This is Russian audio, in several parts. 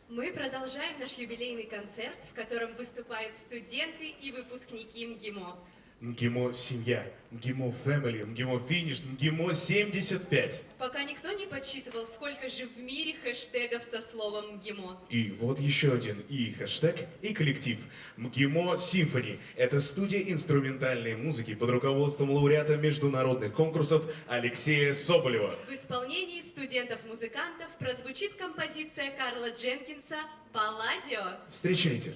Мы продолжаем наш юбилейный концерт, в котором выступают студенты и выпускники МГИМО. МГИМО «Семья», МГИМО «Фэмили», МГИМО «Финиш», МГИМО 75. Пока никто не подсчитывал, сколько же в мире хэштегов со словом МГИМО. И вот еще один и хэштег, и коллектив. МГИМО «Симфони» — это студия инструментальной музыки под руководством лауреата международных конкурсов Алексея Соболева. В исполнении студентов-музыкантов прозвучит композиция Карла Дженкинса «Палладио». Встречайте.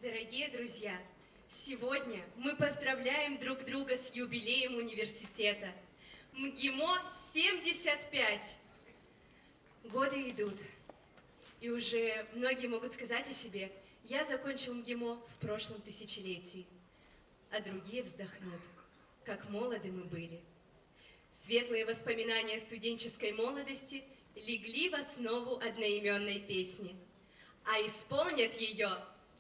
Дорогие друзья, сегодня мы поздравляем друг друга с юбилеем университета. МГИМО 75. Годы идут, и уже многие могут сказать о себе: я закончил МГИМО в прошлом тысячелетии, а другие вздохнут, как молоды мы были. Светлые воспоминания студенческой молодости легли в основу одноименной песни, а исполнят ее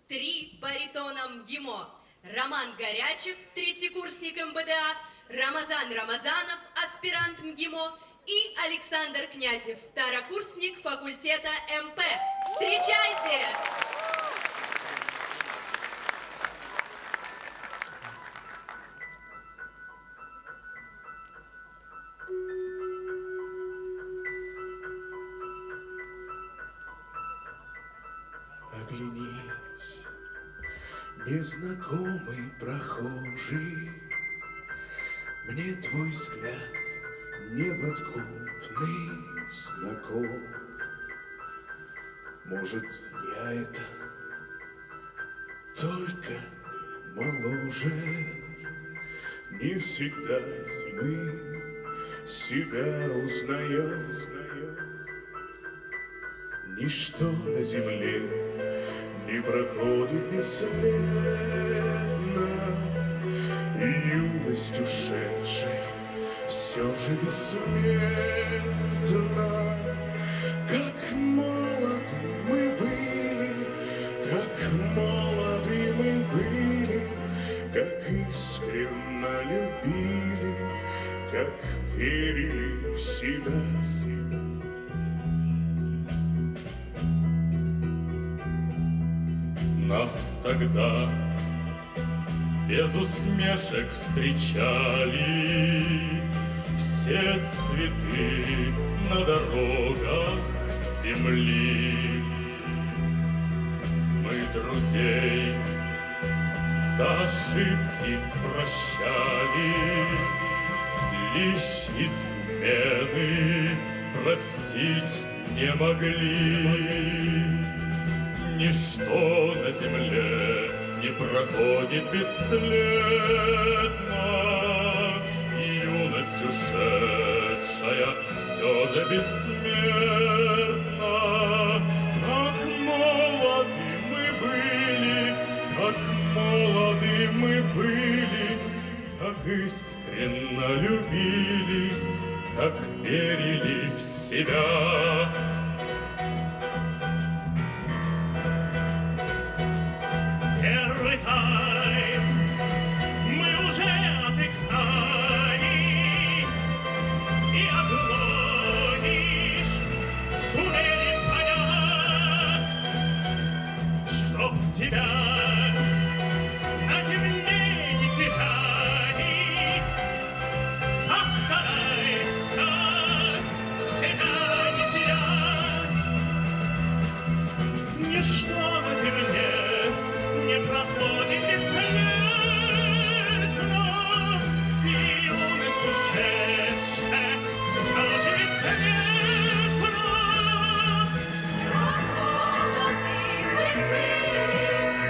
3 баритона МГИМО. Роман Горячев, третий курсник МБДА, Рамазан Рамазанов, аспирант МГИМО и Александр Князев, второкурсник факультета МП. Встречайте! Оглянись, незнакомый прохожий, мне твой взгляд неподкупный знаком. Может, я это только моложе, не всегда мы себя узнаем. Ничто на земле не проходит бесследно, и юность ушедшая все же бессмертна. Как молоды мы были, как молоды мы были, как искренно любили, как верили в себя. Нас тогда без усмешек встречали все цветы на дорогах земли. Мы друзей за ошибки прощали, лишь измены простить не могли. Ничто на земле не проходит бесследно, и юность ушедшая все же бессмертна. Как молоды мы были, как молоды мы были, как искренно любили, как верили в себя. Первый тайм мы уже отыграли, и отгонишь сумели понять, чтоб тебя на земле не теряли. Постарайся себя не терять. Ничто на земле не проходит бесследно, и юность ушедшая все же бессмертна. Как молоды мы были,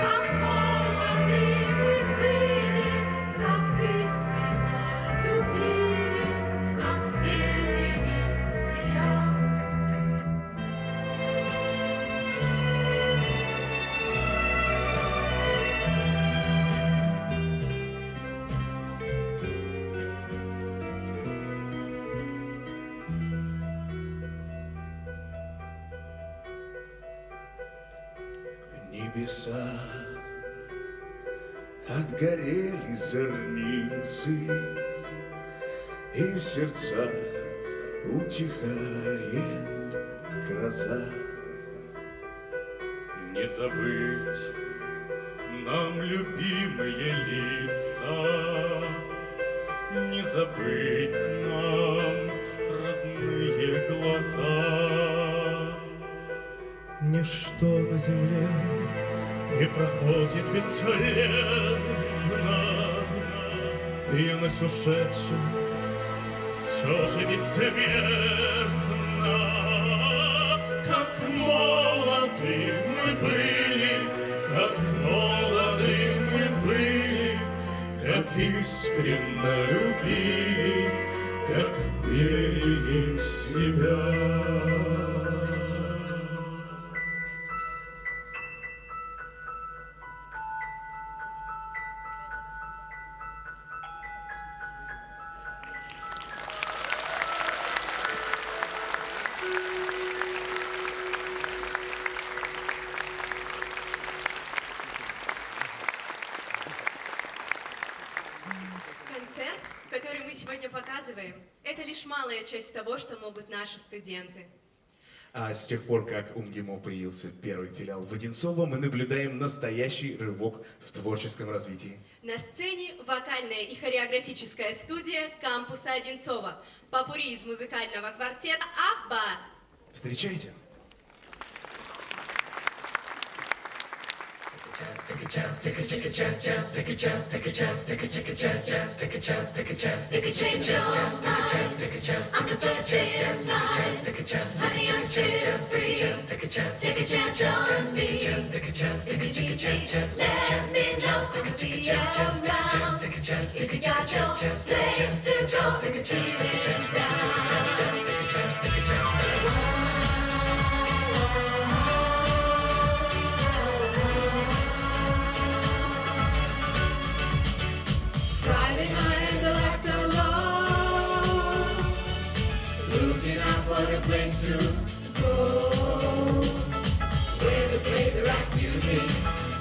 как молоды мы были, как искренно любили, как верили в себя. Небеса отгорели зорницы, и в сердцах утихает гроза. Не забыть нам любимые лица, не забыть нам родные глаза. Ничто на земле не проходит бесследно, и юность ушедшая все же бессмертна. Как молоды мы были, как молоды мы были, как искренно любили, как верили в себя. Концерт, который мы сегодня показываем, это лишь малая часть того, что могут наши студенты. А с тех пор, как у МГИМО появился первый филиал в Одинцово, мы наблюдаем настоящий рывок в творческом развитии. На сцене вокальная и хореографическая студия кампуса Одинцова. Попурри из музыкального квартета «Абба». Встречайте! Take a chance, take a chance, take a chance, take a chance, take a chance, take a chance, take a chance, take a change your mind. Take a chance, I'm the best day of night. Take a chance, honey, I'm still free. Take a chance, take a chance on me. Take a chance, take a chance, let me know I'll be around. Take a chance, if you got no place to go, take a chance, take a chance, take a chance, take a chance, take a chance. Friday night and the lights are low, looking out for the place to go. Where they play the right music,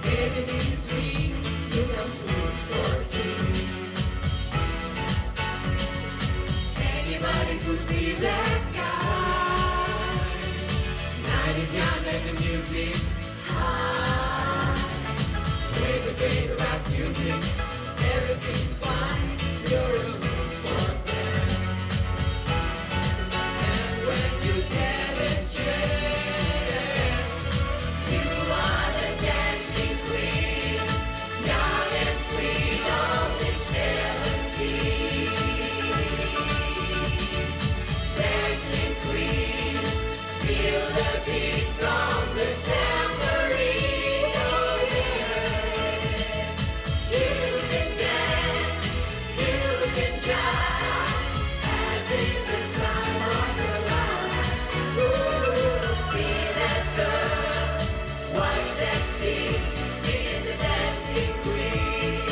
everything is sweet. You come to look for a king. Anybody could be that guy. Night is young and the music's high. Where they play the right music, everything's fine, you're a room for them. And when you get a chance, you are the dancing queen, young and sweet on this 17. Dancing queen, feel the beat from the tambourine, oh yeah. You can dance, you can jive, having the time of your life. Ooh, see that girl, watch that scene, she's the dancing queen.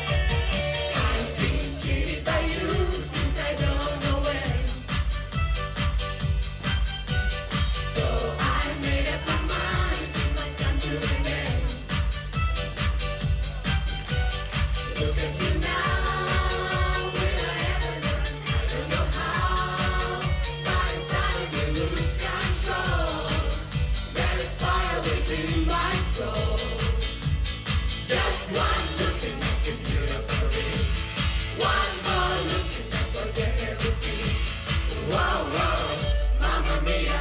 I've been cheated by you since I don't know when. So I made up my mind, it must come to an end. Look at you now, will I ever learn? I don't know how. By inside of you lose control. There is fire within my soul. Just one look and make it beautiful. One more look and I forget everything. Whoa, whoa, mamma mia,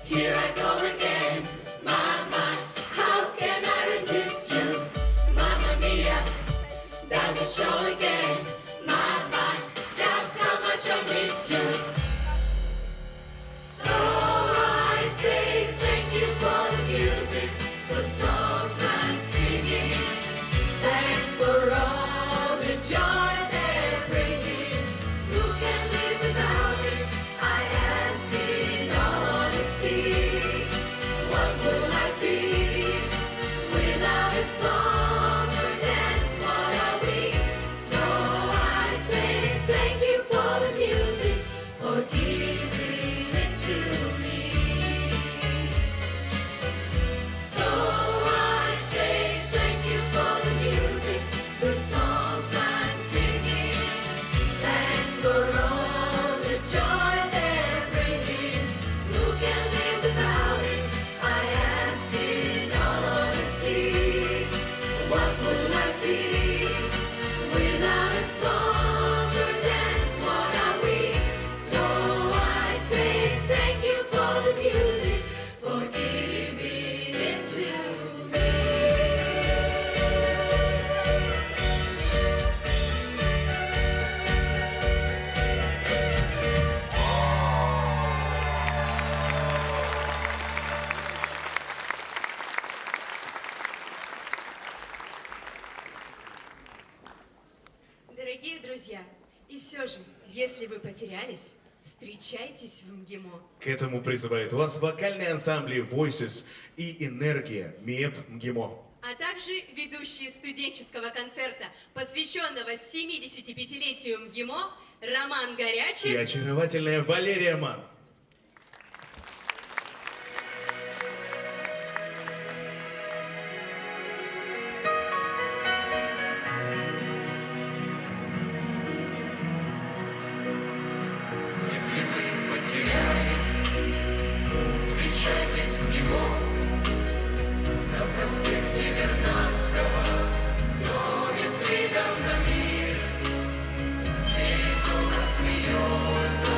here I go again. My, how can I resist you? Mamma mia, does it show again? My, just how much I miss you. So I say thank you for the music, the songs I'm singing. Thanks for all the joy they're bringing. Who can live without it? I ask in all honesty. What will I be without a song or dance? What are we? So I say thank you for the music, for giving it to me. So I say thank you for the music, the songs I'm singing. Thanks for all the joy they're bringing. Who can live without it? I ask in all honesty. What would life be without a song or dance? What are we? So I say thank you for the music, for giving it to me. Дорогие друзья, и все же, если вы потерялись, встречайтесь в МГИМО. К этому призывает вас вокальные ансамбли Voices и Энергия МИЭП МГИМО. а также ведущие студенческого концерта, посвященного 75-летию МГИМО, Роман И Горячих очаровательная Валерия Ман. Если вы потерялись, встречайтесь в МГИМО на проспекте Вернадского, в доме с видом на мир, где изумруд смеется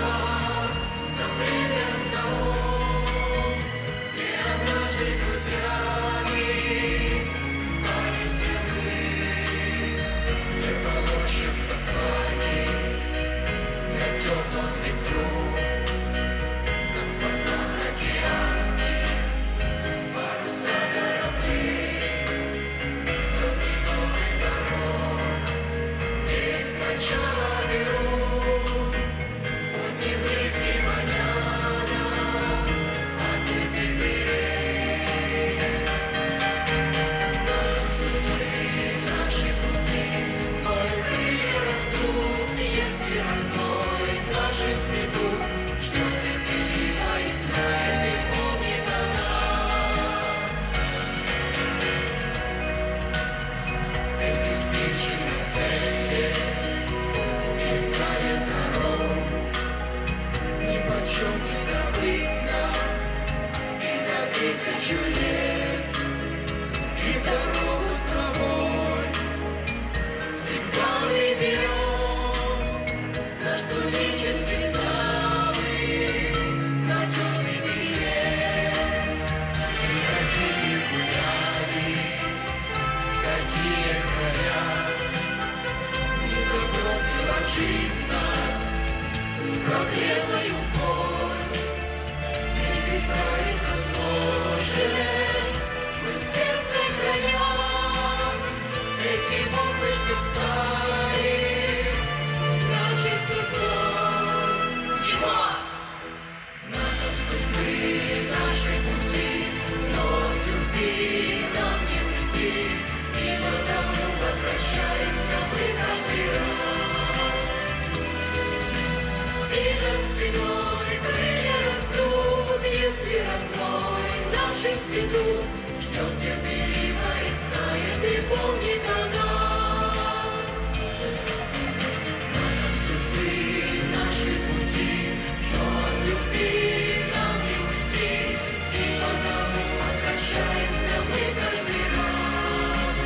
на время салон, где однажды друзьями стали все мы, где полощутся флаги на теплом ветру, на портах океанских паруса кораблей, сотни новых дорог здесь начало берут, пути близкие манят нас от этих дверей. Знаком судьбы наши пути, но крылья растут, если родной наш институт ждет терпеливо и знает и помнит о нас. Эти встречи на центре и знает дорог, нипочем не забыть нам и за 1000 лет, и дорогу с собой всегда мы берем. Наш студенческий самый надежный билет. И ходили, гуляли, такие края, не забросила жизнь нас с проблемой в бой. Вместе справиться сможем мы в сердце храним эти буквы, что стали нашей судьбой. МГИМО! Знаком судьбы нашей пути, но от любви нам не уйти, и потому возвращаемся мы каждый раз. И за спиной крылья растут, если родной наш институт ждет терпеливо и знает и помнит о нас. Знаком судьбы наши пути, но от любви нам не уйти, и потому возвращаемся мы каждый раз.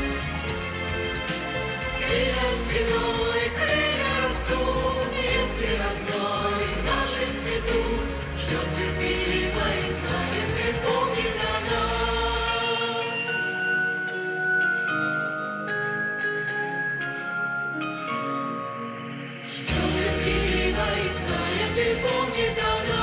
И за спиной крылья растут, если родной наш институт ждет терпеливо и знает и помнит о нас. Ждет терпеливо и знает и помнит о нас.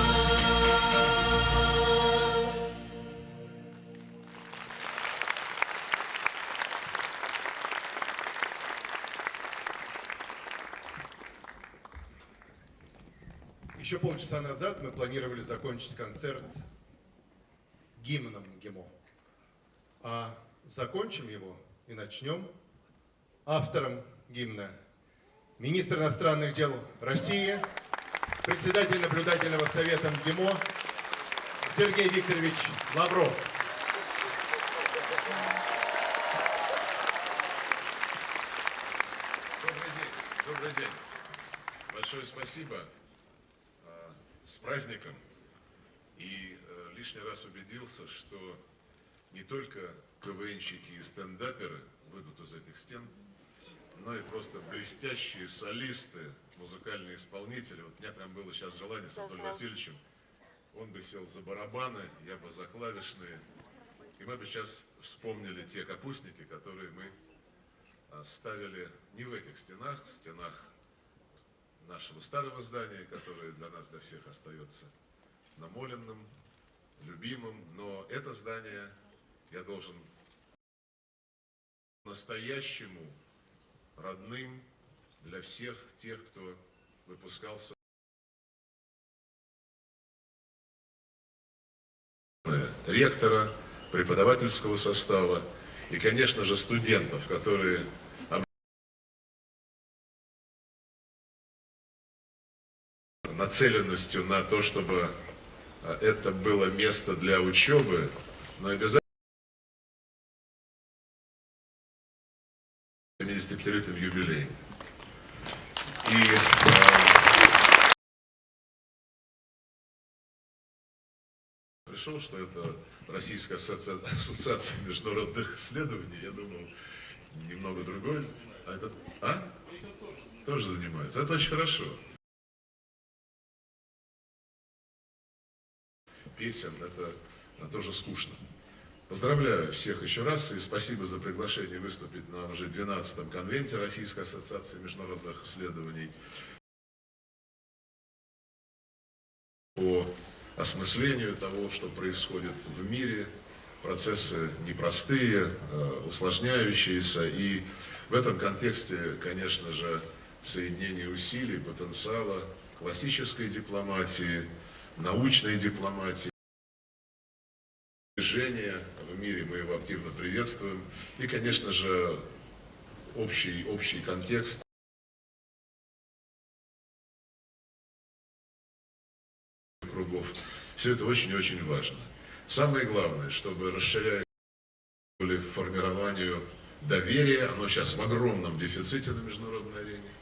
Еще полчаса назад мы планировали закончить концерт гимном МГИМО. А закончим его и начнем автором гимна министр иностранных дел России, председатель наблюдательного совета МГИМО Сергей Викторович Лавров. Добрый день. Большое спасибо. С праздником. И лишний раз убедился, что не только КВНщики и стендаперы выйдут из этих стен, но и просто блестящие солисты, музыкальные исполнители. Вот у меня прям было сейчас желание с Анатолием Васильевичем. Он бы сел за барабаны, я бы за клавишные. И мы бы сейчас вспомнили те капустники, которые мы ставили не в этих стенах, в стенах нашего старого здания, которое для нас, для всех остается намоленным, любимым. Но это здание я должен по-настоящему родным для всех тех, кто выпускался. Ректора, преподавательского состава и, конечно же, студентов, которые нацеленностью на то, чтобы это было место для учебы, но обязательно 75-летним юбилеем. И пришел, что это Российская ассоциация международных исследований, я думал, немного другой. А это, тоже занимается. Это очень хорошо. Песен это тоже скучно. Поздравляю всех еще раз и спасибо за приглашение выступить на уже 12-м конвенте Российской ассоциации международных исследований по осмыслению того, что происходит в мире. Процессы непростые, усложняющиеся, и в этом контексте, конечно же, соединение усилий, потенциала классической дипломатии, научной дипломатии, движения в мире, мы его активно приветствуем, и, конечно же, общий контекст кругов. Все это очень и очень важно. Самое главное, чтобы расширять формированию доверия, оно сейчас в огромном дефиците на международной арене,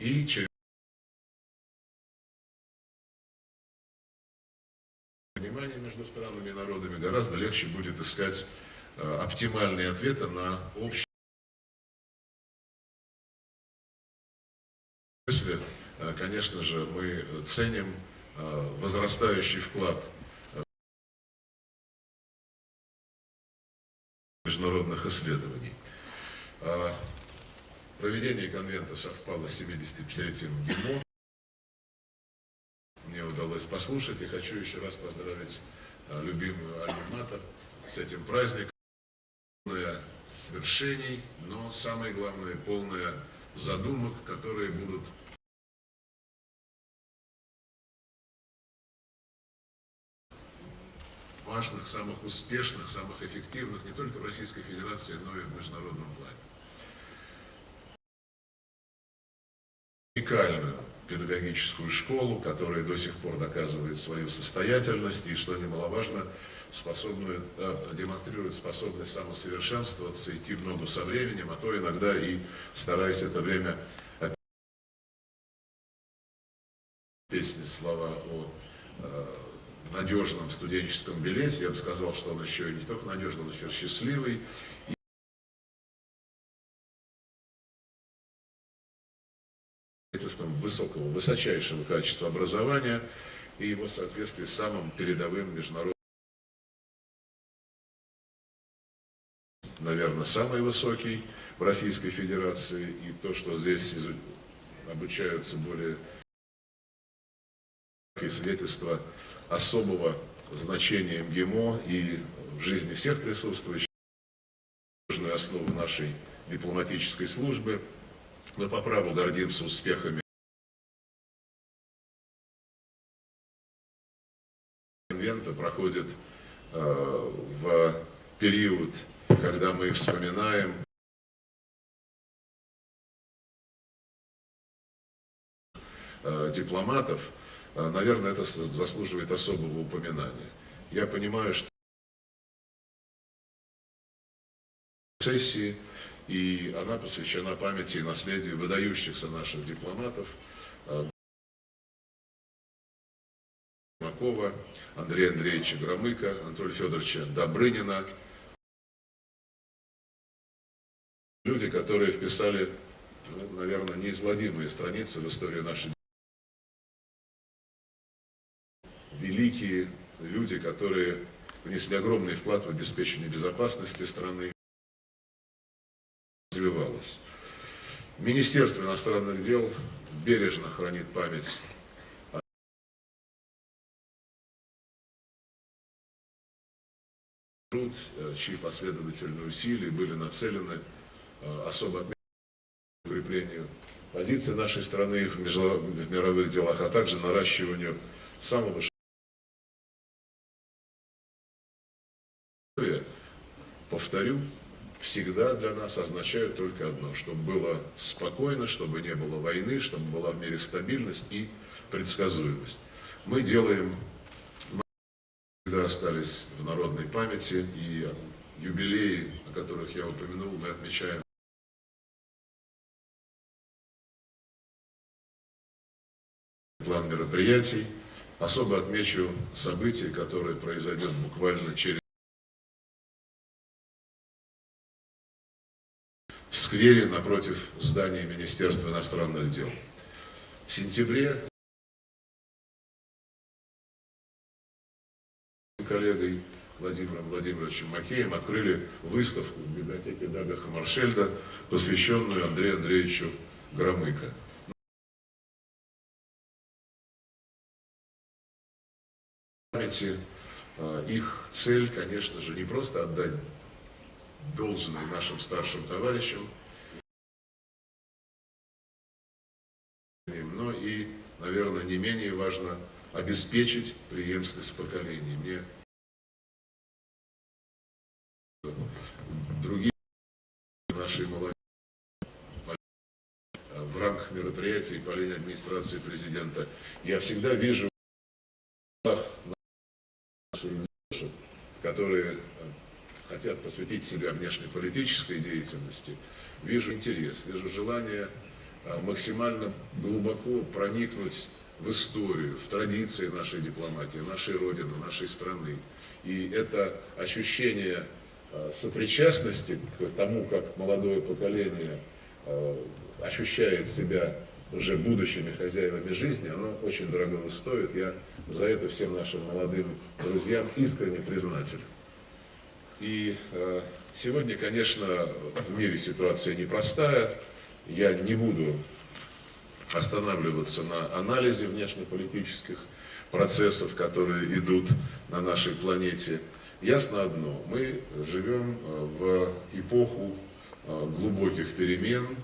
и через понимание между странами и народами гораздо легче будет искать оптимальные ответы на общие. Если, конечно же, мы ценим возрастающий вклад международных исследований. Проведение конвента совпало с 75-летием ГИМО. Мне удалось послушать и хочу еще раз поздравить любимую альма-матер с этим праздником. Полное свершений, но самое главное, полное задумок, которые будут важных, самых успешных, самых эффективных не только в Российской Федерации, но и в международном плане. Уникальную педагогическую школу, которая до сих пор доказывает свою состоятельность и, что немаловажно, демонстрирует способность самосовершенствоваться, идти в ногу со временем, а то иногда и стараясь это время песни, слова о надежном студенческом билете, я бы сказал, что он еще и не только надежный, но еще счастливый. Высокого, высочайшего качества образования и его соответствии с самым передовым международным, наверное, самый высокий в Российской Федерации, и то, что здесь обучаются более свидетельства особого значения МГИМО и в жизни всех присутствующих, основу нашей дипломатической службы. Мы по праву гордимся успехами конвента, проходит в период, когда мы вспоминаем дипломатов. Наверное, это заслуживает особого упоминания. Я понимаю, что сессии, и она посвящена памяти и наследию выдающихся наших дипломатов Макова, Андрея Андреевича Громыка, Анатолия Федоровича Добрынина. Люди, которые вписали, наверное, неизгладимые страницы в историю нашей. Великие люди, которые внесли огромный вклад в обеспечение безопасности страны. Развивалось. Министерство иностранных дел бережно хранит память труд, чьи последовательные усилия были нацелены особо к укреплению позиции нашей страны в мировых делах, а также наращиванию самого. Повторю, всегда для нас означают только одно: чтобы было спокойно, чтобы не было войны, чтобы была в мире стабильность и предсказуемость. Мы всегда остались в народной памяти, и юбилеи, о которых я упомянул, мы отмечаем план мероприятий. Особо отмечу событие, которое произойдет буквально в сквере напротив здания Министерства иностранных дел. В сентябре коллегой Владимиром Владимировичем Макеем открыли выставку в библиотеке Дага Хаммаршельда, посвященную Андрею Андреевичу Громыко. Их цель, конечно же, не просто отдать должное нашим старшим товарищам, но и, наверное, не менее важно обеспечить преемственность поколений. Мне другие наши молодежи в рамках мероприятий по линии администрации президента я всегда вижу, которые хотят посвятить себя внешнеполитической деятельности, вижу интерес, вижу желание максимально глубоко проникнуть в историю, в традиции нашей дипломатии, нашей Родины, нашей страны. И это ощущение сопричастности к тому, как молодое поколение ощущает себя уже будущими хозяевами жизни, оно очень дорого стоит. Я за это всем нашим молодым друзьям искренне признателен. И сегодня, конечно, в мире ситуация непростая. Я не буду останавливаться на анализе внешнеполитических процессов, которые идут на нашей планете. Ясно одно: мы живем в эпоху глубоких перемен,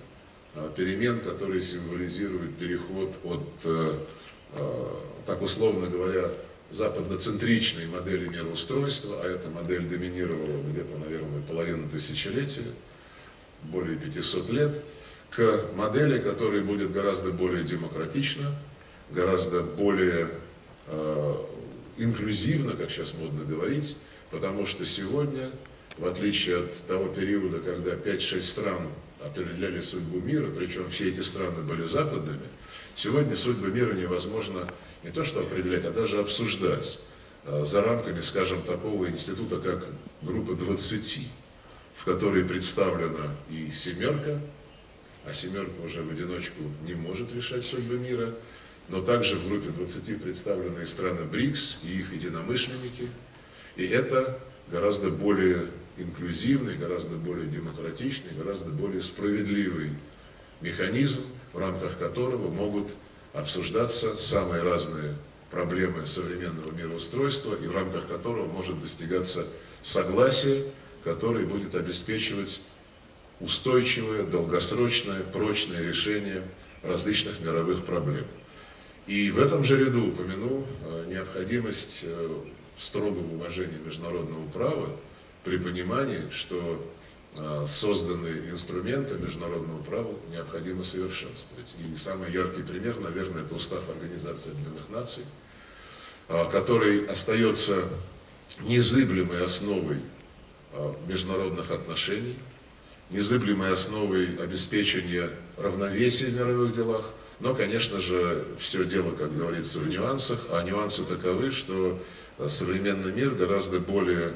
которые символизируют переход от, так условно говоря, западноцентричной модели мироустройства, а эта модель доминировала где-то, наверное, половину тысячелетия, более 500 лет, к модели, которая будет гораздо более демократична, гораздо более инклюзивна, как сейчас модно говорить, потому что сегодня, в отличие от того периода, когда 5-6 стран определяли судьбу мира, причем все эти страны были западными, сегодня судьбы мира невозможно не то что определять, а даже обсуждать за рамками, скажем, такого института, как группа 20, в которой представлена и семерка, а семерка уже в одиночку не может решать судьбы мира, но также в группе 20 представлены и страны БРИКС, и их единомышленники, и это гораздо более инклюзивный, гораздо более демократичный, гораздо более справедливый механизм, в рамках которого могут обсуждаться самые разные проблемы современного мироустройства и в рамках которого может достигаться согласие, которое будет обеспечивать устойчивое, долгосрочное, прочное решение различных мировых проблем. И в этом же ряду упомяну необходимость строгого уважения международного права при понимании, что созданные инструменты международного права необходимо совершенствовать. И самый яркий пример, наверное, это Устав Организации Объединенных Наций, который остается незыблемой основой международных отношений, незыблемой основой обеспечения равновесия в мировых делах. Но, конечно же, все дело, как говорится, в нюансах, а нюансы таковы, что современный мир гораздо более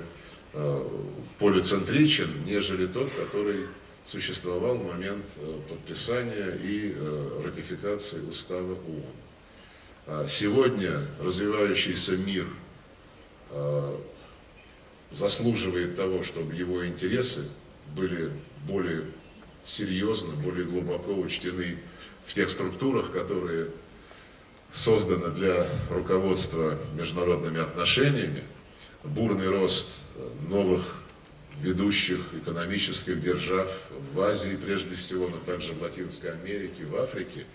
полицентричен, нежели тот, который существовал в момент подписания и ратификации Устава ООН. Сегодня развивающийся мир заслуживает того, чтобы его интересы были более серьезно, более глубоко учтены в тех структурах, которые созданы для руководства международными отношениями. Бурный рост новых ведущих экономических держав в Азии, прежде всего, но также в Латинской Америке, в Африке,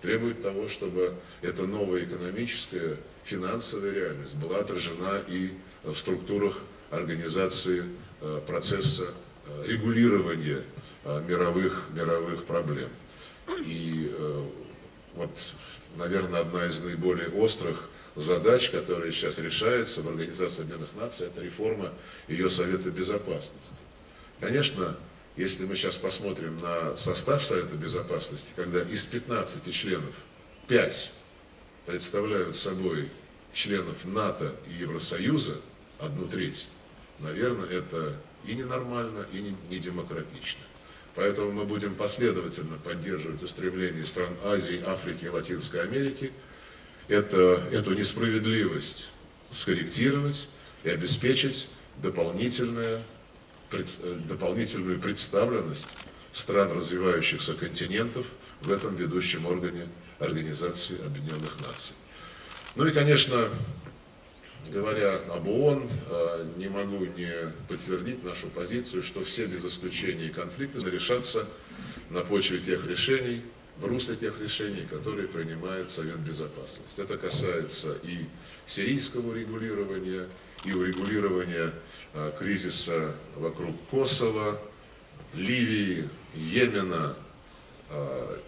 требует того, чтобы эта новая экономическая, финансовая реальность была отражена и в структурах организации процесса регулирования мировых проблем. И вот, наверное, одна из наиболее острых задач, которая сейчас решается в Организации Объединенных Наций, это реформа ее Совета Безопасности. Конечно, если мы сейчас посмотрим на состав Совета Безопасности, когда из 15 членов 5 представляют собой членов НАТО и Евросоюза, 1/3, наверное, это и ненормально, и не демократично. Поэтому мы будем последовательно поддерживать устремления стран Азии, Африки и Латинской Америки, эту несправедливость скорректировать и обеспечить дополнительную представленность стран развивающихся континентов в этом ведущем органе Организации Объединенных Наций. Ну и, конечно, говоря об ООН, не могу не подтвердить нашу позицию, что все без исключения конфликты решатся на почве тех решений, в русле тех решений, которые принимает Совет Безопасности. Это касается и сирийского регулирования, и урегулирования кризиса вокруг Косово, Ливии, Йемена.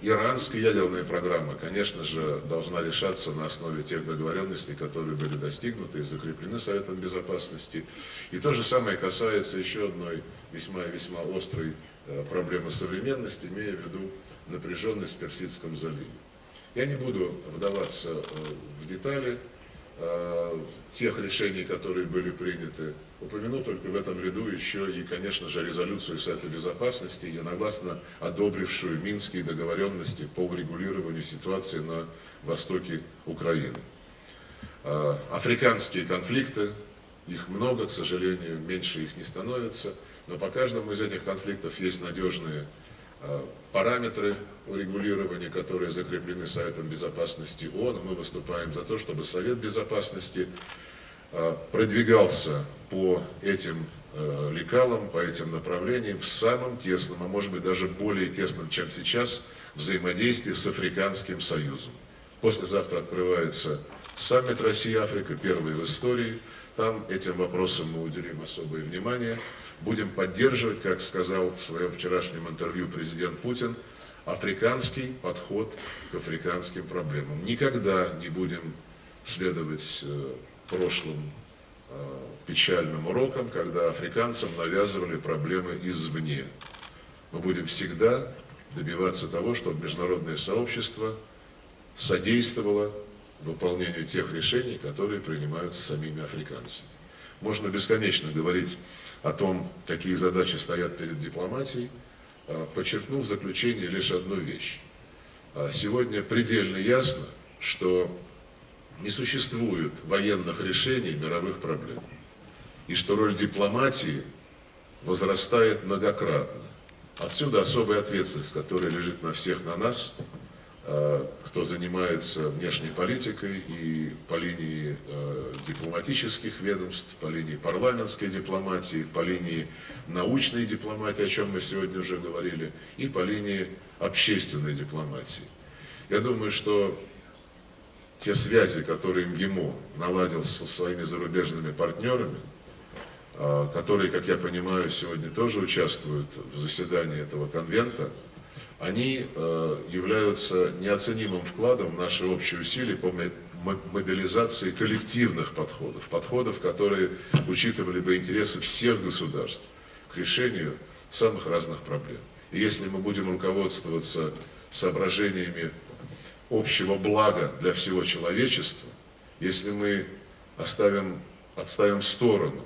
Иранская ядерная программа, конечно же, должна решаться на основе тех договоренностей, которые были достигнуты и закреплены Советом Безопасности. И то же самое касается еще одной весьма и весьма острой проблемы современности, имея в виду напряженность в Персидском заливе. Я не буду вдаваться в детали тех решений, которые были приняты. Упомяну только в этом ряду еще и, конечно же, резолюцию Совета Безопасности, единогласно одобрившую Минские договоренности по урегулированию ситуации на востоке Украины. Африканские конфликты, их много, к сожалению, меньше их не становится, но по каждому из этих конфликтов есть надежные параметры урегулирования, которые закреплены Советом Безопасности ООН. Мы выступаем за то, чтобы Совет Безопасности продвигался по этим лекалам, по этим направлениям в самом тесном, а может быть даже более тесном, чем сейчас, взаимодействии с Африканским Союзом. Послезавтра открывается саммит Россия-Африка, первый в истории. Там этим вопросам мы уделим особое внимание. Будем поддерживать, как сказал в своем вчерашнем интервью президент Путин, африканский подход к африканским проблемам. Никогда не будем следовать прошлым печальным урокам, когда африканцам навязывали проблемы извне. Мы будем всегда добиваться того, чтобы международное сообщество содействовало выполнению тех решений, которые принимаются самими африканцами. Можно бесконечно говорить о том, какие задачи стоят перед дипломатией, подчеркнув в заключение лишь одну вещь. Сегодня предельно ясно, что не существует военных решений мировых проблем, и что роль дипломатии возрастает многократно. Отсюда особая ответственность, которая лежит на всех на нас, кто занимается внешней политикой и по линии дипломатических ведомств, по линии парламентской дипломатии, по линии научной дипломатии, о чем мы сегодня уже говорили, и по линии общественной дипломатии. Я думаю, что те связи, которые МГИМО наладил со своими зарубежными партнерами, которые, как я понимаю, сегодня тоже участвуют в заседании этого конвента, они являются неоценимым вкладом в наши общие усилия по мобилизации коллективных подходов, которые учитывали бы интересы всех государств к решению самых разных проблем. И если мы будем руководствоваться соображениями общего блага для всего человечества, если мы отставим в сторону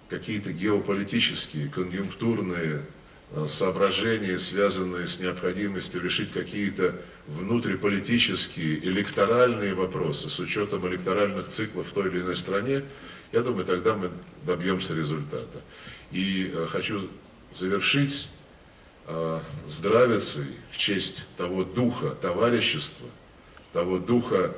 какие-то геополитические, конъюнктурные соображения, связанные с необходимостью решить какие-то внутриполитические, электоральные вопросы с учетом электоральных циклов в той или иной стране, я думаю, тогда мы добьемся результата. И хочу завершить здравицей в честь того духа товарищества, того духа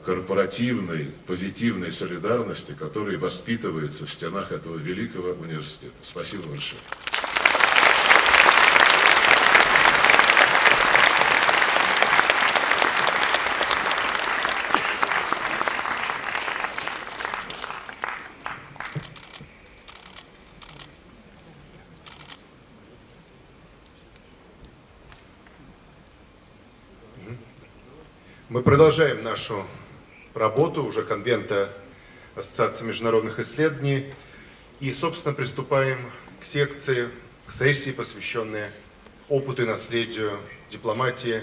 корпоративной, позитивной солидарности, который воспитывается в стенах этого великого университета. Спасибо большое. Мы продолжаем нашу работу уже конвента Ассоциации международных исследований и, собственно, приступаем к секции, к сессии, посвященной опыту и наследию дипломатии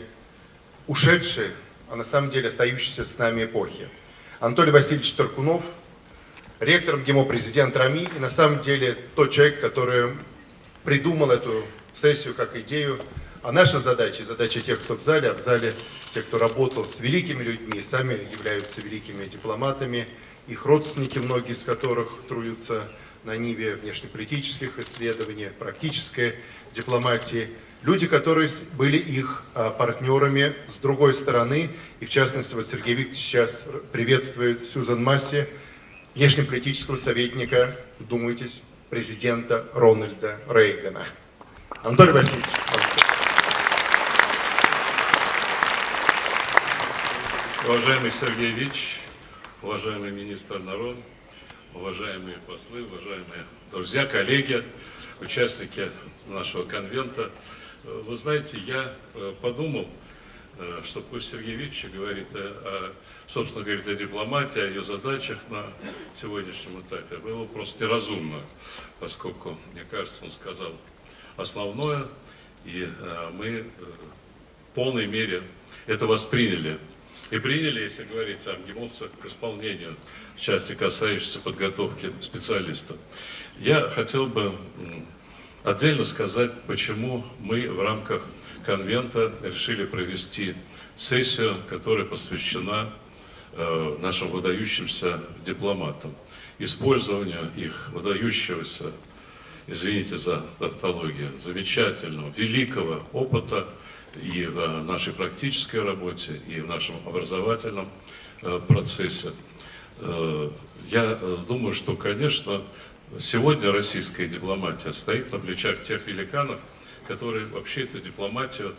ушедшей, а на самом деле остающейся с нами эпохи. Анатолий Васильевич Таркунов, ректор МГИМО, президент РАМИ, и на самом деле тот человек, который придумал эту сессию как идею. А наша задача, и задача тех, кто в зале, а в зале тех, кто работал с великими людьми, сами являются великими дипломатами, их родственники, многие из которых трудятся на ниве внешнеполитических исследований, практической дипломатии. Люди, которые были их партнерами с другой стороны. И в частности, вот Сергей Викторович сейчас приветствует Сьюзан Масси, внешнеполитического советника, вдумайтесь, президента Рональда Рейгана. Анатолий Васильевич, вам слово. Уважаемый Сергей Викторович, уважаемый министр обороны, уважаемые послы, уважаемые друзья, коллеги, участники нашего конвента. Вы знаете, я подумал, что пусть Сергей Викторович говорит, собственно, говорит о дипломатии, о ее задачах на сегодняшнем этапе. Было просто неразумно, поскольку, мне кажется, он сказал основное, и мы в полной мере это восприняли. И приняли, если говорить о МГИМОвцах, к исполнению в части, касающейся подготовки специалистов. Я хотел бы отдельно сказать, почему мы в рамках конвента решили провести сессию, которая посвящена нашим выдающимся дипломатам, использованию их выдающегося, извините за тавтологию, замечательного, великого опыта и в нашей практической работе, и в нашем образовательном процессе. Я думаю, что, конечно, сегодня российская дипломатия стоит на плечах тех великанов, которые вообще эту дипломатию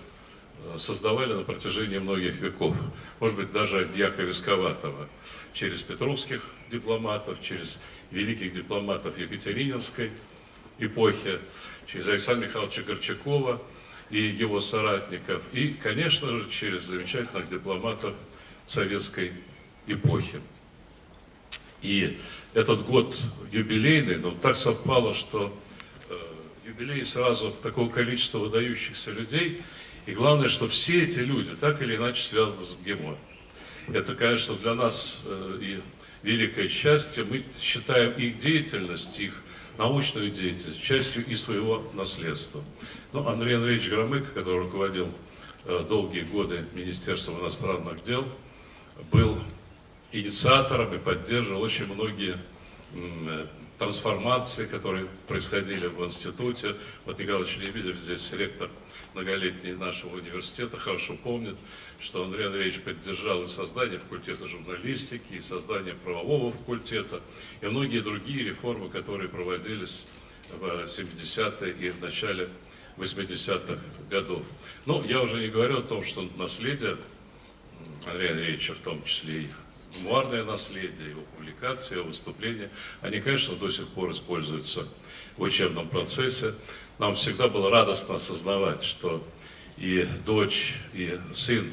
создавали на протяжении многих веков. Может быть, даже от дьяка Висковатого, через петровских дипломатов, через великих дипломатов Екатерининской эпохи, через Александра Михайловича Горчакова и его соратников, и, конечно же, через замечательных дипломатов советской эпохи. И этот год юбилейный, но так совпало, что юбилей сразу такого количества выдающихся людей, и главное, что все эти люди так или иначе связаны с МГИМО. Это, конечно, для нас и великое счастье. Мы считаем их деятельность, их научную деятельность частью и своего наследства. Но Андрей Андреевич Громыко, который руководил долгие годы Министерством иностранных дел, был инициатором и поддерживал очень многие трансформации, которые происходили в институте. Вот Николай Лебедев, здесь ректор многолетний нашего университета, хорошо помнит, что Андрей Андреевич поддержал и создание факультета журналистики, и создание правового факультета, и многие другие реформы, которые проводились в 70-е и в начале 80-х годов. Но я уже не говорю о том, что наследие Андрея Андреевича, в том числе и мемуарное наследие, его публикации, его выступления, они, конечно, до сих пор используются в учебном процессе. Нам всегда было радостно осознавать, что и дочь, и сын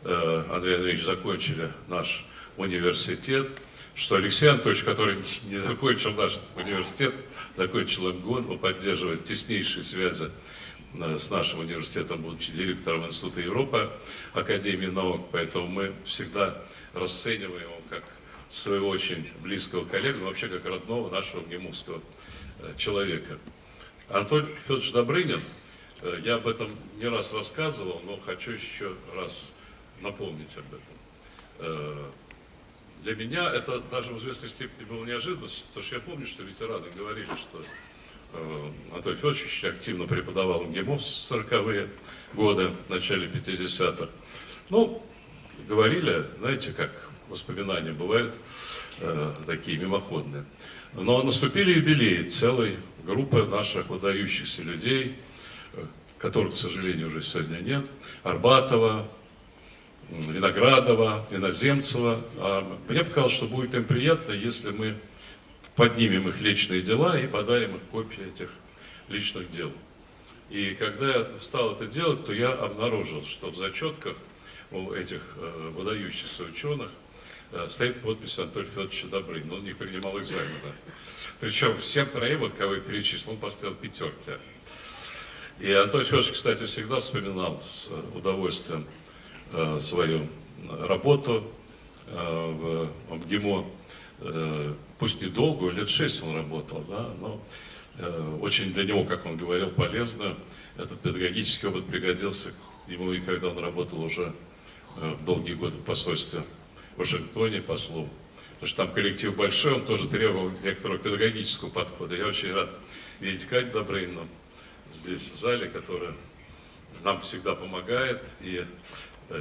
Андрей Андреевич закончили наш университет, что Алексей Анатольевич, который не закончил наш университет, закончил МГУ, но поддерживает теснейшие связи с нашим университетом, будучи директором Института Европы, Академии наук, поэтому мы всегда расцениваем его как своего очень близкого коллегу, но вообще как родного нашего МГИМовского человека. Анатолий Федорович Добрынин, я об этом не раз рассказывал, но хочу еще раз напомнить об этом. Для меня это даже в известной степени было неожиданностью, потому что я помню, что ветераны говорили, что Анатолий Федорович активно преподавал МГИМО в 40-е годы, в начале 50-х. Ну, говорили, знаете, как воспоминания бывают такие мимоходные. Но наступили юбилеи целой группы наших выдающихся людей, которых, к сожалению, уже сегодня нет. Арбатова, Виноградова, Иноземцева. Мне показалось, что будет им приятно, если мы поднимем их личные дела и подарим их копии этих личных дел. И когда я стал это делать, то я обнаружил, что в зачетках у этих выдающихся ученых стоит подпись Анатолия Федоровича Добрынина. Он не принимал экзамена. Причем всем троим, вот кого я перечислил, он поставил 5. И Анатолий Федорович, кстати, всегда вспоминал с удовольствием свою работу в МГИМО. Пусть недолгую, лет 6 он работал, да, но очень для него, как он говорил, полезно. Этот педагогический опыт пригодился ему, и когда он работал уже долгие годы в посольстве в Вашингтоне послом. Потому что там коллектив большой, он тоже требовал некоторого педагогического подхода. Я очень рад видеть Катю Добрынину здесь в зале, которая нам всегда помогает и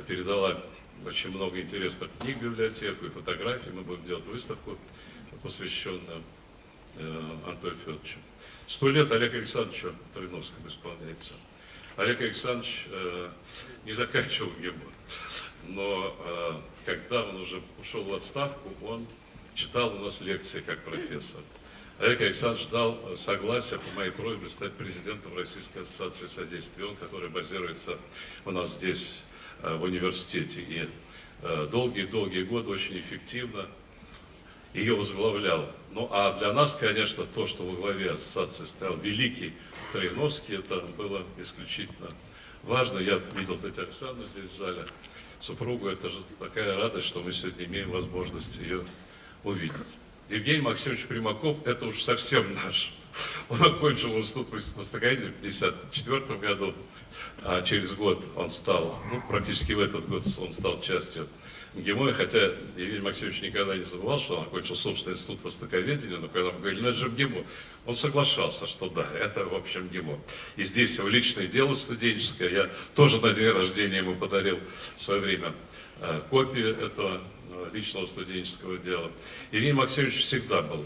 передала очень много интересных книг в библиотеку и фотографий. Мы будем делать выставку, посвященную Анатолию Федоровичу. 100 лет Олегу Александровичу Троиновскому исполняется. Олег Александрович не заканчивал МГИМО, но когда он уже ушел в отставку, он читал у нас лекции как профессор. Олег Александрович дал согласие по моей просьбе стать президентом Российской ассоциации содействия ООН, которая базируется у нас здесь, в университете. И долгие-долгие годы очень эффективно ее возглавлял. Ну а для нас, конечно, то, что во главе ассоциации стоял великий Троиновский, это было исключительно важно. Я видел Татьяну Александровну здесь в зале, супругу. Это же такая радость, что мы сегодня имеем возможность ее увидеть. Евгений Максимович Примаков – это уж совсем наш. Он окончил институт востоковедения в 1954 году, а через год он стал, практически в этот год он стал частью МГИМО, хотя Евгений Максимович никогда не забывал, что он окончил собственный институт востоковедения, но когда мы говорили, ну это же МГИМО, он соглашался, что да, это в общем МГИМО. И здесь его личное дело студенческое, я тоже на день рождения ему подарил в свое время копию этого личного студенческого дела. Евгений Максимович всегда был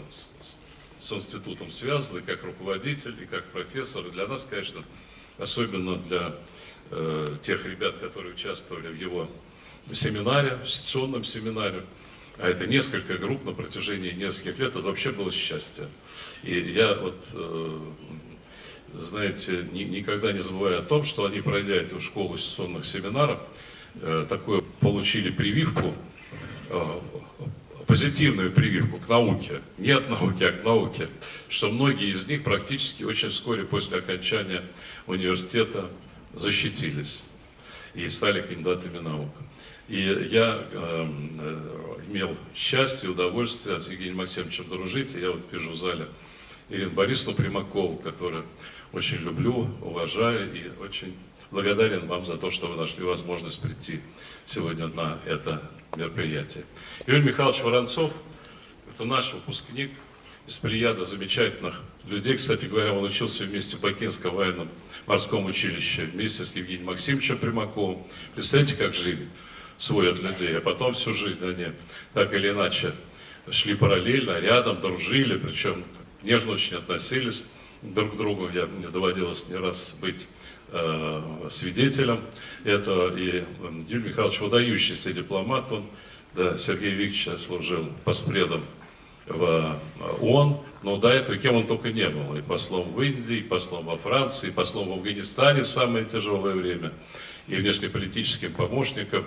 с институтом связан, и как руководитель, и как профессор. И для нас, конечно, особенно для тех ребят, которые участвовали в его семинаре, в секционном семинаре, а это несколько групп на протяжении нескольких лет, это вообще было счастье. И я вот, знаете, никогда не забываю о том, что они, пройдя эту школу секционных семинаров, такую получили прививку, позитивную прививку к науке, не от науки, а к науке, что многие из них практически очень вскоре после окончания университета защитились и стали кандидатами наук. И я имел счастье, удовольствие с Евгением Максимовичем дружить. И я вот вижу в зале Ирину Борисовну Примакову, которую очень люблю, уважаю и очень благодарен вам за то, что вы нашли возможность прийти сегодня на это мероприятие. Юрий Михайлович Воронцов – это наш выпускник из плеяда замечательных людей. Кстати говоря, он учился вместе в Бакинском военном морском училище вместе с Евгением Максимовичем Примаковым. Представляете, как жили свой от людей, а потом всю жизнь они так или иначе шли параллельно, рядом, дружили, причем нежно очень относились друг к другу. Мне доводилось не раз быть свидетелем этого. И Юрий Михайлович выдающийся дипломат, он до Сергея Викторовича служил постпредом в ООН, но до этого кем он только не был, и послом в Индии, и послом во Франции, и послом в Афганистане в самое тяжелое время, и внешнеполитическим помощником.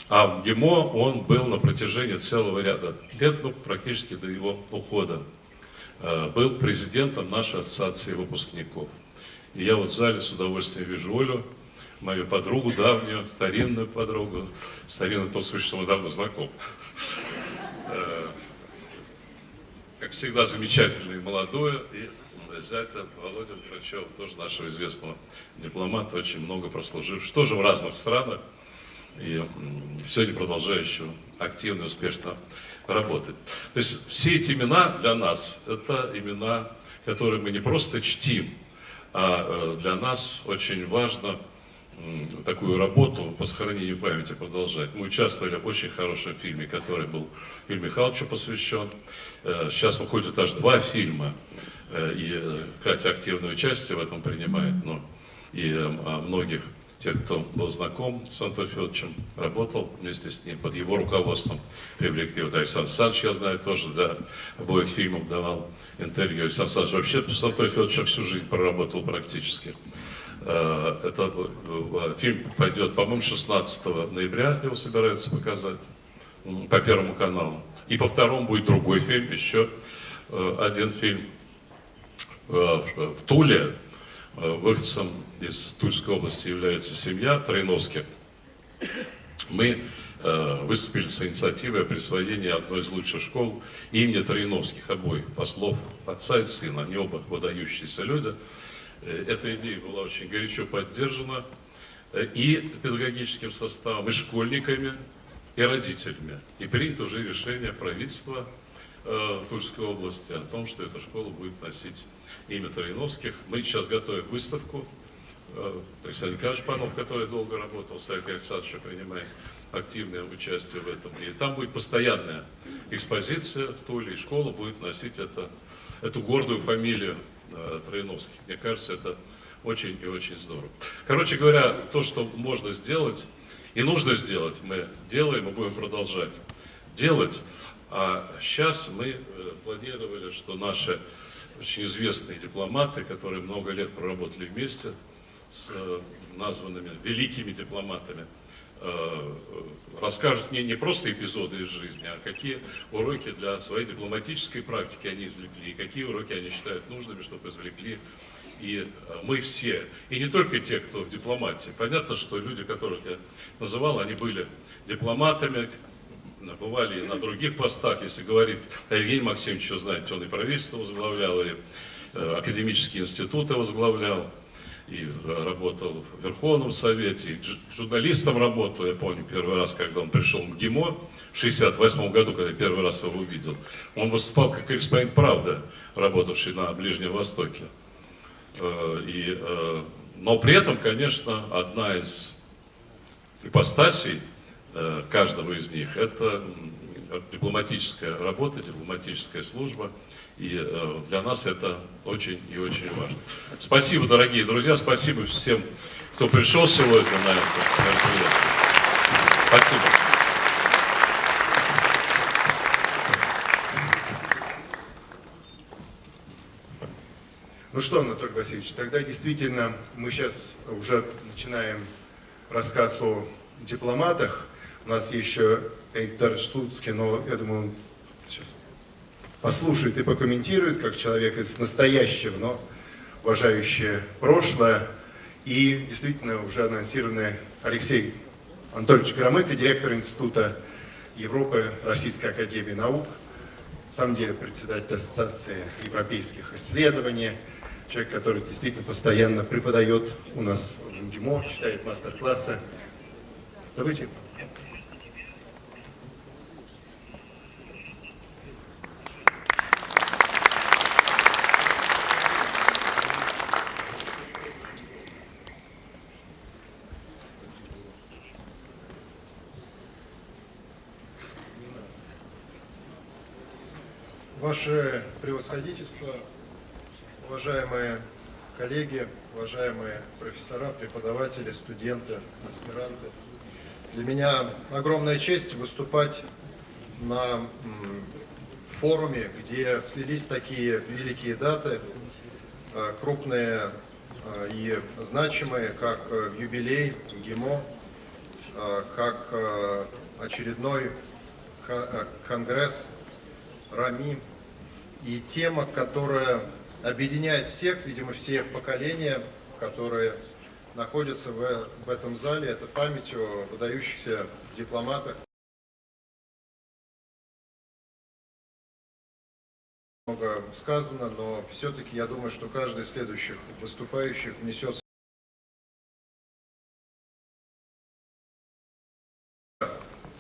А в МГИМО он был на протяжении целого ряда лет, практически до его ухода, был президентом нашей ассоциации выпускников. И я вот в зале с удовольствием вижу Олю, мою подругу давнюю, старинную подругу, старинную в том смысле, что мы давно знакомы. Как всегда, замечательную и молодую, и зятя Володя Грачева, тоже нашего известного дипломата, очень много прослужившего, тоже в разных странах, и сегодня продолжающего активно и успешно работать. То есть все эти имена для нас, это имена, которые мы не просто чтим, а для нас очень важно такую работу по сохранению памяти продолжать. Мы участвовали в очень хорошем фильме, который был Юрию Михайловичу посвящен. Сейчас выходит аж 2 фильма, и Катя активное участие в этом принимает. Но и многих тех, кто был знаком с Анатолием Федоровичем, работал вместе с ним, под его руководством привлекли. Вот Александр Александрович, я знаю, тоже для обоих фильмов давал интервью. Александр Александрович вообще с Анатолием Федоровичем всю жизнь проработал практически. Это фильм пойдет, по-моему, 16 ноября его собираются показать по Первому каналу. И по второму будет другой фильм, еще один фильм в Туле. Выходцем из Тульской области является семья Троиновских. Мы выступили с инициативой о присвоении одной из лучших школ имени Троиновских, обоих послов, отца и сына. Они оба выдающиеся люди. Эта идея была очень горячо поддержана и педагогическим составом, и школьниками, и родителями. И принято уже решение правительства Тульской области о том, что эта школа будет носить имя Троиновских. Мы сейчас готовим выставку. Александр Николаевич Панов, который долго работал с Олегом Александровичем, принимает активное участие в этом. И там будет постоянная экспозиция в Туле, и школа будет носить эту гордую фамилию Троиновских. Мне кажется, это очень и очень здорово. Короче говоря, то, что можно сделать и нужно сделать, мы делаем и будем продолжать делать. А сейчас мы планировали, что наши очень известные дипломаты, которые много лет проработали вместе с названными великими дипломатами, расскажут мне не просто эпизоды из жизни, а какие уроки для своей дипломатической практики они извлекли, и какие уроки они считают нужными, чтобы извлекли и мы все. И не только те, кто в дипломатии. Понятно, что люди, которых я называл, они были дипломатами, бывали и на других постах. Если говорить о Евгении Максимовиче, вы знаете, он и правительство возглавлял, и академические институты возглавлял, и работал в Верховном Совете, и журналистом работал. Я помню первый раз, когда он пришел в МГИМО в 1968 году, когда я первый раз его увидел. Он выступал как корреспондент «Правда», работавший на Ближнем Востоке. Но при этом, конечно, одна из ипостасей каждого из них — это дипломатическая работа, дипломатическая служба. И для нас это очень и очень важно. Спасибо, дорогие друзья, спасибо всем, кто пришел сегодня на это мероприятие. Спасибо. Ну что, Анатолий Васильевич, тогда действительно мы сейчас уже начинаем рассказ о дипломатах. У нас еще Эйдар Слуцкий, но я думаю, он сейчас послушает и прокомментирует, как человек из настоящего, но уважающий прошлое. И действительно уже анонсированный Алексей Анатольевич Громыко, директор Института Европы Российской Академии Наук, на самом деле председатель Ассоциации европейских исследований, человек, который действительно постоянно преподает у нас в МГИМО, читает мастер-классы. Давайте. Ваше превосходительство, уважаемые коллеги, уважаемые профессора, преподаватели, студенты, аспиранты. Для меня огромная честь выступать на форуме, где слились такие великие даты, крупные и значимые, как юбилей ГИМО, как очередной конгресс РАМИ. И тема, которая объединяет всех, видимо, все поколения, которые находятся в этом зале, это память о выдающихся дипломатах. Много сказано, но все-таки я думаю, что каждый из следующих выступающих несет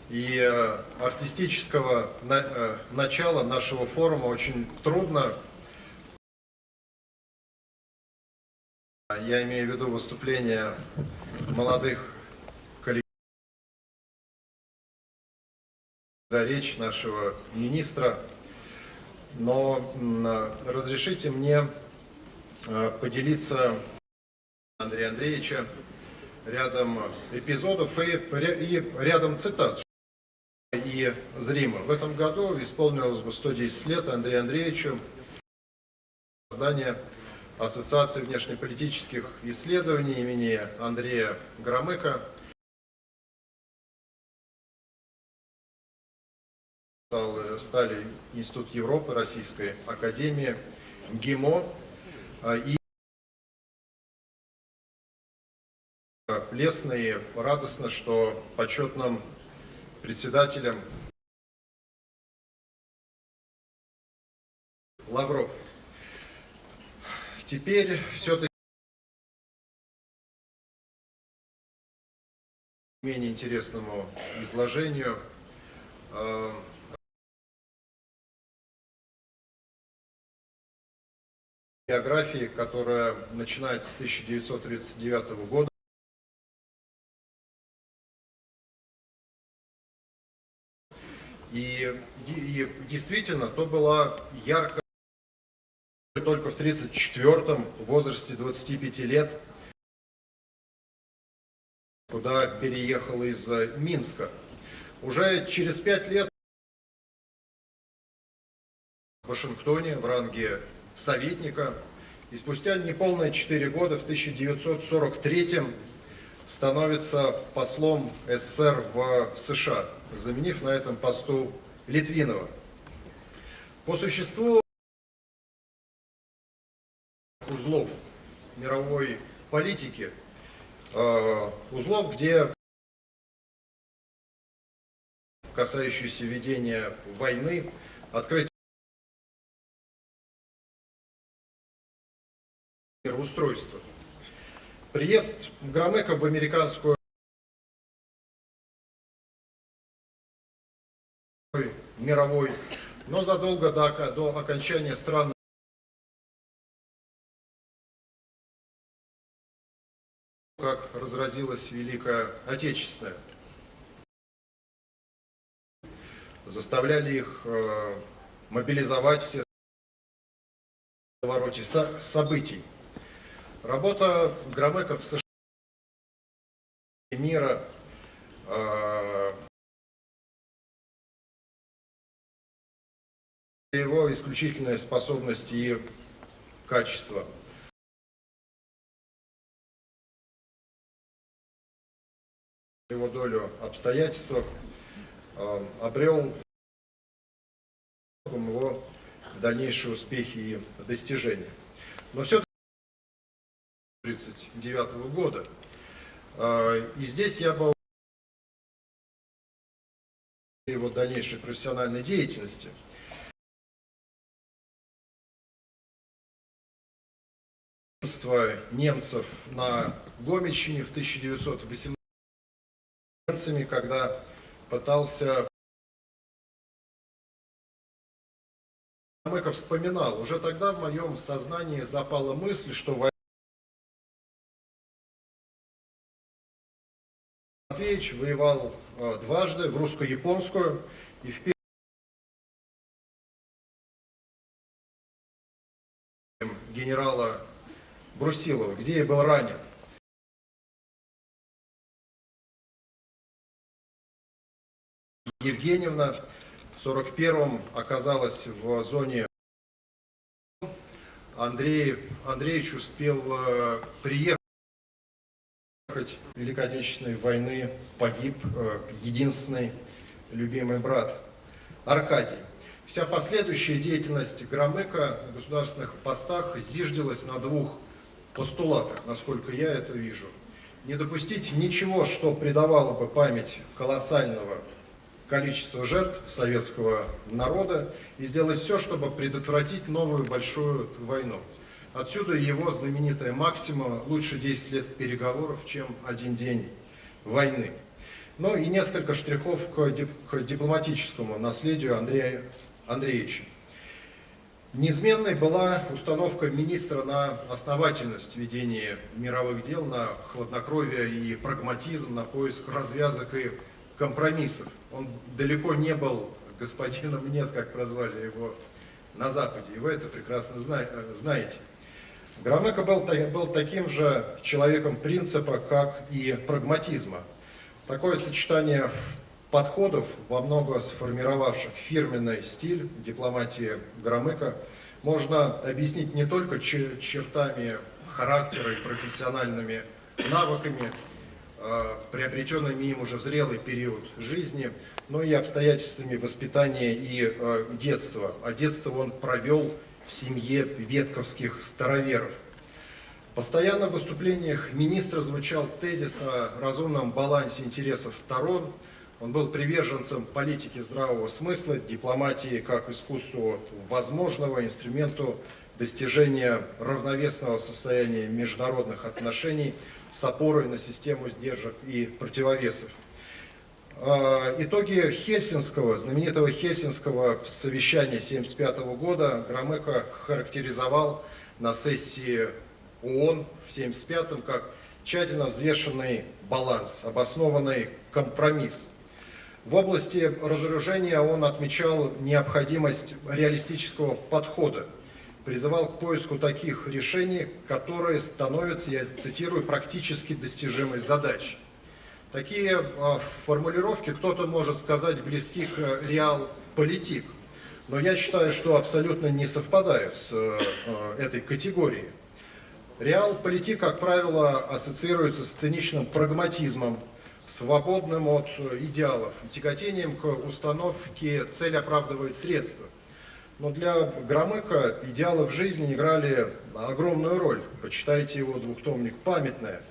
и артистического начала нашего форума очень трудно. Я имею в виду выступления молодых коллег, речь нашего министра. Но разрешите мне поделиться Андрея Андреевича рядом эпизодов и рядом цитат и зримо. В этом году исполнилось бы 110 лет Андрею Андреевичу создания Ассоциации внешнеполитических исследований имени Андрея Громыка. Стали Институт Европы, Российской Академии, МГИМО. И лестно и радостно, что почетным председателем Лавров. Теперь все-таки менее интересному изложению биографии, которая начинается с 1939 года. И действительно, то была яркая, только в 1934-м, в возрасте 25 лет, куда переехал из Минска. Уже через 5 лет в Вашингтоне в ранге советника, и спустя неполные 4 года, в 1943-м, становится послом СССР в США, заменив на этом посту Литвинова. По существу узлов мировой политики, узлов, где касающиеся ведения войны, открытия мироустройства. Приезд Громыка в американскую мировой, но задолго до окончания стран, как разразилась Великая Отечественная, заставляли их мобилизовать все в повороте событий. Работа Громыка в США мира его исключительные способности и качества. Его долю обстоятельствах обрел его дальнейшие успехи и достижения. Но все-таки 1939 года. И здесь я бы его дальнейшей профессиональной деятельности. Немцев на Гомельщине в 1918 немцами, когда пытался Громыко вспоминал, уже тогда в моем сознании запала мысль, что Матвеевич воевал дважды, в русско-японскую и в генерала Брусилова, где я был ранен. Евгеньевна в 1941-м оказалась в зоне. Андреевич успел приехать Великой Отечественной войны, погиб единственный любимый брат Аркадий. Вся последующая деятельность Громыка на государственных постах зиждилась на двух постулатах, насколько я это вижу. Не допустить ничего, что придавало бы память колоссального количества жертв советского народа, и сделать все, чтобы предотвратить новую большую войну. Отсюда его знаменитая максима «лучше 10 лет переговоров, чем 1 день войны». Ну и несколько штрихов к дипломатическому наследию Андрея Андреевича. Неизменной была установка министра на основательность ведения мировых дел, на хладнокровие и прагматизм, на поиск развязок и компромиссов. Он далеко не был господином «нет», как прозвали его на Западе, и вы это прекрасно знаете. Громыко был таким же человеком принципа, как и прагматизма. Такое сочетание подходов, во многом сформировавших фирменный стиль дипломатии Громыка, можно объяснить не только чертами характера и профессиональными навыками, приобретенными им уже в зрелый период жизни, но и обстоятельствами воспитания и детства. А детство он провел в семье ветковских староверов. Постоянно в выступлениях министра звучал тезис о разумном балансе интересов сторон. Он был приверженцем политики здравого смысла, дипломатии как искусству возможного, инструменту достижения равновесного состояния международных отношений с опорой на систему сдержек и противовесов. Итоги знаменитого Хельсинского совещания 1975 года Громыко характеризовал на сессии ООН в 1975 как тщательно взвешенный баланс, обоснованный компромисс. В области разоружения он отмечал необходимость реалистического подхода, призывал к поиску таких решений, которые становятся, я цитирую, практически достижимой задачей. Такие формулировки кто-то может сказать близки к реал-политик, но я считаю, что абсолютно не совпадают с этой категорией. Реал-политик, как правило, ассоциируется с циничным прагматизмом, свободным от идеалов, тяготением к установке «цель оправдывает средства». Но для Громыка идеалы в жизни играли огромную роль. Почитайте его двухтомник «Памятное».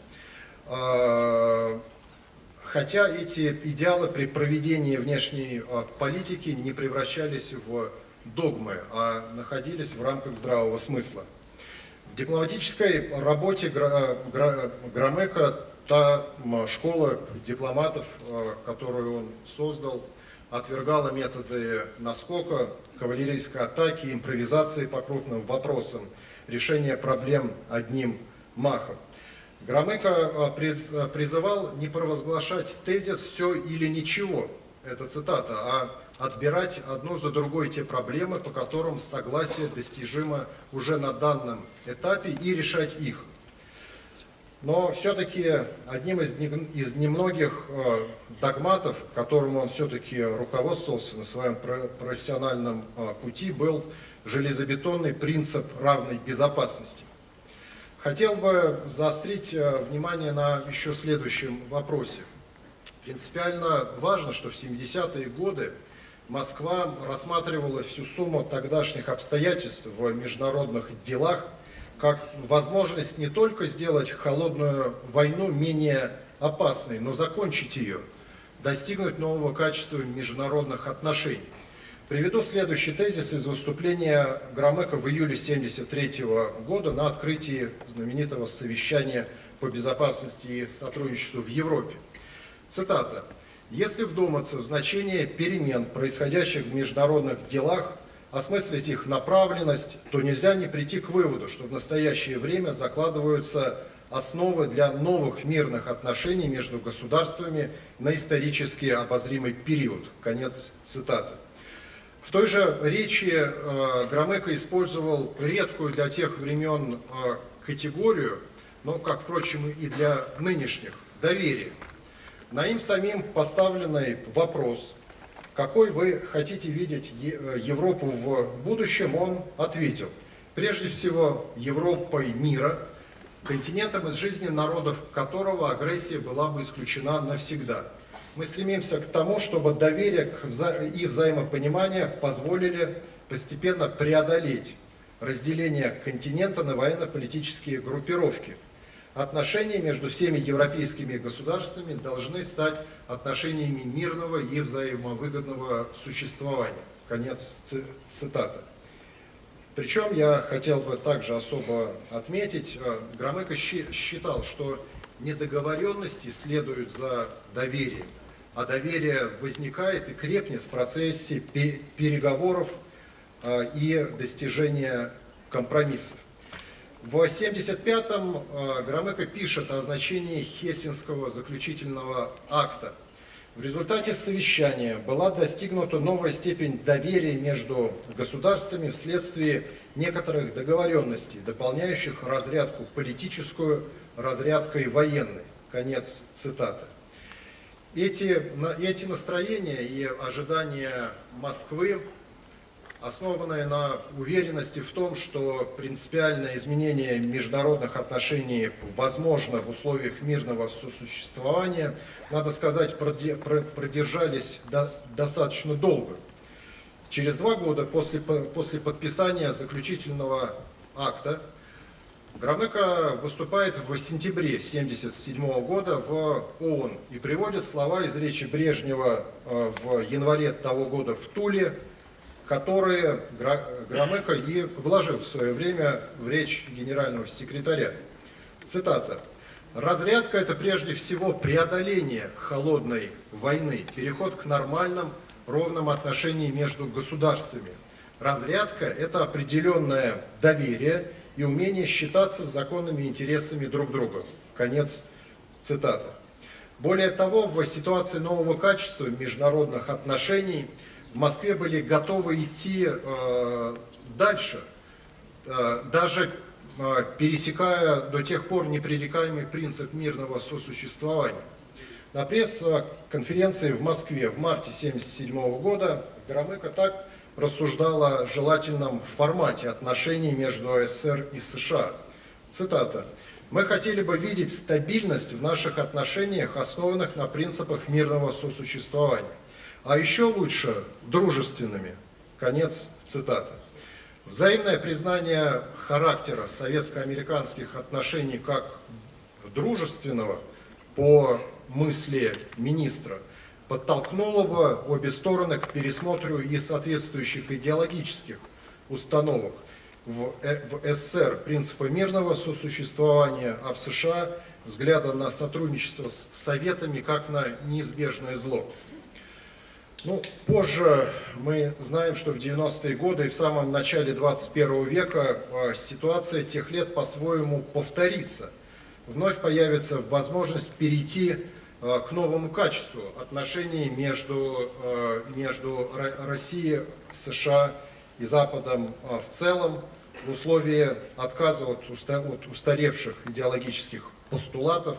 Хотя эти идеалы при проведении внешней политики не превращались в догмы, а находились в рамках здравого смысла. В дипломатической работе Громыко, та школа дипломатов, которую он создал, отвергала методы наскока, кавалерийской атаки, импровизации по крупным вопросам, решения проблем одним махом. Громыко призывал не провозглашать тезис «все или ничего», это цитата, а отбирать одну за другой те проблемы, по которым согласие достижимо уже на данном этапе, и решать их. Но все-таки одним из немногих догматов, которым он все-таки руководствовался на своем профессиональном пути, был железобетонный принцип равной безопасности. Хотел бы заострить внимание на еще следующем вопросе. Принципиально важно, что в 70-е годы Москва рассматривала всю сумму тогдашних обстоятельств в международных делах как возможность не только сделать холодную войну менее опасной, но закончить ее, достигнуть нового качества международных отношений. Приведу следующий тезис из выступления Громыко в июле 1973 года на открытии знаменитого совещания по безопасности и сотрудничеству в Европе. Цитата. «Если вдуматься в значение перемен, происходящих в международных делах, осмыслить их направленность, то нельзя не прийти к выводу, что в настоящее время закладываются основы для новых мирных отношений между государствами на исторически обозримый период». Конец цитаты. В той же речи Громыко использовал редкую для тех времен категорию, но, как, впрочем, и для нынешних, доверие. На им самим поставленный вопрос, какой вы хотите видеть Европу в будущем, он ответил. Прежде всего, Европой мира, континентом из жизни народов которого агрессия была бы исключена навсегда. Мы стремимся к тому, чтобы доверие и взаимопонимание позволили постепенно преодолеть разделение континента на военно-политические группировки. Отношения между всеми европейскими государствами должны стать отношениями мирного и взаимовыгодного существования. Конец цитаты. Причем я хотел бы также особо отметить, Громыко считал, что недоговоренности следуют за доверием, а доверие возникает и крепнет в процессе переговоров и достижения компромиссов. В 1975-м Громыко пишет о значении Хельсинского заключительного акта. В результате совещания была достигнута новая степень доверия между государствами вследствие некоторых договоренностей, дополняющих разрядку политическую разрядкой военной. Конец цитаты. Эти настроения и ожидания Москвы основанное на уверенности в том, что принципиальное изменение международных отношений возможно в условиях мирного сосуществования, надо сказать, продержались достаточно долго. Через 2 года после подписания заключительного акта Громыко выступает в сентябре 1977 года в ООН и приводит слова из речи Брежнева в январе того года в Туле, которые Громыко и вложил в свое время в речь генерального секретаря. Цитата. «Разрядка – это прежде всего преодоление холодной войны, переход к нормальным, ровным отношениям между государствами. Разрядка – это определенное доверие и умение считаться с законными интересами друг друга». Конец цитаты. Более того, в ситуации нового качества международных отношений в Москве были готовы идти дальше, даже пересекая до тех пор непререкаемый принцип мирного сосуществования. На пресс-конференции в Москве в марте 1977 года Громыко так рассуждал о желательном формате отношений между СССР и США. Цитата. «Мы хотели бы видеть стабильность в наших отношениях, основанных на принципах мирного сосуществования. А еще лучше дружественными». Конец цитаты. Взаимное признание характера советско-американских отношений как дружественного, по мысли министра, подтолкнуло бы обе стороны к пересмотру и соответствующих идеологических установок. В СССР принципа мирного сосуществования, а в США взгляда на сотрудничество с Советами как на неизбежное зло. Позже мы знаем, что в 90-е годы и в самом начале 21 века ситуация тех лет по-своему повторится. Вновь появится возможность перейти к новому качеству отношений между Россией, США и Западом в целом в условии отказа от устаревших идеологических постулатов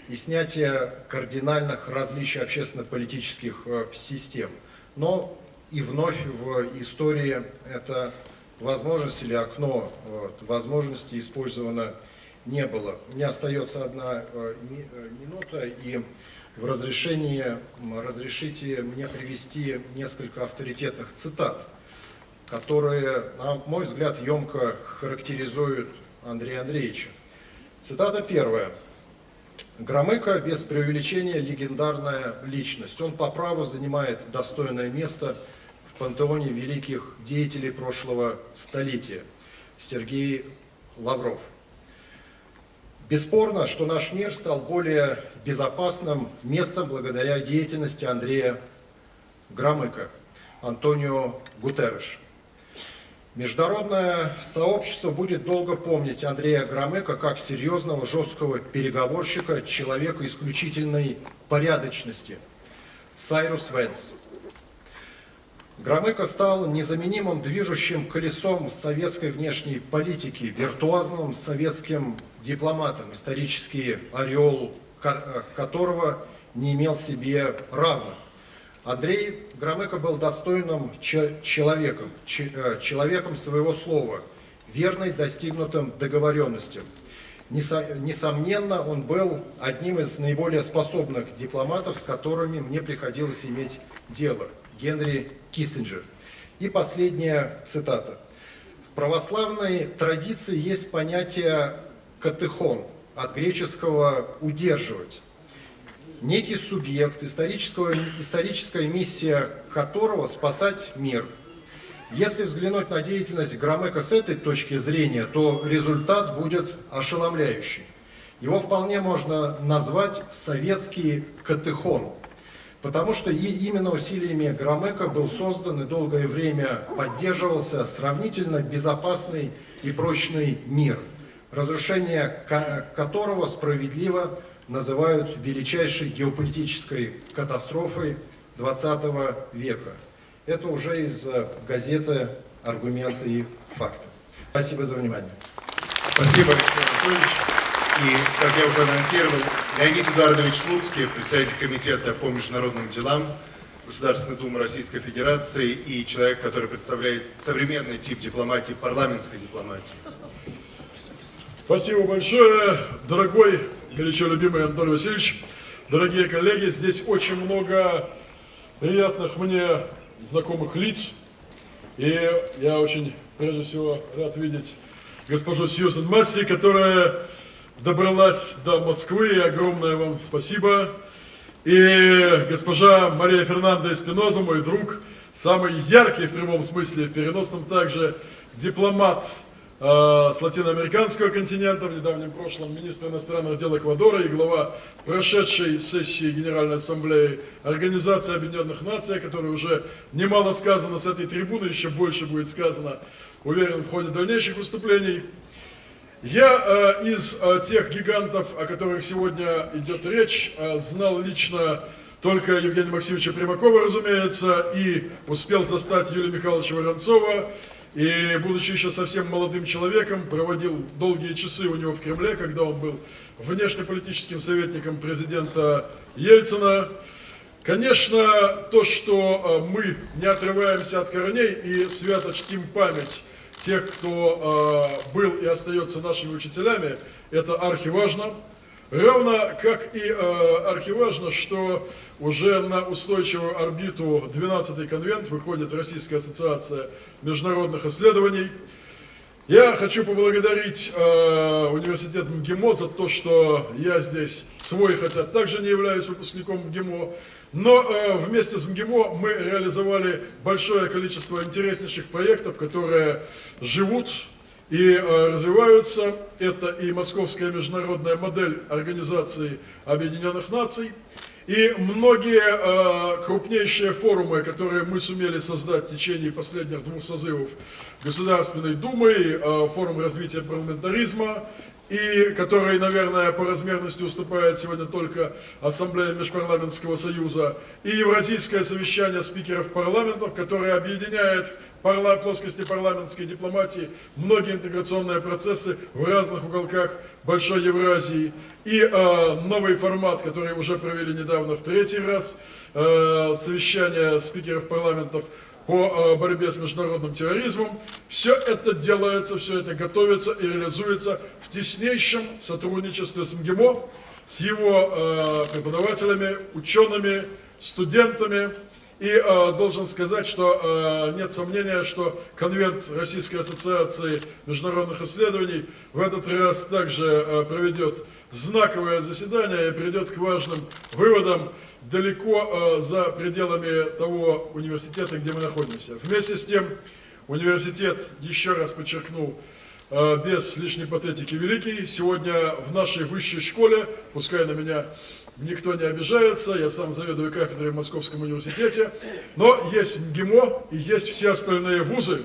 и снятия кардинальных различий общественно-политических систем. Но и вновь в истории эта возможность или окно возможности использовано не было. У меня остается 1 минута, и разрешите мне привести несколько авторитетных цитат, которые, на мой взгляд, емко характеризуют Андрея Андреевича. Цитата первая. Громыко, без преувеличения, легендарная личность. Он по праву занимает достойное место в пантеоне великих деятелей прошлого столетия. Сергей Лавров. Бесспорно, что наш мир стал более безопасным местом благодаря деятельности Андрея Громыко. Антонио Гутерреш. Международное сообщество будет долго помнить Андрея Громыко как серьезного, жесткого переговорщика, человека исключительной порядочности. Сайрус Вэнс. Громыко стал незаменимым движущим колесом советской внешней политики, виртуозным советским дипломатом, исторический ореол которого не имел себе равных. Андрей Громыко был достойным человеком своего слова, верный достигнутым договоренностям. Несомненно, он был одним из наиболее способных дипломатов, с которыми мне приходилось иметь дело. Генри Киссинджер. И последняя цитата. В православной традиции есть понятие «катехон», от греческого «удерживать». Некий субъект, историческая миссия которого – спасать мир. Если взглянуть на деятельность Громыко с этой точки зрения, то результат будет ошеломляющий. Его вполне можно назвать советский катехон, потому что именно усилиями Громыко был создан и долгое время поддерживался сравнительно безопасный и прочный мир, разрушение которого справедливо называют величайшей геополитической катастрофой XX века. Это уже из газеты «Аргументы и факты». Спасибо за внимание. Спасибо, Алексей Анатольевич. И, как я уже анонсировал, Леонид Эдуардович Слуцкий, председатель комитета по международным делам Государственной Думы Российской Федерации и человек, который представляет современный тип дипломатии, парламентской дипломатии. Спасибо большое, дорогой, горячо любимый Анатолий Васильевич, дорогие коллеги. Здесь очень много приятных мне знакомых лиц. И я очень, прежде всего, рад видеть госпожу Сьюзен Масси, которая добралась до Москвы. Огромное вам спасибо. И госпожа Мария Фернандо Эспиноза, мой друг, самый яркий в прямом смысле, в переносном также, дипломат с латиноамериканского континента, в недавнем прошлом министр иностранных дел Эквадора и глава прошедшей сессии Генеральной Ассамблеи Организации Объединенных Наций, о которой уже немало сказано с этой трибуны, еще больше будет сказано, уверен, в ходе дальнейших выступлений. Я из тех гигантов, о которых сегодня идет речь, знал лично только Евгения Максимовича Примакова, разумеется, и успел застать Юрия Михайловича Воронцова. И, будучи еще совсем молодым человеком, проводил долгие часы у него в Кремле, когда он был внешнеполитическим советником президента Ельцина. Конечно, то, что мы не отрываемся от корней и свято чтим память тех, кто был и остается нашими учителями, это архиважно. Равно как и архиважно, что уже на устойчивую орбиту 12-й конвент выходит Российская ассоциация международных исследований. Я хочу поблагодарить университет МГИМО за то, что я здесь свой, хотя также не являюсь выпускником МГИМО. Но вместе с МГИМО мы реализовали большое количество интереснейших проектов, которые живут и развиваются. Это и Московская международная модель Организации Объединенных Наций, и многие крупнейшие форумы, которые мы сумели создать в течение последних 2 созывов Государственной Думы, форум развития парламентаризма, и который, наверное, по размерности уступает сегодня только Ассамблее Межпарламентского союза, и Евразийское совещание спикеров парламентов, которое объединяет в плоскости парламентской дипломатии многие интеграционные процессы в разных уголках Большой Евразии, и новый формат, который уже провели недавно в 3-й раз, совещание спикеров парламентов по борьбе с международным терроризмом. Все это делается, все это готовится и реализуется в теснейшем сотрудничестве с МГИМО, с его преподавателями, учеными, студентами. И должен сказать, что нет сомнения, что конвент Российской ассоциации международных исследований в этот раз также проведет знаковое заседание и придет к важным выводам далеко за пределами того университета, где мы находимся. Вместе с тем, университет, еще раз подчеркну, без лишней патетики великий. Сегодня в нашей высшей школе, пускай на меня никто не обижается, я сам заведую кафедрой в Московском университете, но есть МГИМО и есть все остальные вузы.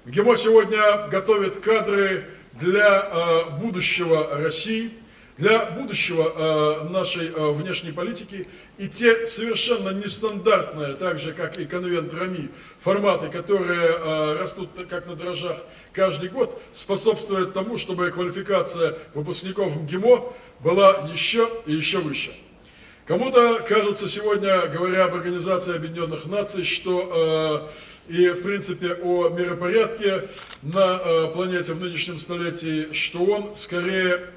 МГИМО сегодня готовит кадры для будущего России, для будущего нашей внешней политики, и те совершенно нестандартные, так же как и конвент РАМИ, форматы, которые растут как на дрожжах каждый год, способствуют тому, чтобы квалификация выпускников МГИМО была еще и еще выше. Кому-то кажется сегодня, говоря об Организации Объединенных Наций, что и в принципе о миропорядке на планете в нынешнем столетии, что он скорее,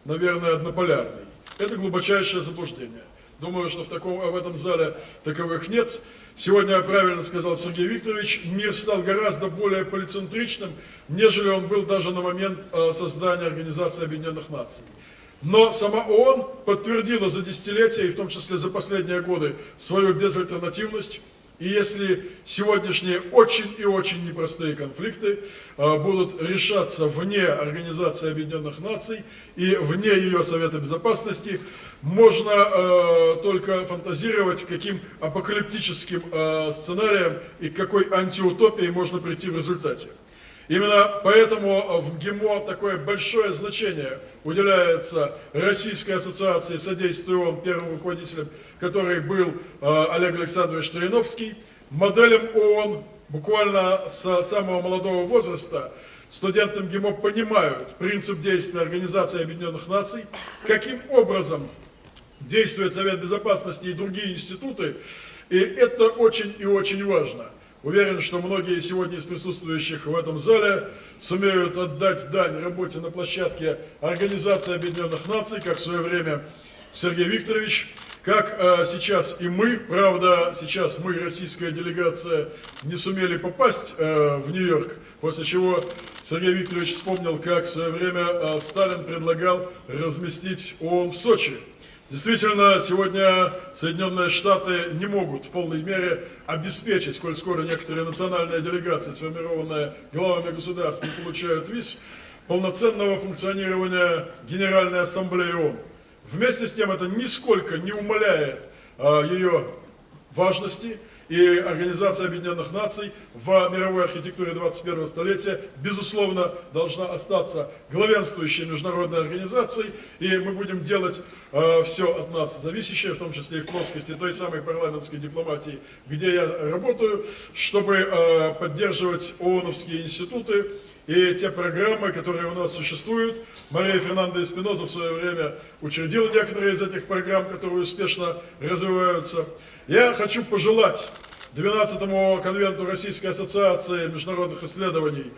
наверное, однополярный. Это глубочайшее заблуждение. Думаю, что в этом зале таковых нет. Сегодня, правильно сказал Сергей Викторович, мир стал гораздо более полицентричным, нежели он был даже на момент создания Организации Объединенных Наций. Но сама ООН подтвердила за десятилетия, и в том числе за последние годы, свою безальтернативность. И если сегодняшние очень и очень непростые конфликты будут решаться вне Организации Объединенных Наций и вне ее Совета Безопасности, можно только фантазировать, каким апокалиптическим сценарием и к какой антиутопии можно прийти в результате. Именно поэтому в МГИМО такое большое значение уделяется Российской ассоциации содействия ООН, первым руководителем которой был Олег Александрович Троиновский, моделям ООН буквально с самого молодого возраста. Студенты МГИМО понимают принцип действия Организации Объединенных Наций, каким образом действует Совет Безопасности и другие институты, И это очень и очень важно. Уверен, что многие сегодня из присутствующих в этом зале сумеют отдать дань работе на площадке Организации Объединенных Наций, как в свое время Сергей Викторович, как сейчас и мы. Правда, сейчас мы, российская делегация, не сумели попасть в Нью-Йорк, после чего Сергей Викторович вспомнил, как в свое время Сталин предлагал разместить ООН в Сочи. Действительно, сегодня Соединенные Штаты не могут в полной мере обеспечить, коль скоро некоторые национальные делегации, сформированные главами государств, не получают виз, полноценного функционирования Генеральной Ассамблеи ООН. Вместе с тем это нисколько не умаляет ее важности, и Организация Объединенных Наций в мировой архитектуре 21 столетия, безусловно, должна остаться главенствующей международной организацией, и мы будем делать все от нас зависящее, в том числе и в плоскости той самой парламентской дипломатии, где я работаю, чтобы поддерживать ООНовские институты и те программы, которые у нас существуют. Мария Фернандо Эспиноза в свое время учредила некоторые из этих программ, которые успешно развиваются. Я хочу пожелать 12-му конвенту Российской ассоциации международных исследований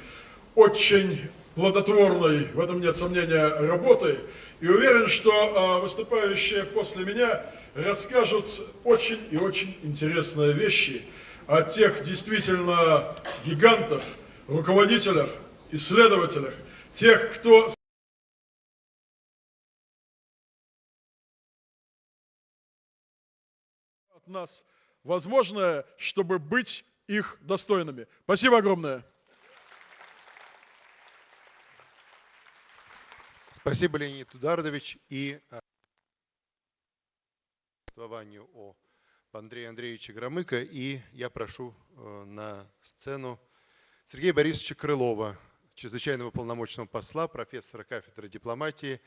очень плодотворной, в этом нет сомнения, работы. И уверен, что выступающие после меня расскажут очень и очень интересные вещи о тех действительно гигантах, руководителях, исследователях, тех, кто от нас возможное, чтобы быть их достойными. Спасибо огромное. Спасибо, Леонид Удардович. И повествованию о Андрея Андреевича Громыко. И я прошу на сцену Сергея Борисовича Крылова, чрезвычайного полномочного посла, профессора кафедры дипломатии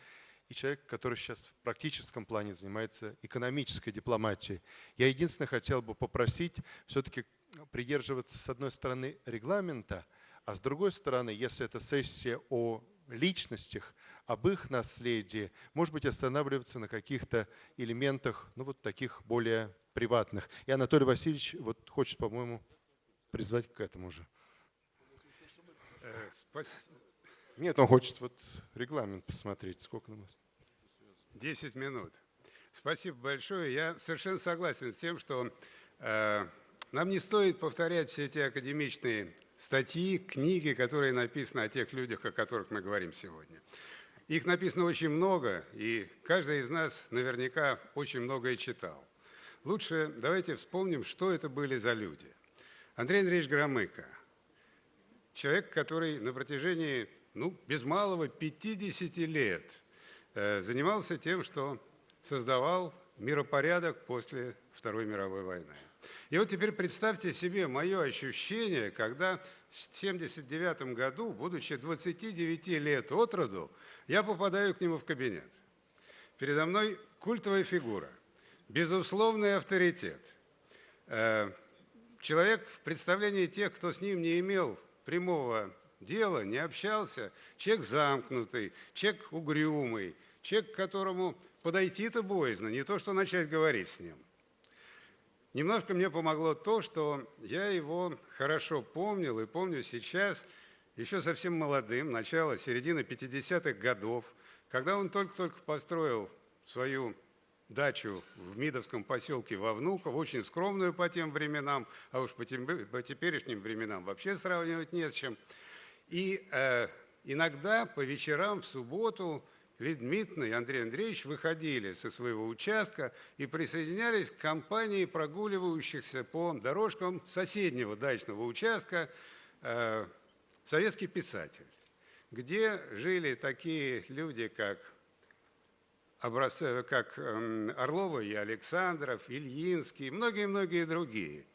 и человек, который сейчас в практическом плане занимается экономической дипломатией. Я единственное хотел бы попросить все-таки придерживаться, с одной стороны, регламента, а с другой стороны, если это сессия о личностях, об их наследии, может быть, останавливаться на каких-то элементах, ну вот таких более приватных. И Анатолий Васильевич вот хочет, по-моему, призвать к этому же. Нет, он хочет вот регламент посмотреть. Сколько на вас? 10 минут. Спасибо большое. Я совершенно согласен с тем, что нам не стоит повторять все эти академичные статьи, книги, которые написаны о тех людях, о которых мы говорим сегодня. Их написано очень много, и каждый из нас наверняка очень многое читал. Лучше давайте вспомним, что это были за люди. Андрей Андреевич Громыко. Человек, который на протяжении, без малого 50 лет занимался тем, что создавал миропорядок после Второй мировой войны. И вот теперь представьте себе мое ощущение, когда в 1979 году, будучи 29 лет от роду, я попадаю к нему в кабинет. Передо мной культовая фигура, безусловный авторитет. Человек в представлении тех, кто с ним не имел прямого дела, не общался, человек замкнутый, человек угрюмый, человек, к которому подойти-то боязно, не то что начать говорить с ним. Немножко мне помогло то, что я его хорошо помнил и помню сейчас, еще совсем молодым, начало, середины 50-х годов, когда он только-только построил свою дачу в Мидовском поселке во Внуково, очень скромную по тем временам, а уж по теперешним временам вообще сравнивать не с чем. И иногда по вечерам в субботу Лидия Дмитриевна и Андрей Андреевич выходили со своего участка и присоединялись к компании прогуливающихся по дорожкам соседнего дачного участка «Советский писатель», где жили такие люди, как Орлова и Александров, Ильинский, многие-многие другие.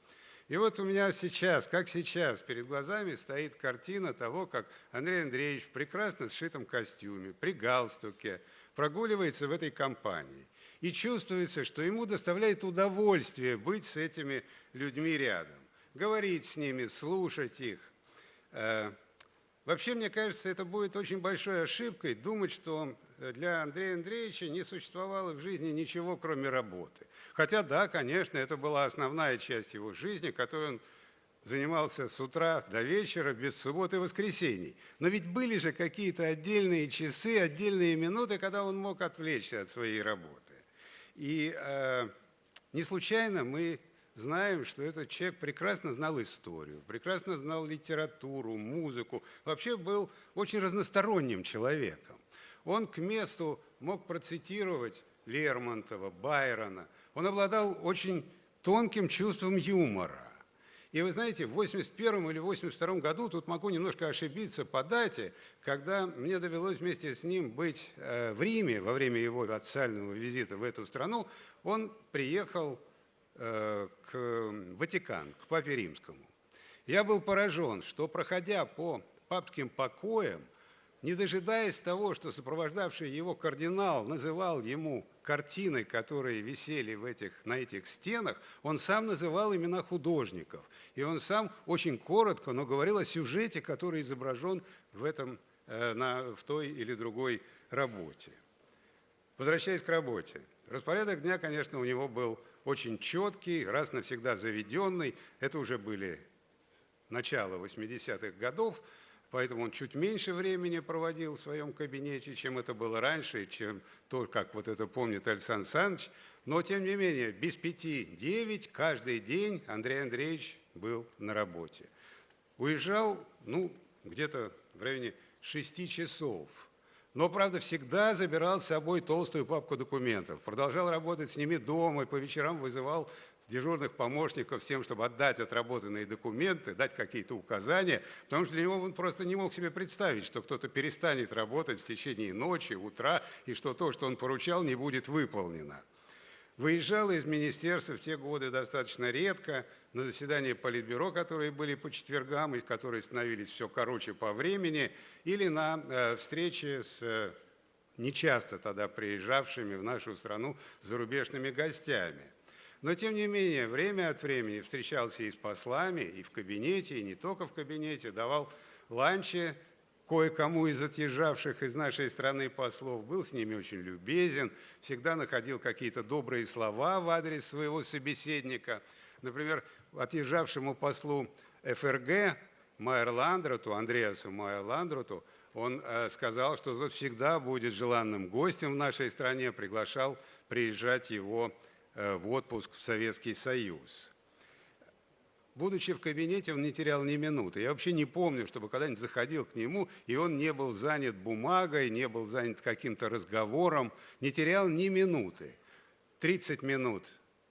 И вот у меня сейчас, как сейчас, перед глазами стоит картина того, как Андрей Андреевич в прекрасно сшитом костюме, при галстуке, прогуливается в этой компании. И чувствуется, что ему доставляет удовольствие быть с этими людьми рядом, говорить с ними, слушать их. Вообще, мне кажется, это будет очень большой ошибкой думать, что для Андрея Андреевича не существовало в жизни ничего, кроме работы. Хотя, да, конечно, это была основная часть его жизни, которой он занимался с утра до вечера, без суббот и воскресений. Но ведь были же какие-то отдельные часы, отдельные минуты, когда он мог отвлечься от своей работы. И не случайно мы знаем, что этот человек прекрасно знал историю, прекрасно знал литературу, музыку, вообще был очень разносторонним человеком. Он к месту мог процитировать Лермонтова, Байрона. Он обладал очень тонким чувством юмора. И вы знаете, в 1981 или 1982 году, тут могу немножко ошибиться по дате, когда мне довелось вместе с ним быть в Риме во время его официального визита в эту страну, он приехал в Ватикан, к Папе Римскому. Я был поражен, что, проходя по папским покоям, не дожидаясь того, что сопровождавший его кардинал называл ему картины, которые висели на этих стенах, он сам называл имена художников. И он сам очень коротко, но говорил о сюжете, который изображен в той или другой работе. Возвращаясь к работе. Распорядок дня, конечно, у него был очень четкий, раз навсегда заведенный. Это уже были начало 80-х годов. Поэтому он чуть меньше времени проводил в своем кабинете, чем это было раньше, чем то, как вот это помнит Александр Александрович. Но, тем не менее, без 5-9 каждый день Андрей Андреевич был на работе. Уезжал, где-то в районе 6 часов. Но, правда, всегда забирал с собой толстую папку документов. Продолжал работать с ними дома и по вечерам вызывал дежурных помощников с тем, чтобы отдать отработанные документы, дать какие-то указания, потому что для него он просто не мог себе представить, что кто-то перестанет работать в течение ночи, утра, и что то, что он поручал, не будет выполнено. Выезжал из министерства в те годы достаточно редко на заседания Политбюро, которые были по четвергам и которые становились все короче по времени, или на встречи с нечасто тогда приезжавшими в нашу страну зарубежными гостями. Но, тем не менее, время от времени встречался и с послами, и в кабинете, и не только в кабинете, давал ланчи кое-кому из отъезжавших из нашей страны послов, был с ними очень любезен, всегда находил какие-то добрые слова в адрес своего собеседника. Например, отъезжавшему послу ФРГ Майер-Ландроту, Андреасу Майер-Ландроту, он сказал, что тот всегда будет желанным гостем в нашей стране, приглашал приезжать его в отпуск в Советский Союз. Будучи в кабинете, он не терял ни минуты. Я вообще не помню, чтобы когда-нибудь заходил к нему, и он не был занят бумагой, не был занят каким-то разговором, не терял ни минуты. 30 минут,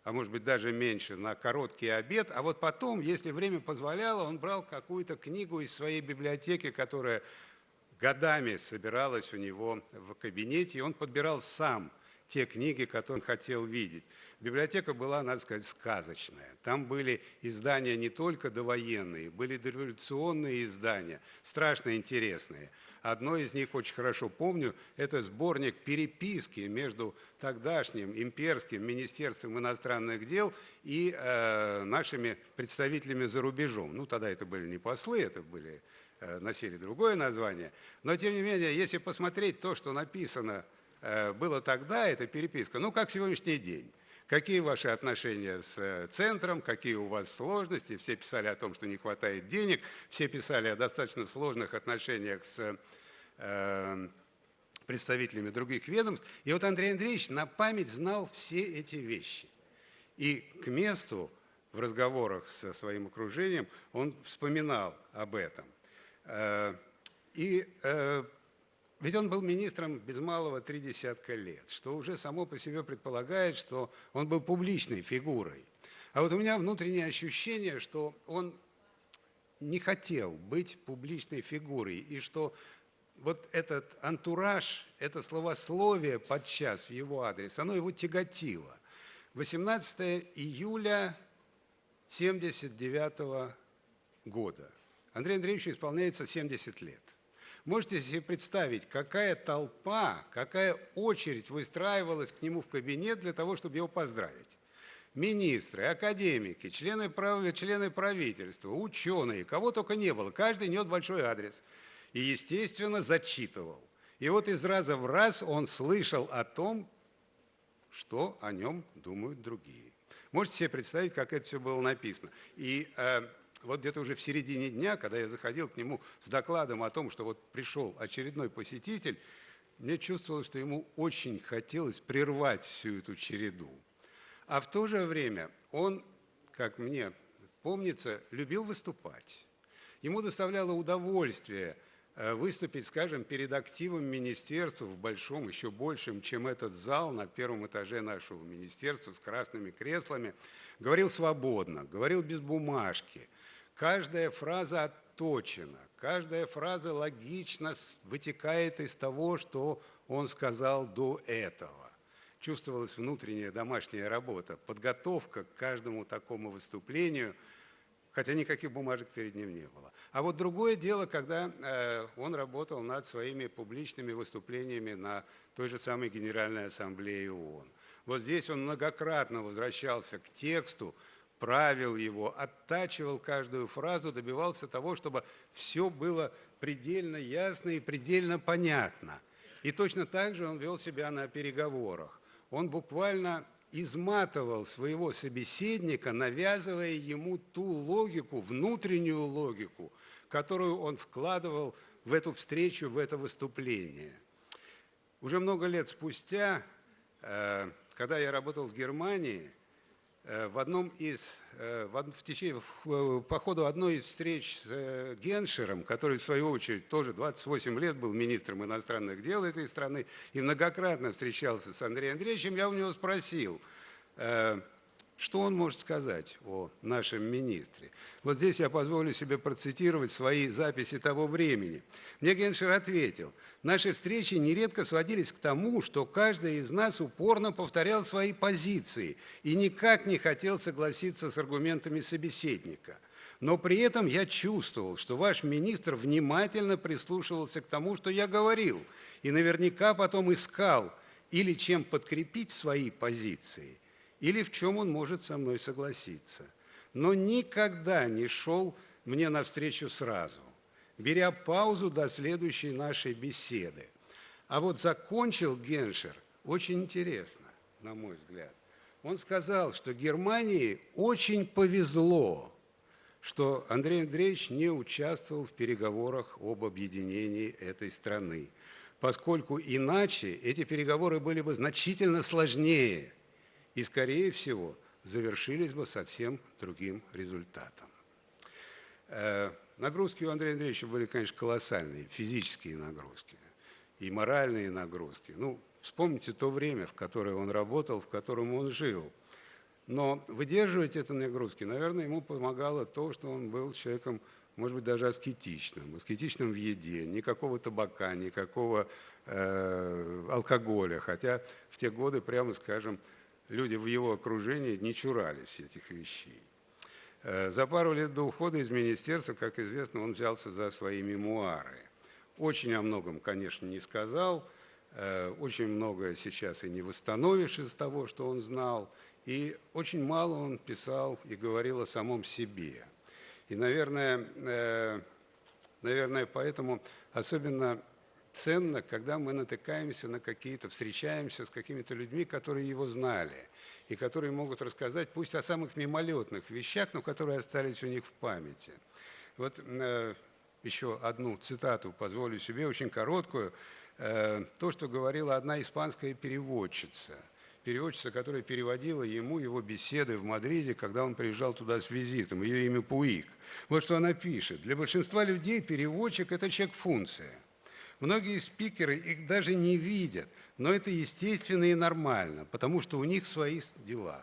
а может быть даже меньше, на короткий обед. А вот потом, если время позволяло, он брал какую-то книгу из своей библиотеки, которая годами собиралась у него в кабинете, и он подбирал сам те книги, которые он хотел видеть. Библиотека была, надо сказать, сказочная. Там были издания не только довоенные, были дореволюционные издания, страшно интересные. Одно из них очень хорошо помню, это сборник переписки между тогдашним имперским министерством иностранных дел и нашими представителями за рубежом. Тогда это были не послы, это были, носили другое название. Но, тем не менее, если посмотреть то, что написано было тогда, это переписка, как сегодняшний день. Какие ваши отношения с центром, какие у вас сложности. Все писали о том, что не хватает денег, все писали о достаточно сложных отношениях с представителями других ведомств. И вот Андрей Андреевич на память знал все эти вещи. И к месту в разговорах со своим окружением он вспоминал об этом. Ведь он был министром без малого 30 лет, что уже само по себе предполагает, что он был публичной фигурой. А вот у меня внутреннее ощущение, что он не хотел быть публичной фигурой, и что вот этот антураж, это словословие подчас в его адрес, оно его тяготило. 18 июля 1979 года. Андрею Андреевичу исполняется 70 лет. Можете себе представить, какая толпа, какая очередь выстраивалась к нему в кабинет для того, чтобы его поздравить. Министры, академики, члены правительства, ученые, кого только не было. Каждый нес большой адрес. и, естественно, зачитывал. И вот из раза в раз он слышал о том, что о нем думают другие. Можете себе представить, как это все было написано. И вот где-то уже в середине дня, когда я заходил к нему с докладом о том, что вот пришел очередной посетитель, мне чувствовалось, что ему очень хотелось прервать всю эту череду. А в то же время он, как мне помнится, любил выступать. Ему доставляло удовольствие выступить, скажем, перед активом министерства в большом, еще большем, чем этот зал на первом этаже нашего министерства с красными креслами. Говорил свободно, говорил без бумажки. Каждая фраза отточена, каждая фраза логично вытекает из того, что он сказал до этого. Чувствовалась внутренняя домашняя работа, подготовка к каждому такому выступлению, хотя никаких бумажек перед ним не было. А вот другое дело, когда он работал над своими публичными выступлениями на той же самой Генеральной Ассамблее ООН. Вот здесь он многократно возвращался к тексту, правил его, оттачивал каждую фразу, добивался того, чтобы все было предельно ясно и предельно понятно. И точно так же он вел себя на переговорах. Он буквально изматывал своего собеседника, навязывая ему ту логику, внутреннюю логику, которую он вкладывал в эту встречу, в это выступление. Уже много лет спустя, когда я работал в Германии, по ходу одной из встреч с Геншером, который, в свою очередь, тоже 28 лет был министром иностранных дел этой страны и многократно встречался с Андреем Андреевичем, я у него спросил, что он может сказать о нашем министре. Вот здесь я позволю себе процитировать свои записи того времени. Мне Геншер ответил: «Наши встречи нередко сводились к тому, что каждый из нас упорно повторял свои позиции и никак не хотел согласиться с аргументами собеседника. Но при этом я чувствовал, что ваш министр внимательно прислушивался к тому, что я говорил, и наверняка потом искал или чем подкрепить свои позиции, или в чем он может со мной согласиться. Но никогда не шел мне навстречу сразу, беря паузу до следующей нашей беседы. А вот закончил Геншер очень интересно, на мой взгляд. Он сказал, что Германии очень повезло, что Андрей Андреевич не участвовал в переговорах об объединении этой страны, поскольку иначе эти переговоры были бы значительно сложнее и, скорее всего, завершились бы совсем другим результатом. Нагрузки у Андрея Андреевича были, конечно, колоссальные, физические нагрузки и моральные нагрузки. Ну, вспомните то время, в которое он работал, в котором он жил. Но выдерживать эти нагрузки, наверное, ему помогало то, что он был человеком, может быть, даже аскетичным в еде, никакого табака, никакого алкоголя, хотя в те годы, прямо скажем, люди в его окружении не чурались этих вещей. За пару лет до ухода из министерства, как известно, он взялся за свои мемуары. Очень о многом, конечно, не сказал, очень многое сейчас и не восстановишь из того, что он знал, и очень мало он писал и говорил о самом себе. И, наверное, поэтому особенно ценно, когда мы натыкаемся на какие-то, встречаемся с какими-то людьми, которые его знали, и которые могут рассказать, пусть о самых мимолетных вещах, но которые остались у них в памяти. Вот еще одну цитату позволю себе, очень короткую. То, что говорила одна испанская переводчица, которая переводила ему его беседы в Мадриде, когда он приезжал туда с визитом. Ее имя Пуик. Вот что она пишет. «Для большинства людей переводчик – это чек-функция. Многие спикеры их даже не видят, но это естественно и нормально, потому что у них свои дела.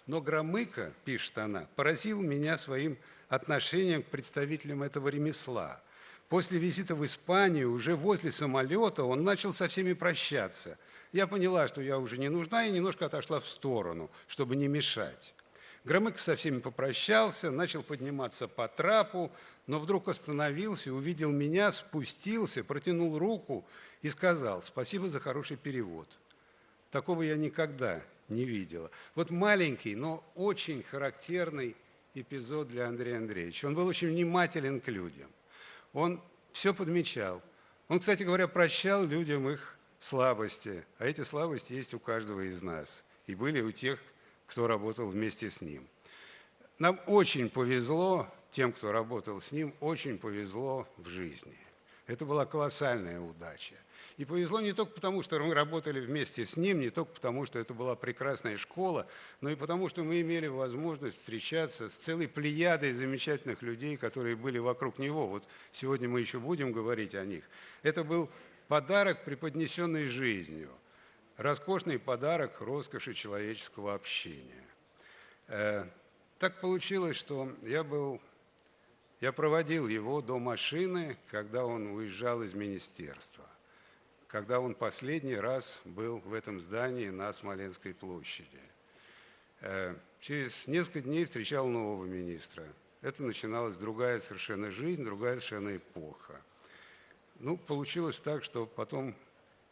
Но Громыко, пишет она, поразил меня своим отношением к представителям этого ремесла. После визита в Испанию, уже возле самолета, он начал со всеми прощаться. Я поняла, что я уже не нужна, и немножко отошла в сторону, чтобы не мешать. Громыко со всеми попрощался, начал подниматься по трапу, но вдруг остановился, увидел меня, спустился, протянул руку и сказал: «Спасибо за хороший перевод». Такого я никогда не видела. Вот маленький, но очень характерный эпизод для Андрея Андреевича. Он был очень внимателен к людям. Он все подмечал. Он, кстати говоря, прощал людям их слабости, а эти слабости есть у каждого из нас, и были у тех, кто работал вместе с ним. Нам очень повезло, тем, кто работал с ним, очень повезло в жизни. Это была колоссальная удача. И повезло не только потому, что мы работали вместе с ним, не только потому, что это была прекрасная школа, но и потому, что мы имели возможность встречаться с целой плеядой замечательных людей, которые были вокруг него. Вот сегодня мы еще будем говорить о них. Это был подарок, преподнесенный жизнью. Роскошный подарок роскоши человеческого общения. Так получилось, что я проводил его до машины, когда он уезжал из министерства, когда он последний раз был в этом здании на Смоленской площади. Через несколько дней встречал нового министра. Это начиналась другая совершенно жизнь, другая совершенно эпоха. Ну, получилось так, что потом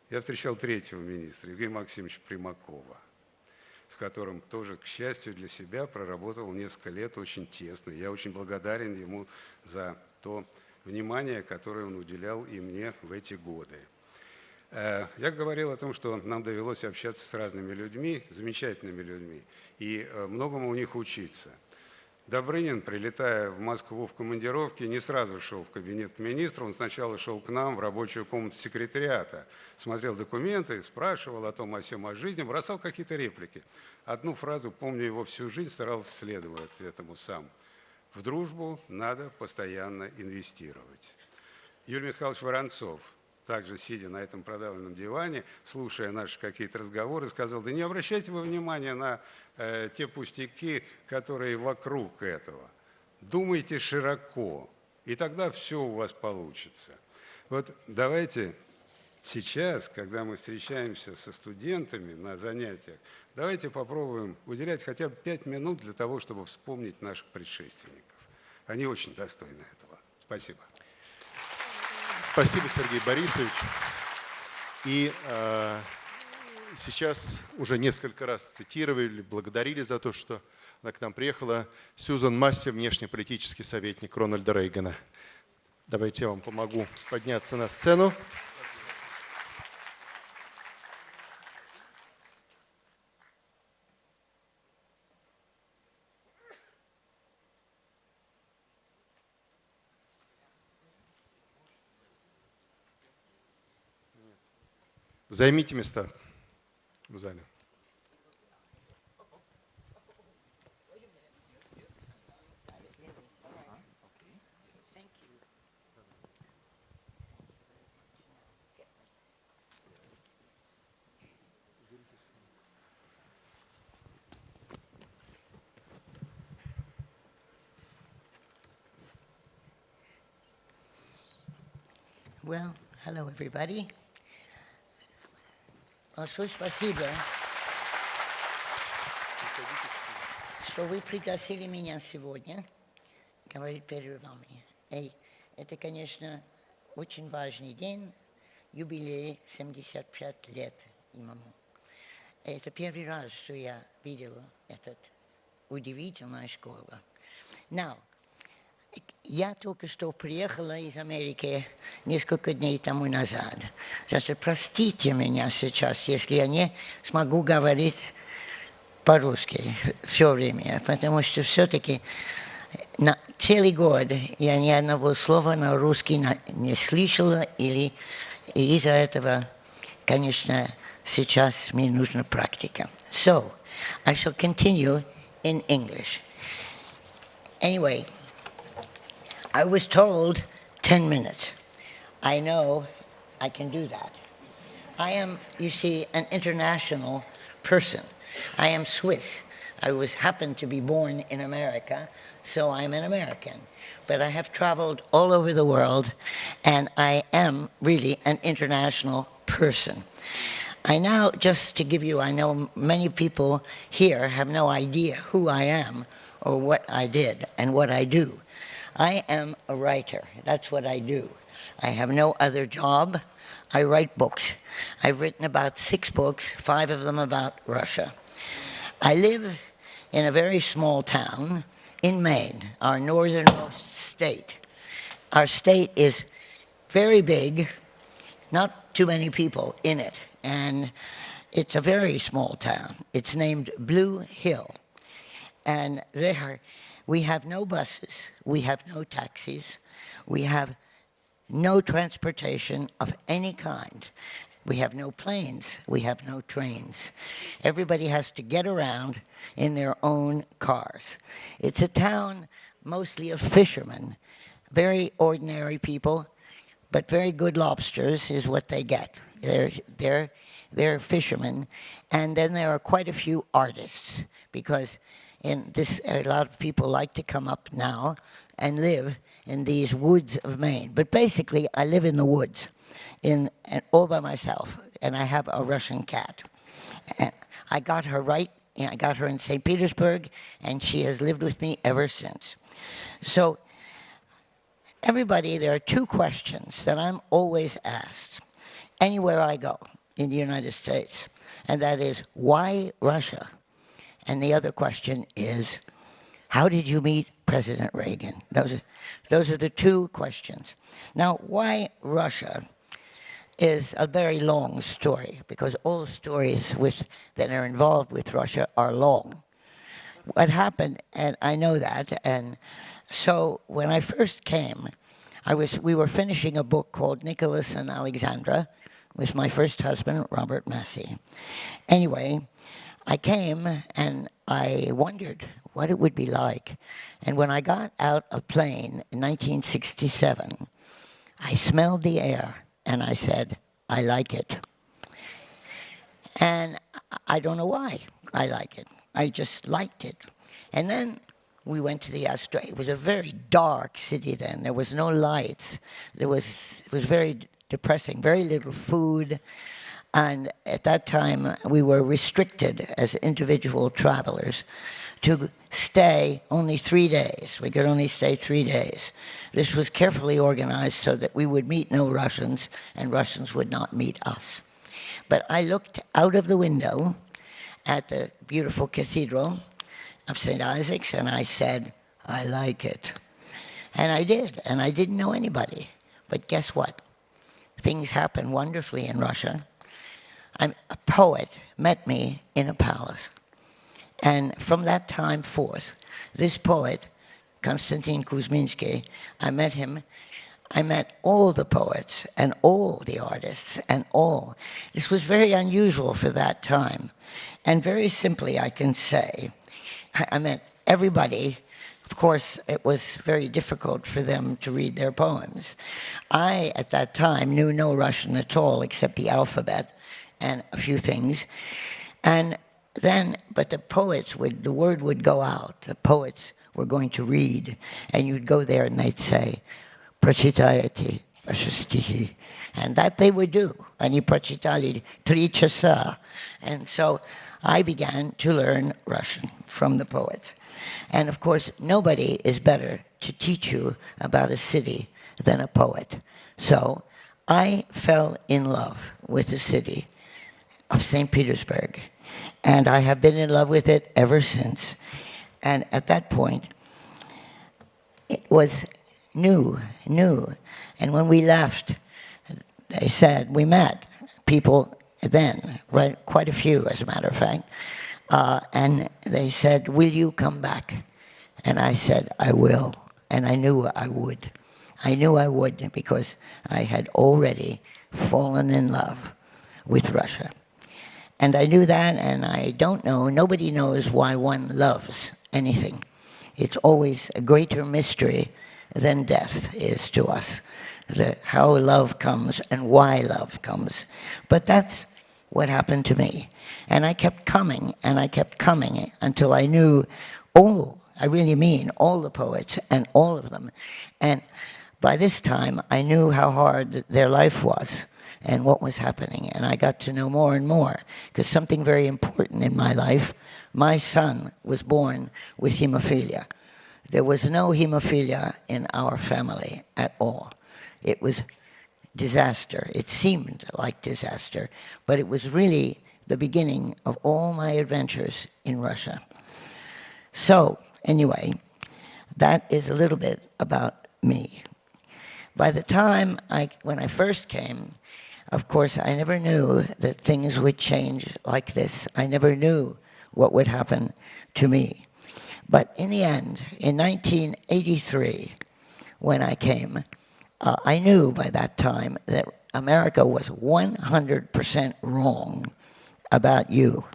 я встречал третьего министра, Евгения Максимовича Примакова, с которым тоже, к счастью для себя, проработал несколько лет очень тесно. Я очень благодарен ему за то внимание, которое он уделял и мне в эти годы. Я говорил о том, что нам довелось общаться с разными людьми, замечательными людьми, и многому у них учиться. Добрынин, прилетая в Москву в командировке, не сразу шел в кабинет к министру, он сначала шел к нам в рабочую комнату секретариата, смотрел документы, спрашивал о том, о сём, о жизни, бросал какие-то реплики. Одну фразу, помню его всю жизнь, старался следовать этому сам. В дружбу надо постоянно инвестировать. Юрий Михайлович Воронцов, также сидя на этом продавленном диване, слушая наши какие-то разговоры, сказал: да не обращайте вы внимания на те пустяки, которые вокруг этого. Думайте широко, и тогда все у вас получится. Вот давайте сейчас, когда мы встречаемся со студентами на занятиях, давайте попробуем уделять хотя бы 5 минут для того, чтобы вспомнить наших предшественников. Они очень достойны этого. Спасибо. Спасибо, Сергей Борисович. И сейчас уже несколько раз цитировали, благодарили за то, что она к нам приехала. Сьюзан Масси, внешнеполитический советник Рональда Рейгана. Давайте я вам помогу подняться на сцену. Займите места в зале. Well, hello everybody. Большое спасибо, что вы пригласили меня сегодня говорить перед вами. И это, конечно, очень важный день, юбилей 75 лет имаму. Это первый раз, что я видела эту удивительную школу. Now, я только что приехала из Америки несколько дней тому назад. Значит, простите меня сейчас, если я не смогу говорить по-русски все время, потому что все-таки на целый год я ни одного слова на русский не слышала, и из-за этого, конечно, сейчас мне нужна практика. So, I shall continue in English. Anyway, I was told 10 minutes. I know I can do that. I am, you see, an international person. I am Swiss. I happened to be born in America, so I'm an American. But I have traveled all over the world, and I am really an international person. I now, just to give you, I know many people here have no idea who I am or what I did and what I do. I am a writer. That's what I do. I have no other job. I write books. I've written about 6 books, 5 of them about Russia. I live in a very small town in Maine, our northernmost state. Our state is very big, not too many people in it. And it's a very small town. It's named Blue Hill. And there we have no buses, we have no taxis, we have no transportation of any kind. We have no planes, we have no trains. Everybody has to get around in their own cars. It's a town mostly of fishermen, very ordinary people, but very good lobsters is what they get. They're fishermen. And then there are quite a few artists, because in this, a lot of people like to come up now and live in these woods of Maine. But basically, I live in the woods, and all by myself, and I have a Russian cat. And I got her I got her in St. Petersburg, and she has lived with me ever since. So, everybody, there are two questions that I'm always asked anywhere I go in the United States, and that is, why Russia? And the other question is, how did you meet President Reagan? Those are the two questions. Now, why Russia is a very long story, because all stories that are involved with Russia are long. What happened, and I know that, and so when I first came, we were finishing a book called Nicholas and Alexandra with my first husband, Robert Massey. Anyway, I came and I wondered what it would be like. And when I got out of plane in 1967, I smelled the air and I said, I like it. And I don't know why I like it. I just liked it. And then we went to the Astor. It was a very dark city then. There was no lights. It was very depressing, very little food. And at that time, we were restricted as individual travelers to stay only 3 days. We could only stay 3 days. This was carefully organized so that we would meet no Russians, and Russians would not meet us. But I looked out of the window at the beautiful cathedral of St. Isaac's, and I said, I like it. And I did, and I didn't know anybody. But guess what? Things happen wonderfully in Russia. A poet met me in a palace. And from that time forth, this poet, Konstantin Kuzminsky, I met him. I met all the poets and all the artists and all. This was very unusual for that time. And very simply, I can say, I met everybody. Of course, it was very difficult for them to read their poems. I, at that time, knew no Russian at all except the alphabet and a few things. And then, but the poets the word would go out. The poets were going to read, and you'd go there and they'd say, Прочитайте ваши стихи. And that they would do. Они прочитали 3 часа. And so I began to learn Russian from the poets. And of course, nobody is better to teach you about a city than a poet. So I fell in love with the city of St. Petersburg. And I have been in love with it ever since. And at that point, it was new. And when we left, they said, we met people then, right, quite a few, as a matter of fact. And they said, will you come back? And I said, I will. And I knew I would. I knew I would because I had already fallen in love with Russia. And I knew that, and I don't know, nobody knows why one loves anything. It's always a greater mystery than death is to us, how love comes and why love comes. But that's what happened to me. And I kept coming, and I kept coming until I knew all, I really mean all the poets and all of them. And by this time, I knew how hard their life was and what was happening. And I got to know more and more, because something very important in my life, my son was born with hemophilia. There was no hemophilia in our family at all. It was disaster. It seemed like disaster, but it was really the beginning of all my adventures in Russia. So, anyway, that is a little bit about me. By the time when I first came, of course, I never knew that things would change like this. I never knew what would happen to me. But in the end, in 1983, when I came, I knew by that time that America was 100% wrong about you,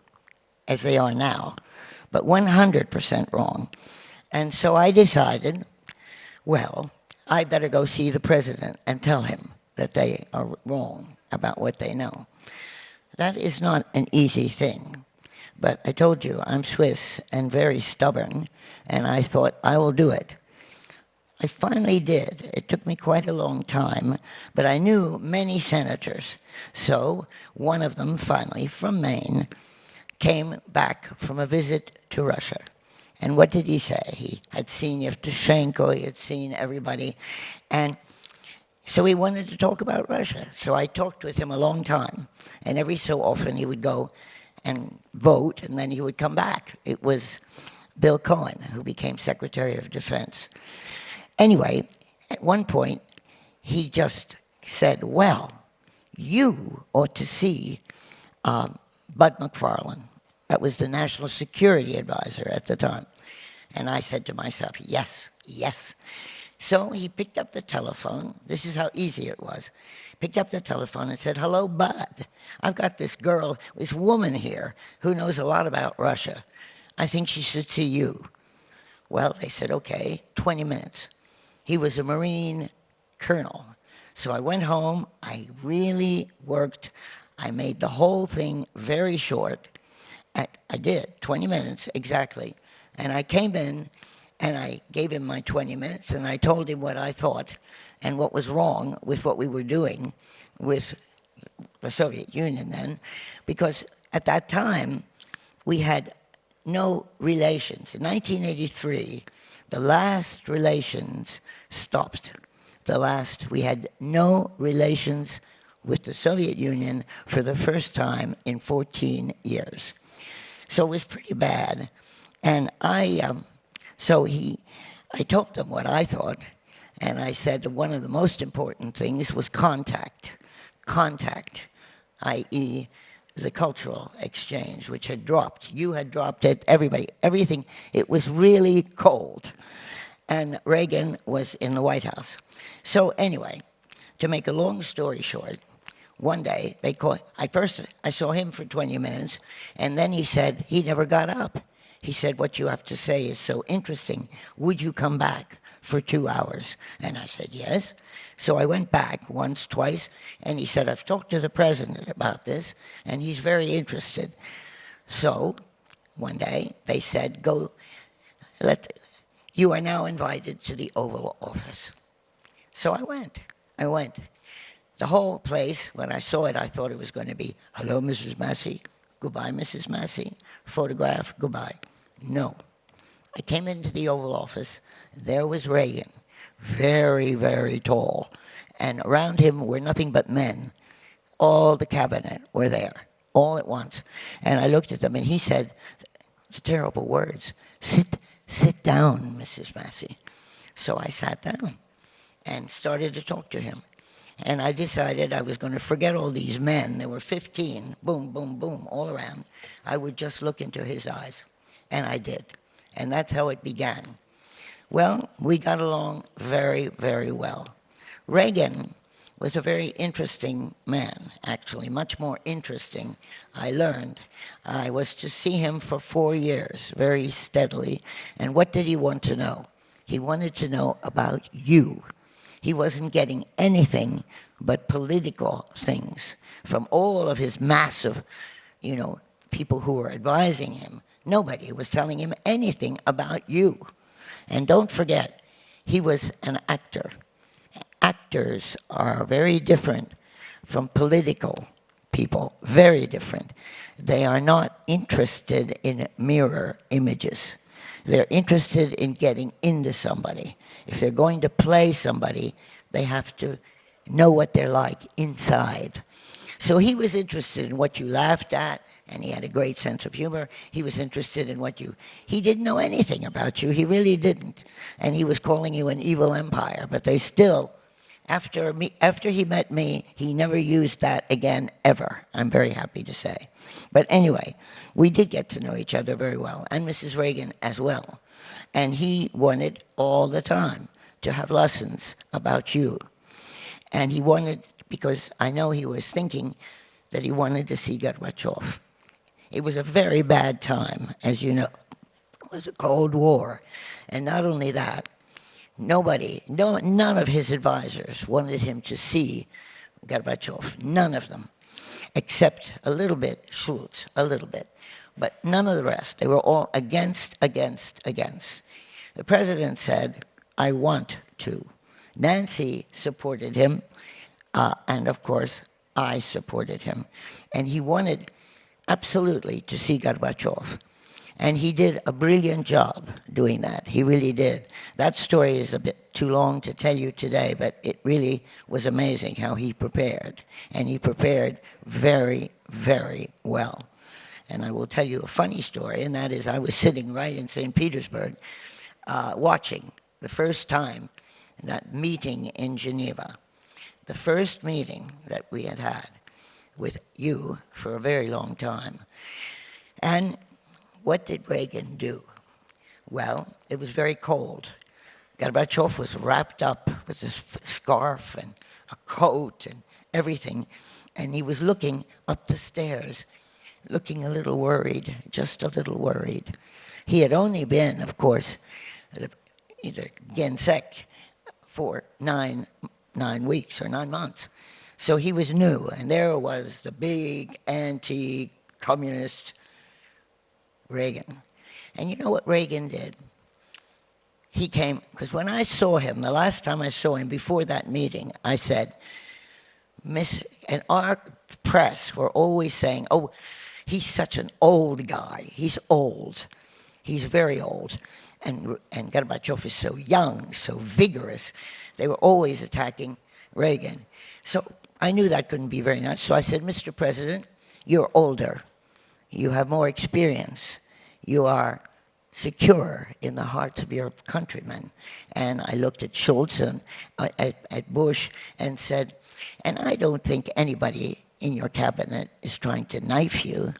as they are now, but 100% wrong. And so I decided, well, I better go see the president and tell him that they are wrong about what they know. That is not an easy thing, but I told you I'm Swiss and very stubborn, and I thought I will do it. I finally did. It took me quite a long time, but I knew many senators. So one of them, finally, from Maine, came back from a visit to Russia. And what did he say? He had seen Yevtushenko, he had seen everybody, and so he wanted to talk about Russia. So I talked with him a long time, and every so often he would go and vote, and then he would come back. It was Bill Cohen, who became Secretary of Defense. Anyway, at one point, he just said, well, you ought to see Bud McFarlane. That was the National Security Advisor at the time. And I said to myself, yes, yes. So he picked up the telephone. This is how easy it was. Picked up the telephone and said, hello, Bud. I've got this girl, this woman here who knows a lot about Russia. I think she should see you. Well, they said, okay, 20 minutes. He was a Marine colonel. So I went home. I really worked. I made the whole thing very short. I did, 20 minutes exactly. And I came in and I gave him my 20 minutes and I told him what I thought and what was wrong with what we were doing with the Soviet Union then, because at that time we had no relations. In 1983, the last relations stopped. We had no relations with the Soviet Union for the first time in 14 years. So it was pretty bad. And I told them what I thought, and I said that one of the most important things was contact, i.e. the cultural exchange, which had dropped. You had dropped it, everybody, everything. It was really cold. And Reagan was in the White House. So anyway, to make a long story short, one day they called, I saw him for 20 minutes, and then he said he never got up. He said, what you have to say is so interesting. Would you come back for 2 hours? And I said, yes. So I went back once, twice, and he said, I've talked to the president about this, and he's very interested. So one day they said, you are now invited to the Oval Office. So I went. The whole place, when I saw it, I thought it was going to be, hello, Mrs. Massey. Goodbye, Mrs. Massey. Photograph, goodbye. No. I came into the Oval Office. There was Reagan, very, very tall. And around him were nothing but men. All the cabinet were there, all at once. And I looked at them, and he said the terrible words, sit down, Mrs. Massey. So I sat down and started to talk to him. And I decided I was going to forget all these men. There were 15, boom, boom, boom, all around. I would just look into his eyes. And I did. And that's how it began. Well, we got along very, very well. Reagan was a very interesting man, actually, much more interesting, I learned. I was to see him for 4 years, very steadily. And what did he want to know? He wanted to know about you. He wasn't getting anything but political things from all of his massive, people who were advising him. Nobody was telling him anything about you. And don't forget, he was an actor. Actors are very different from political people, very different. They are not interested in mirror images. They're interested in getting into somebody. If they're going to play somebody, they have to know what they're like inside. So he was interested in what you laughed at, and he had a great sense of humor. He was interested in he didn't know anything about you. He really didn't. And he was calling you an evil empire, but they still After he met me, he never used that again, ever. I'm very happy to say. But anyway, we did get to know each other very well, and Mrs. Reagan as well. And he wanted all the time to have lessons about you. And he wanted, because I know he was thinking that he wanted to see Gorbachev. It was a very bad time, as you know. It was a Cold War. And not only that, none of his advisors wanted him to see Gorbachev. None of them, except a little bit, Schultz, a little bit. But none of the rest. They were all against. The president said, I want to. Nancy supported him, and of course, I supported him. And he wanted absolutely to see Gorbachev. And he did a brilliant job doing that. He really did. That story is a bit too long to tell you today, but it really was amazing how he prepared. And he prepared very, very well. And I will tell you a funny story, and that is I was sitting right in St. Petersburg watching the first time that meeting in Geneva, the first meeting that we had had with you for a very long time. And what did Reagan do? Well, it was very cold. Gorbachev was wrapped up with a scarf and a coat and everything, and he was looking up the stairs, looking a little worried, just a little worried. He had only been, of course, the Gensec for 9 weeks or 9 months. So he was new, and there was the big anti-communist Reagan. And you know what Reagan did? He came, because when I saw him, the last time I saw him before that meeting, I said, and our press were always saying, oh, he's such an old guy. He's old. He's very old. And Gorbachev is so young, so vigorous. They were always attacking Reagan. So I knew that couldn't be very nice. So I said, Mr. President, you're older. You have more experience. You are secure in the hearts of your countrymen. And I looked at Schultz and at Bush and said, and I don't think anybody in your cabinet is trying to knife you.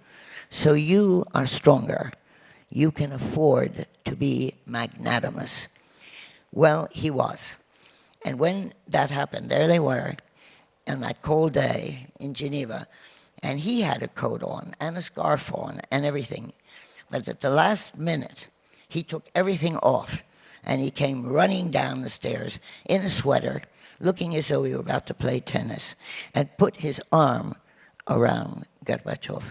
So you are stronger. You can afford to be magnanimous. Well, he was. And when that happened, there they were on that cold day in Geneva, and he had a coat on and a scarf on and everything. But at the last minute, he took everything off, and he came running down the stairs in a sweater, looking as though he were about to play tennis, and put his arm around Gorbachev.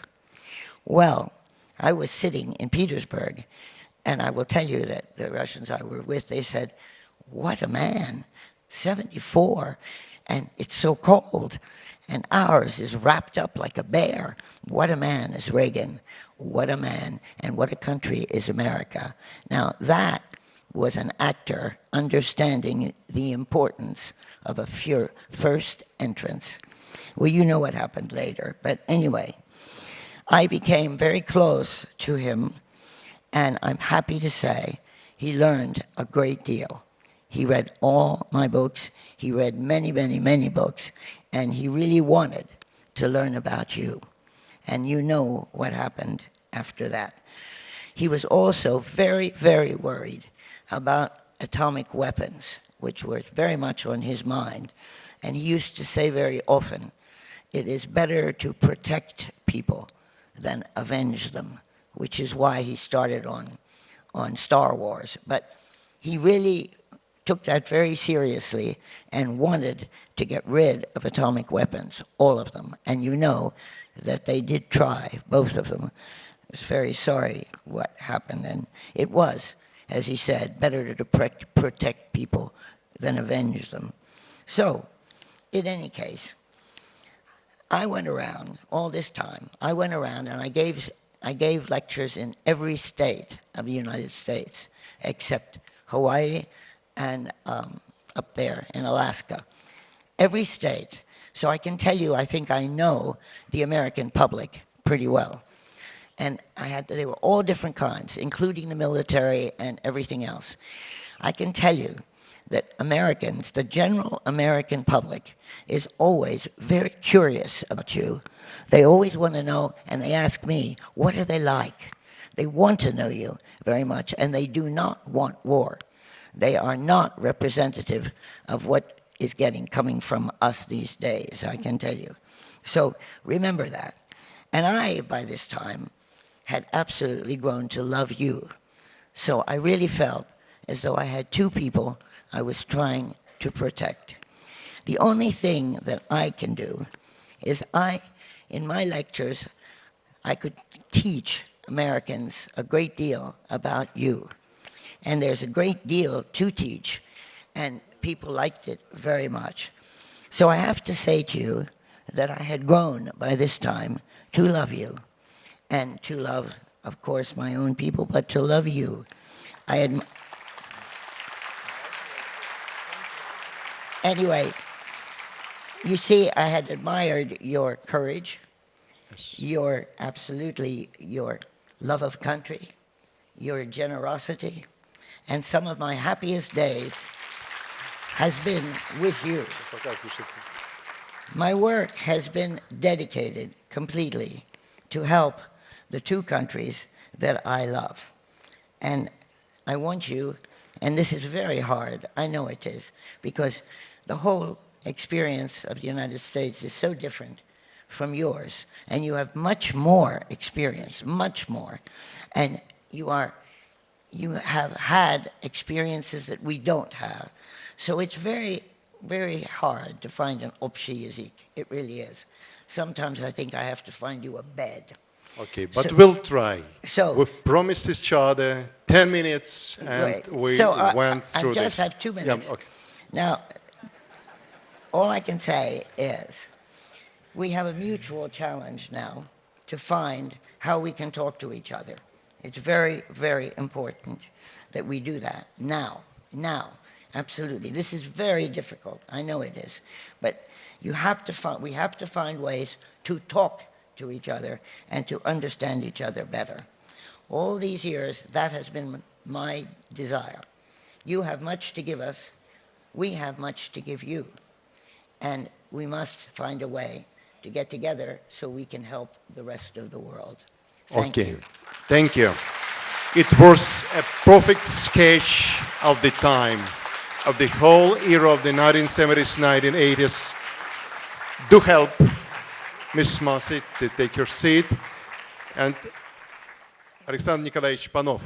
Well, I was sitting in Petersburg, and I will tell you that the Russians I were with, they said, what a man, 74, and it's so cold, and ours is wrapped up like a bear. What a man is Reagan. What a man, and what a country is America. Now, that was an actor understanding the importance of a first entrance. Well, you know what happened later, but anyway, I became very close to him, and I'm happy to say he learned a great deal. He read all my books. He read many, many, many books, and he really wanted to learn about you. And you know what happened after that. He was also very, very worried about atomic weapons, which were very much on his mind. And he used to say very often, it is better to protect people than avenge them, which is why he started on Star Wars. But he really took that very seriously and wanted to get rid of atomic weapons, all of them. And you know that they did try, both of them. I was very sorry what happened, and it was, as he said, better to protect people than avenge them. So, in any case, I went around all this time. I went around and I gave lectures in every state of the United States, except Hawaii and up there in Alaska. Every state. So I can tell you, I think I know the American public pretty well. And they were all different kinds, including the military and everything else. I can tell you that Americans, the general American public, is always very curious about you. They always want to know, and they ask me, what are they like? They want to know you very much, and they do not want war. They are not representative of what is coming from us these days, I can tell you. So remember that. And I, by this time, had absolutely grown to love you. So I really felt as though I had two people I was trying to protect. The only thing that I can do is in my lectures, I could teach Americans a great deal about you. And there's a great deal to teach, and people liked it very much. So I have to say to you that I had grown by this time to love you, and to love, of course, my own people, but to love you. Anyway, you see, I had admired your courage, your love of country, your generosity, and some of my happiest days has been with you. My work has been dedicated completely to help the two countries that I love. And I want you, and this is very hard, I know it is, because the whole experience of the United States is so different from yours, and you have much more experience, much more, and you have had experiences that we don't have. So it's very, very hard to find an общий язык. It really is. Sometimes I think I have to find you a bed. Okay, but we'll try. So we've promised each other 10 minutes, and great. we So, went through I just this. have 2 minutes. Yeah, okay. Now, all I can say is we have a mutual challenge now to find how we can talk to each other. It's very, very important that we do that now, absolutely. This is very difficult, I know it is, but we have to find ways to talk to each other and to understand each other better. All these years, that has been my desire. You have much to give us, we have much to give you, and we must find a way to get together so we can help the rest of the world. Thank you. Thank you. It was a perfect sketch of the time, of the whole era of the 1970s, 1980s. Do help Ms. Masi to take her seat. And Alexander Nikolaevich Panov.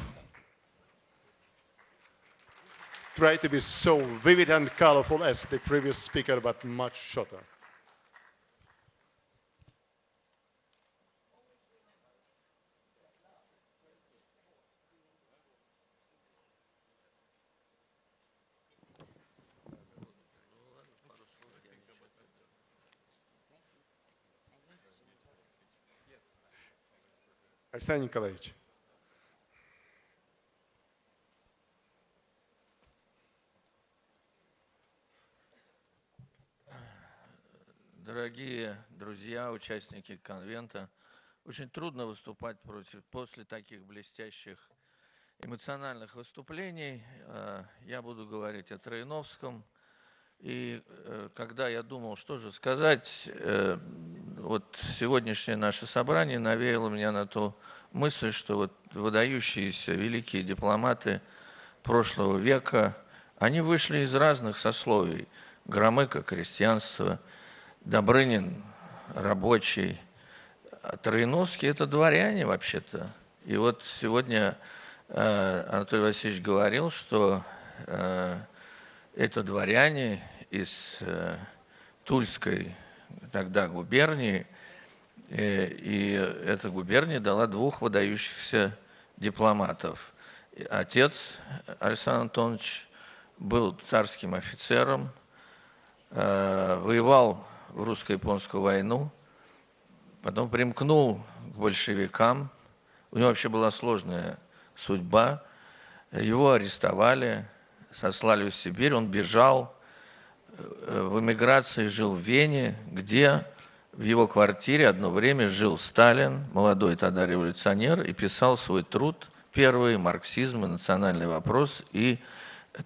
Try to be so vivid and colorful as the previous speaker, but much shorter. Александр Николаевич. Дорогие друзья, участники конвента, очень трудно выступать после таких блестящих эмоциональных выступлений. Я буду говорить о Троиновском. И когда я думал, что же сказать, вот сегодняшнее наше собрание навеяло меня на ту мысль, что вот выдающиеся великие дипломаты прошлого века, они вышли из разных сословий. Громыко – крестьянство, Добрынин – рабочий, а Троиновский – это дворяне вообще-то. И вот сегодня Анатолий Васильевич говорил, что это дворяне из Тульской тогда губернии, и эта губерния дала двух выдающихся дипломатов. Отец Александр Антонович был царским офицером, воевал в русско-японскую войну, потом примкнул к большевикам. У него вообще была сложная судьба. Его арестовали, сослали в Сибирь, он бежал, в эмиграции жил в Вене, где в его квартире одно время жил Сталин, молодой тогда революционер, и писал свой труд первый «Марксизм и национальный вопрос» и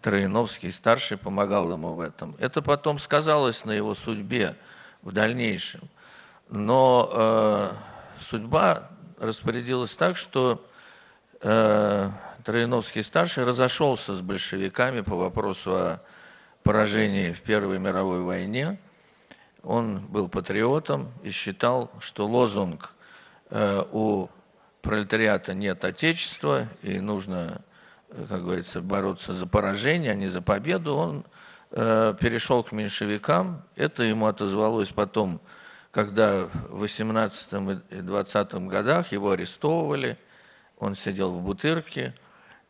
Троиновский-старший помогал ему в этом. Это потом сказалось на его судьбе в дальнейшем. Но судьба распорядилась так, что Троиновский-старший разошелся с большевиками по вопросу о поражении в Первой мировой войне. Он был патриотом и считал, что лозунг «у пролетариата нет отечества» и нужно, как говорится, бороться за поражение, а не за победу, он перешел к меньшевикам. Это ему отозвалось потом, когда в 18 и 20 годах его арестовывали, он сидел в Бутырке,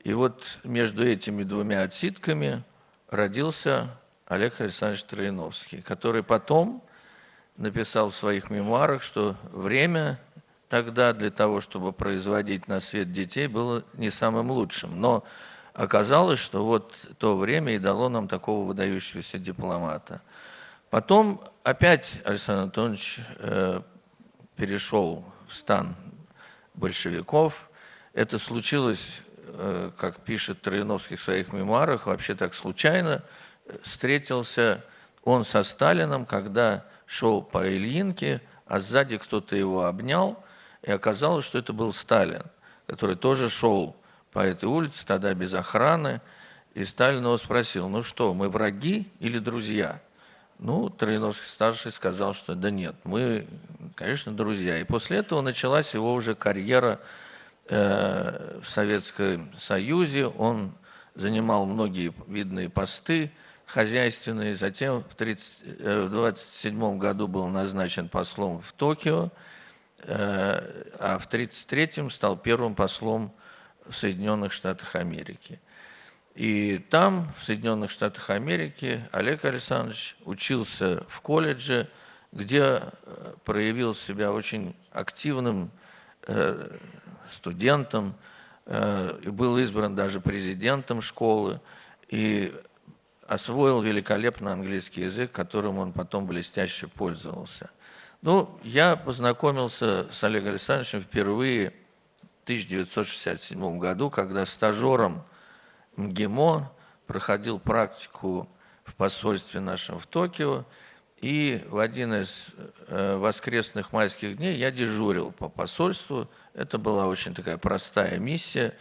и вот между этими двумя отсидками родился Олег Александрович Троиновский, который потом написал в своих мемуарах, что время тогда для того, чтобы производить на свет детей, было не самым лучшим. Но оказалось, что вот то время и дало нам такого выдающегося дипломата. Потом опять Александр Антонович перешел в стан большевиков. Это случилось, как пишет Троиновский в своих мемуарах, вообще так случайно. Встретился он со Сталином, когда шел по Ильинке, а сзади кто-то его обнял, и оказалось, что это был Сталин, который тоже шел по этой улице, тогда без охраны, и Сталин его спросил: ну что, мы враги или друзья? Ну, Троиновский-старший сказал, что да нет, мы, конечно, друзья. И после этого началась его уже карьера в Советском Союзе. Он занимал многие видные посты хозяйственные. Затем в 1927 году был назначен послом в Токио, а в 1933 стал первым послом в Соединенных Штатах Америки. И там, в Соединенных Штатах Америки, Олег Александрович учился в колледже, где проявил себя очень активным студентом, и был избран даже президентом школы, и освоил великолепно английский язык, которым он потом блестяще пользовался. Ну, я познакомился с Олегом Александровичем впервые в 1967 году, когда стажером МГИМО проходил практику в посольстве нашем в Токио, и в один из воскресных майских дней я дежурил по посольству. Это была очень такая простая миссия.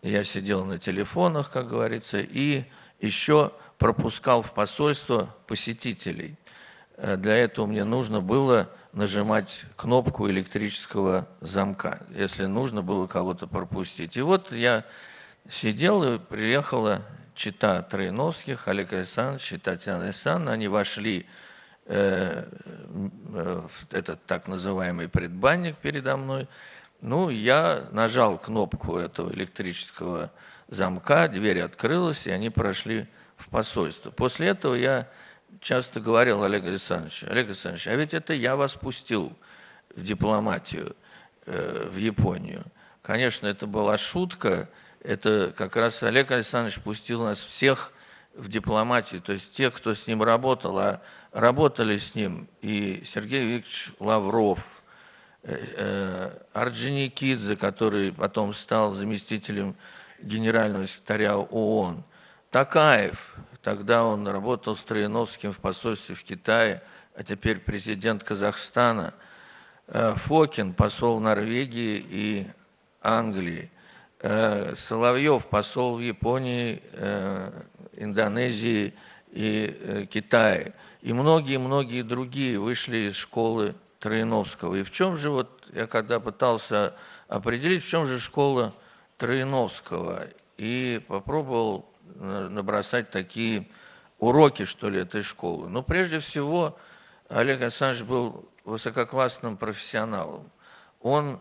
Я сидел на телефонах, как говорится, и еще пропускал в посольство посетителей. Для этого мне нужно было нажимать кнопку электрического замка, если нужно было кого-то пропустить. И вот я сидел, и приехала чета Троиновских, Олег Александрович и Татьяна Александровна. Они вошли в этот так называемый предбанник передо мной. Ну, я нажал кнопку этого электрического замка, дверь открылась, и они прошли в посольство. После этого я часто говорил Олегу Александровичу: Олег Александрович, а ведь это я вас пустил в дипломатию в Японию. Конечно, это была шутка. Это как раз Олег Александрович пустил нас всех в дипломатию, то есть те, кто с ним работал, а работали с ним и Сергей Викторович Лавров, Орджоникидзе, который потом стал заместителем генерального секретаря ООН, Токаев, тогда он работал с Троиновским в посольстве в Китае, а теперь президент Казахстана, Фокин, посол Норвегии и Англии, Соловьев, посол в Японии, Индонезии и Китае. И многие-многие другие вышли из школы Троиновского. И в чем же, вот я когда пытался определить, в чем же школа Троиновского, и попробовал набросать такие уроки, что ли, этой школы. Но прежде всего Олег Александрович был высококлассным профессионалом. Он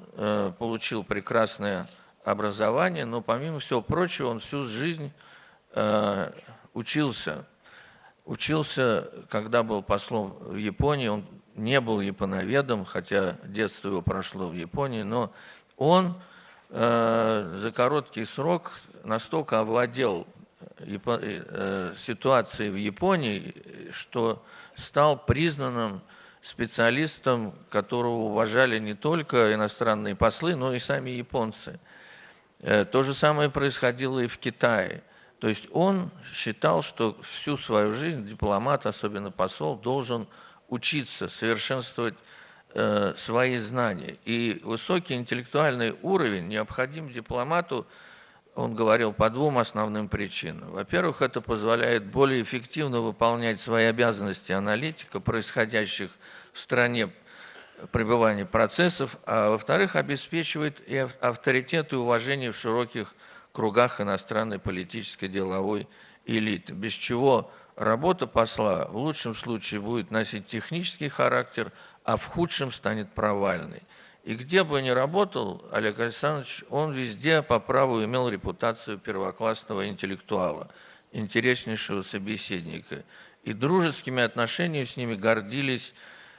получил прекрасное образование, но помимо всего прочего он всю жизнь учился. Учился, когда был послом в Японии, он не был японоведом, хотя детство его прошло в Японии, но он за короткий срок настолько овладел ситуацией в Японии, что стал признанным специалистом, которого уважали не только иностранные послы, но и сами японцы. То же самое происходило и в Китае. То есть он считал, что всю свою жизнь дипломат, особенно посол, должен учиться, совершенствовать свои знания. И высокий интеллектуальный уровень необходим дипломату, он говорил, по двум основным причинам. Во-первых, это позволяет более эффективно выполнять свои обязанности аналитика, происходящих в стране пребывания процессов, а во-вторых, обеспечивает и авторитет и уважение в широких кругах иностранной политической деловой элиты, без чего работа посла в лучшем случае будет носить технический характер, а в худшем станет провальной. И где бы ни работал Олег Александрович, он везде по праву имел репутацию первоклассного интеллектуала, интереснейшего собеседника. И дружескими отношениями с ними гордились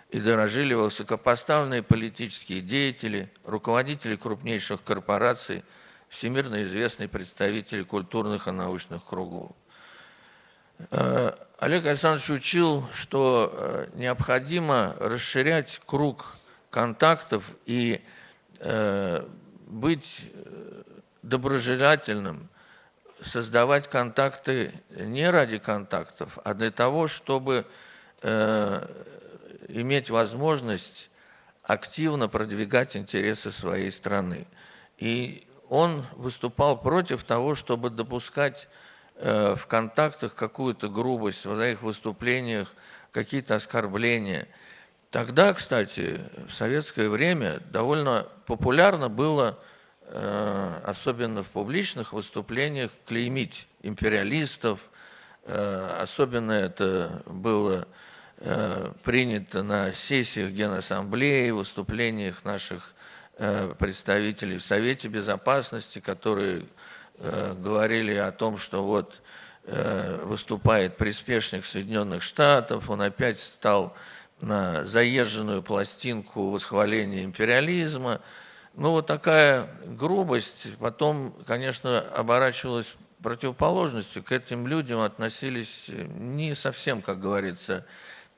и дорожили высокопоставленные политические деятели, руководители крупнейших корпораций, всемирно известные представители культурных и научных кругов. Олег Александрович учил, что необходимо расширять круг контактов и быть доброжелательным, создавать контакты не ради контактов, а для того, чтобы иметь возможность активно продвигать интересы своей страны. И он выступал против того, чтобы допускать в контактах какую-то грубость, в своих выступлениях, какие-то оскорбления. Тогда, кстати, в советское время довольно популярно было, особенно в публичных выступлениях, клеймить империалистов. Особенно это было принято на сессиях Генассамблеи, выступлениях наших представителей в Совете Безопасности, которые говорили о том, что вот выступает приспешник Соединенных Штатов, он опять стал на заезженную пластинку восхваления империализма. Ну, вот такая грубость потом, конечно, оборачивалась противоположностью. К этим людям относились не совсем, как говорится,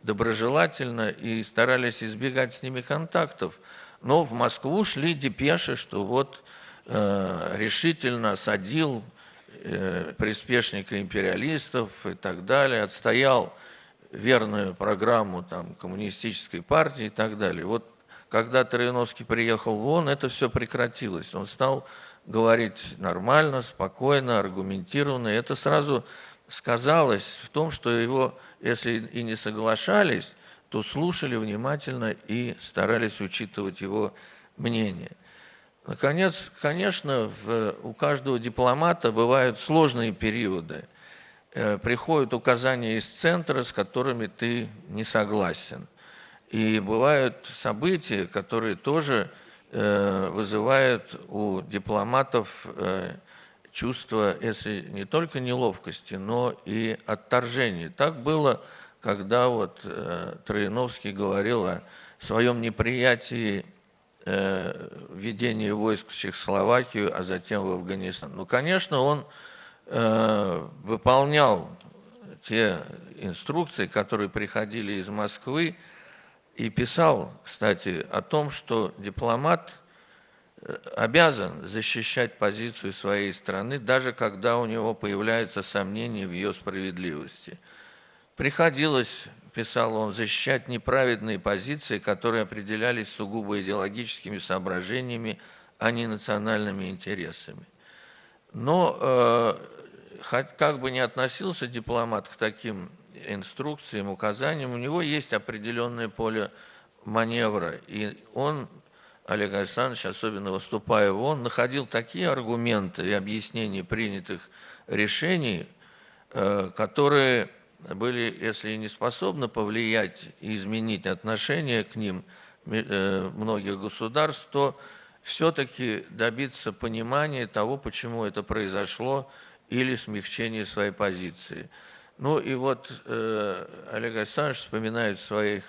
доброжелательно и старались избегать с ними контактов. Но в Москву шли депеши, что вот решительно осадил приспешника империалистов и так далее, отстоял верную программу там, коммунистической партии и так далее. Вот когда Троиновский приехал в ООН, это все прекратилось. Он стал говорить нормально, спокойно, аргументированно. И это сразу сказалось в том, что его, если и не соглашались, то слушали внимательно и старались учитывать его мнение. Наконец, конечно, у каждого дипломата бывают сложные периоды. Приходят указания из центра, с которыми ты не согласен. И бывают события, которые тоже вызывают у дипломатов чувство, если не только неловкости, но и отторжения. Так было, когда вот Троиновский говорил о своем неприятии введения войск в Чехословакию, а затем в Афганистан. Ну, конечно, он выполнял те инструкции, которые приходили из Москвы, и писал, кстати, о том, что дипломат обязан защищать позицию своей страны, даже когда у него появляются сомнения в ее справедливости. Приходилось, писал он, защищать неправедные позиции, которые определялись сугубо идеологическими соображениями, а не национальными интересами. Но как бы ни относился дипломат к таким инструкциям, указаниям, у него есть определенное поле маневра. И он, Олег Александрович, особенно выступая в ООН, находил такие аргументы и объяснения принятых решений, которые были, если и не способны повлиять и изменить отношение к ним многих государств, то все-таки добиться понимания того, почему это произошло, или смягчения своей позиции. Ну и вот Олег Александрович вспоминает в своих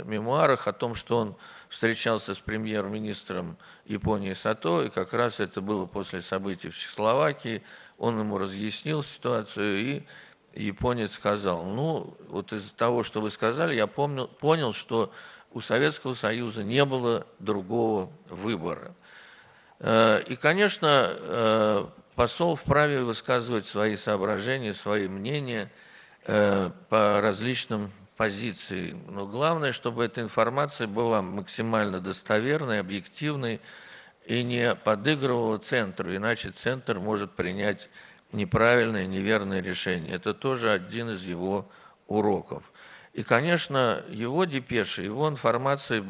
мемуарах о том, что он встречался с премьер-министром Японии Сато, и как раз это было после событий в Чехословакии. Он ему разъяснил ситуацию, и японец сказал: ну, вот из-за того, что вы сказали, я понял, что у Советского Союза не было другого выбора. И, конечно, посол вправе высказывать свои соображения, свои мнения по различным позициям. Но главное, чтобы эта информация была максимально достоверной, объективной и не подыгрывала центру, иначе центр может принять неправильное, неверное решение. Это тоже один из его уроков. И, конечно, его депеши, его информации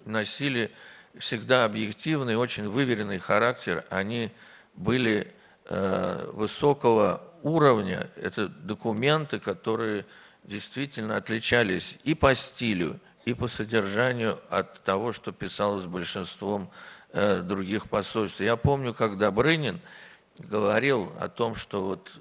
носили всегда объективный, очень выверенный характер. Они были высокого уровня. Это документы, которые действительно отличались и по стилю, и по содержанию от того, что писалось большинством других посольств. Я помню, как Добрынин говорил о том, что вот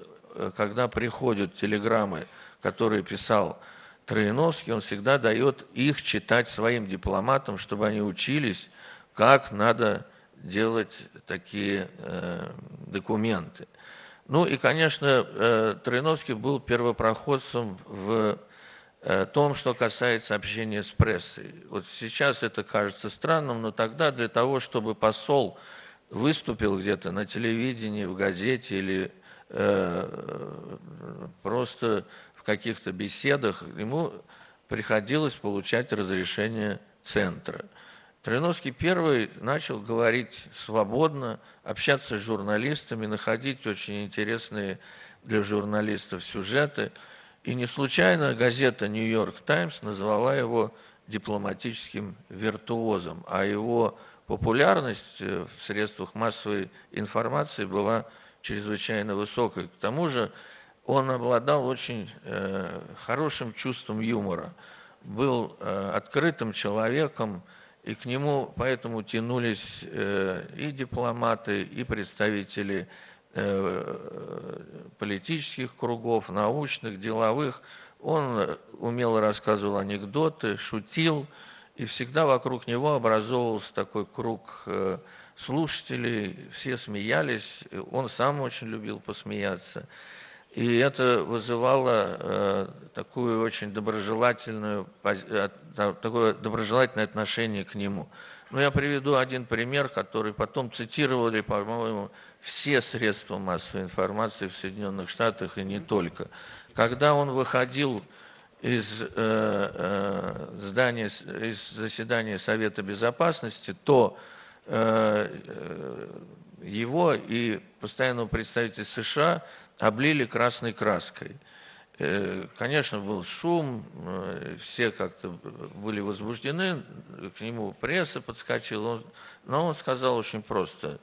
когда приходят телеграммы, которые писал Троиновский, он всегда дает их читать своим дипломатам, чтобы они учились, как надо делать такие документы. Ну и, конечно, Троиновский был первопроходцем в том, что касается общения с прессой. Вот сейчас это кажется странным, но тогда для того, чтобы посол выступил где-то на телевидении, в газете или просто в каких-то беседах, ему приходилось получать разрешение центра. Троиновский первый начал говорить свободно, общаться с журналистами, находить очень интересные для журналистов сюжеты. И не случайно газета «Нью-Йорк Таймс» назвала его дипломатическим виртуозом, а его популярность в средствах массовой информации была чрезвычайно высокой. К тому же он обладал очень хорошим чувством юмора, был открытым человеком, и к нему поэтому тянулись и дипломаты, и представители политических кругов, научных, деловых. Он умело рассказывал анекдоты, шутил, и всегда вокруг него образовывался такой круг слушателей, все смеялись, он сам очень любил посмеяться. И это вызывало такое очень доброжелательное отношение к нему. Но я приведу один пример, который потом цитировали, по-моему, все средства массовой информации в Соединенных Штатах и не только. Когда он выходил из здания, из заседания Совета Безопасности, то его и постоянного представителя США облили красной краской. Конечно, был шум, все как-то были возбуждены, к нему пресса подскочила, но он сказал очень просто: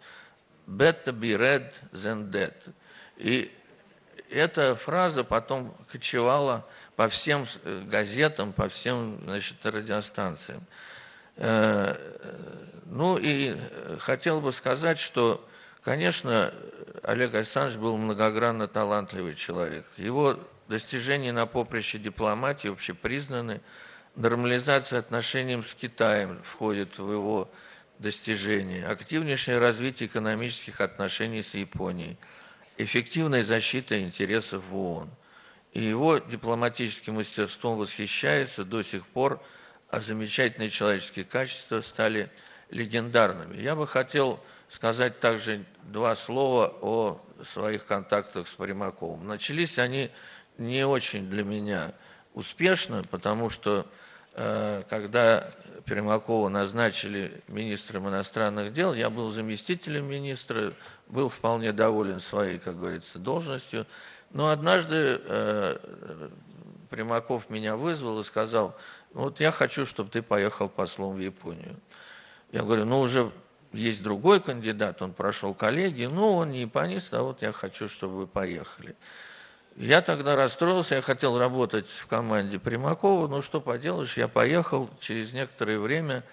«Better be red than dead». И эта фраза потом кочевала по всем газетам, по всем, значит, радиостанциям. Ну и хотел бы сказать, что, конечно, Олег Александрович был многогранно талантливый человек. Его достижения на поприще дипломатии общепризнаны. Нормализация отношений с Китаем входит в его достижения. Активнейшее развитие экономических отношений с Японией. Эффективная защита интересов в ООН. И его дипломатическим мастерством восхищается до сих пор, а замечательные человеческие качества стали легендарными. Я бы хотел сказать также два слова о своих контактах с Примаковым. Начались они не очень для меня успешно, потому что когда Примакова назначили министром иностранных дел, я был заместителем министра, был вполне доволен своей, как говорится, должностью. Но однажды Примаков меня вызвал и сказал: вот я хочу, чтобы ты поехал послом в Японию. Я говорю: ну уже есть другой кандидат, он прошел коллегию, но он не японист, а вот я хочу, чтобы вы поехали. Я тогда расстроился, я хотел работать в команде Примакова, ну что поделаешь, я поехал. Через некоторое время,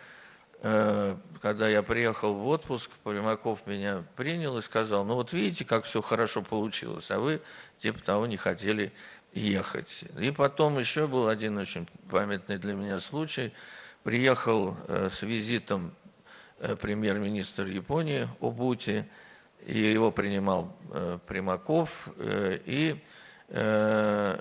когда я приехал в отпуск, Примаков меня принял и сказал: ну вот видите, как все хорошо получилось, а вы типа того не хотели ехать. И потом еще был один очень памятный для меня случай. Приехал с визитом премьер-министр Японии Обути, и его принимал Примаков, и когда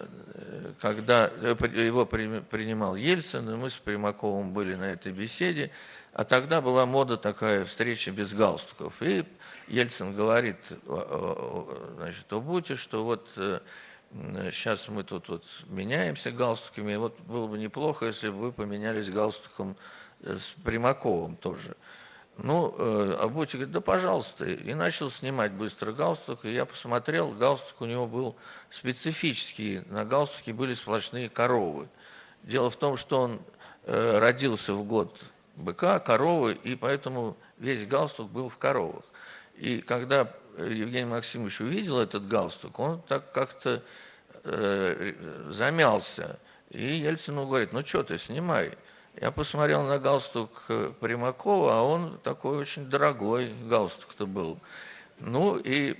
его принимал Ельцин, и мы с Примаковым были на этой беседе, а тогда была мода такая встреча без галстуков. И Ельцин говорит, значит, Убуте, что вот сейчас мы тут вот меняемся галстуками, и вот было бы неплохо, если бы вы поменялись галстуком с Примаковым тоже. Ну, Абути говорит, да пожалуйста, и начал снимать быстро галстук, и я посмотрел, галстук у него был специфический, на галстуке были сплошные коровы. Дело в том, что он родился в год быка, коровы, и поэтому весь галстук был в коровах. И когда Евгений Максимович увидел этот галстук, он так как-то замялся. И Ельцину говорит, ну что ты, снимай. Я посмотрел на галстук Примакова, а он такой очень дорогой галстук-то был. Ну и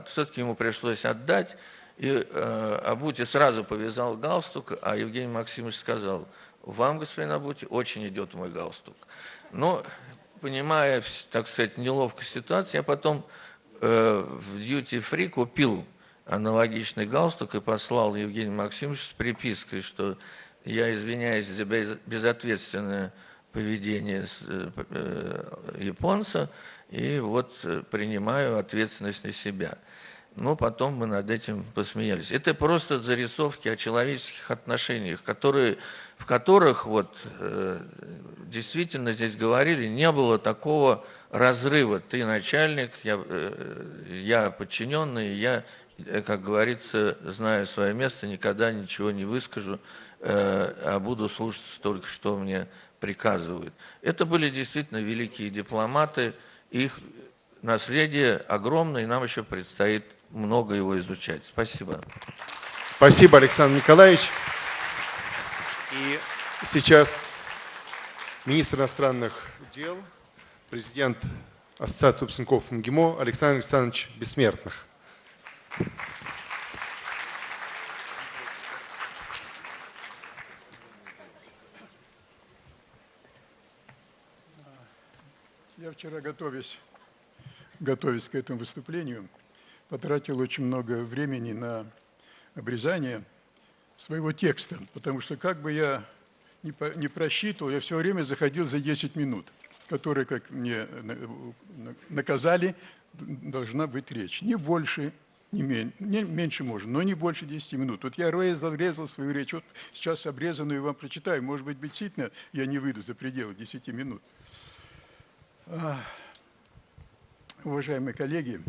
все-таки ему пришлось отдать. И Абути сразу повязал галстук, а Евгений Максимович сказал, вам, господин Абути, очень идет мой галстук. Но, понимая, так сказать, неловкую ситуацию, я потом в дьюти-фри купил аналогичный галстук и послал Евгению Максимовичу с припиской, что я извиняюсь за безответственное поведение японца и вот принимаю ответственность на себя. Но потом мы над этим посмеялись. Это просто зарисовки о человеческих отношениях, в которых вот, действительно здесь говорили, не было такого разрыва. Ты начальник, я подчиненный, я, как говорится, знаю свое место, никогда ничего не выскажу, а буду слушаться только, что мне приказывают. Это были действительно великие дипломаты, их наследие огромное, и нам еще предстоит много его изучать. Спасибо. Спасибо, Александр Николаевич. И сейчас министр иностранных дел, президент Ассоциации выпускников МГИМО Александр Александрович Бессмертных. Я вчера, готовясь к этому выступлению, потратил очень много времени на обрезание своего текста, потому что как бы я не просчитывал, я все время заходил за 10 минут, которые, как мне наказали, должна быть речь. Не больше, не меньше можно, но не больше 10 минут. Вот я резал свою речь, вот сейчас обрезанную вам прочитаю, может быть, действительно я не выйду за пределы 10 минут. Уважаемые коллеги,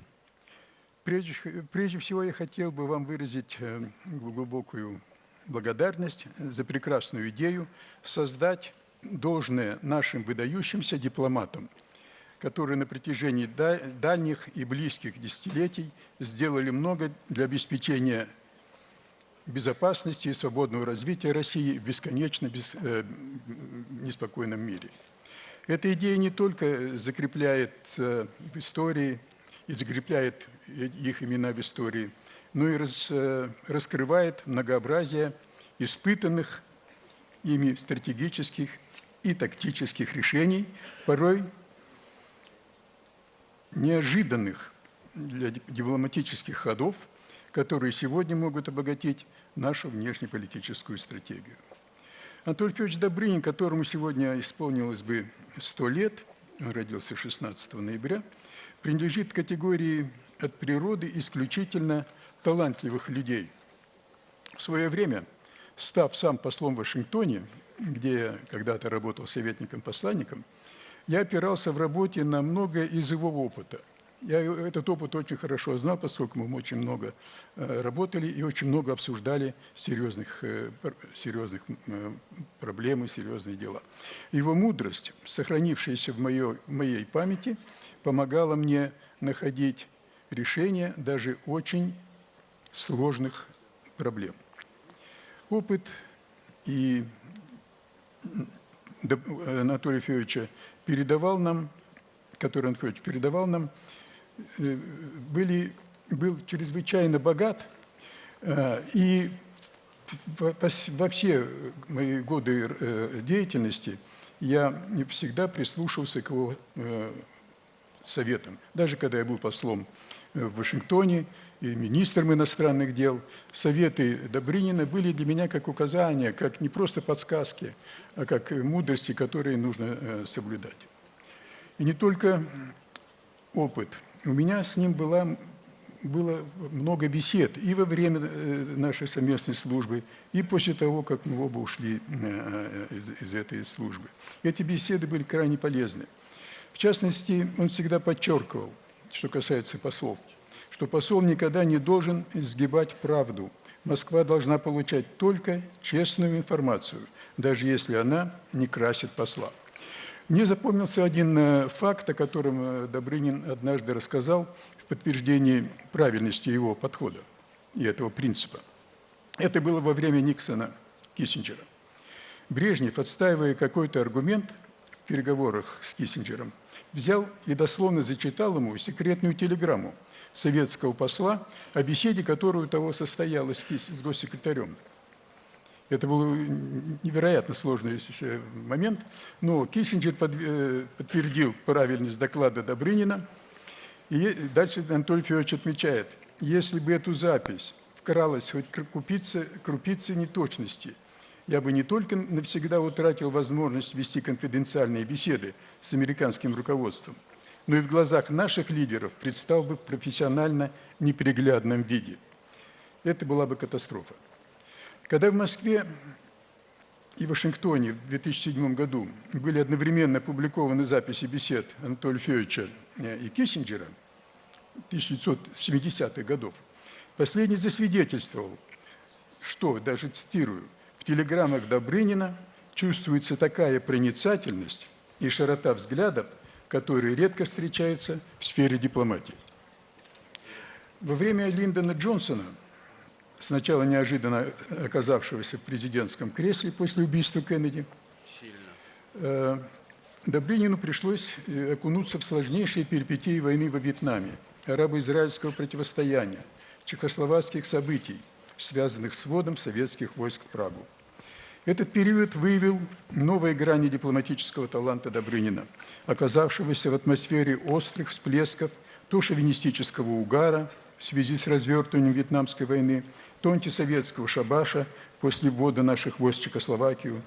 прежде всего я хотел бы вам выразить глубокую благодарность за прекрасную идею создать должное нашим выдающимся дипломатам, которые на протяжении дальних и близких десятилетий сделали много для обеспечения безопасности и свободного развития России в бесконечно неспокойном мире. Эта идея не только закрепляет в истории и закрепляет их имена в истории, но и раскрывает многообразие испытанных ими стратегических и тактических решений, порой неожиданных для дипломатических ходов, которые сегодня могут обогатить нашу внешнеполитическую стратегию. Анатолий Федорович Добрынин, которому сегодня исполнилось бы 100 лет, он родился 16 ноября, принадлежит к категории от природы исключительно талантливых людей. В свое время, став сам послом в Вашингтоне, где я когда-то работал советником-посланником, я опирался в работе на многое из его опыта. Я этот опыт очень хорошо знал, поскольку мы очень много работали и очень много обсуждали серьезных проблем и серьезные дела. Его мудрость, сохранившаяся в моей памяти, помогала мне находить решения даже очень сложных проблем. Опыт и Анатолия Федоровича передавал нам, был чрезвычайно богат, и во все мои годы деятельности я всегда прислушивался к его советам. Даже когда я был послом в Вашингтоне, и министром иностранных дел. Советы Добрынина были для меня как указания, как не просто подсказки, а как мудрости, которые нужно соблюдать. И не только опыт. У меня с ним было много бесед и во время нашей совместной службы, и после того, как мы оба ушли из этой службы. Эти беседы были крайне полезны. В частности, он всегда подчеркивал, что касается послов, что посол никогда не должен изгибать правду. Москва должна получать только честную информацию, даже если она не красит посла. Мне запомнился один факт, о котором Добрынин однажды рассказал в подтверждении правильности его подхода и этого принципа. Это было во время Никсона, Киссинджера. Брежнев, отстаивая какой-то аргумент в переговорах с Киссинджером, взял и дословно зачитал ему секретную телеграмму советского посла о беседе, которая у того состоялась с госсекретарем. Это был невероятно сложный момент, но Киссинджер подтвердил правильность доклада Добрынина. И дальше Анатолий Федорович отмечает, если бы эту запись вкралась хоть крупицы неточности, я бы не только навсегда утратил возможность вести конфиденциальные беседы с американским руководством, но и в глазах наших лидеров предстал бы в профессионально неприглядном виде. Это была бы катастрофа. Когда в Москве и Вашингтоне в 2007 году были одновременно опубликованы записи бесед Анатолия Федоровича и Киссинджера 1970-х годов, последний засвидетельствовал, что, даже цитирую, в телеграммах Добрынина чувствуется такая проницательность и широта взглядов, которые редко встречаются в сфере дипломатии. Во время Линдона Джонсона, сначала неожиданно оказавшегося в президентском кресле после убийства Кеннеди, Добрынину пришлось окунуться в сложнейшие перипетии войны во Вьетнаме, арабо-израильского противостояния, чехословацких событий, связанных с вводом советских войск в Прагу. Этот период выявил новые грани дипломатического таланта Добрынина, оказавшегося в атмосфере острых всплесков то шовинистического угара в связи с развертыванием Вьетнамской войны, то антисоветского шабаша после ввода наших войск в Чехословакию,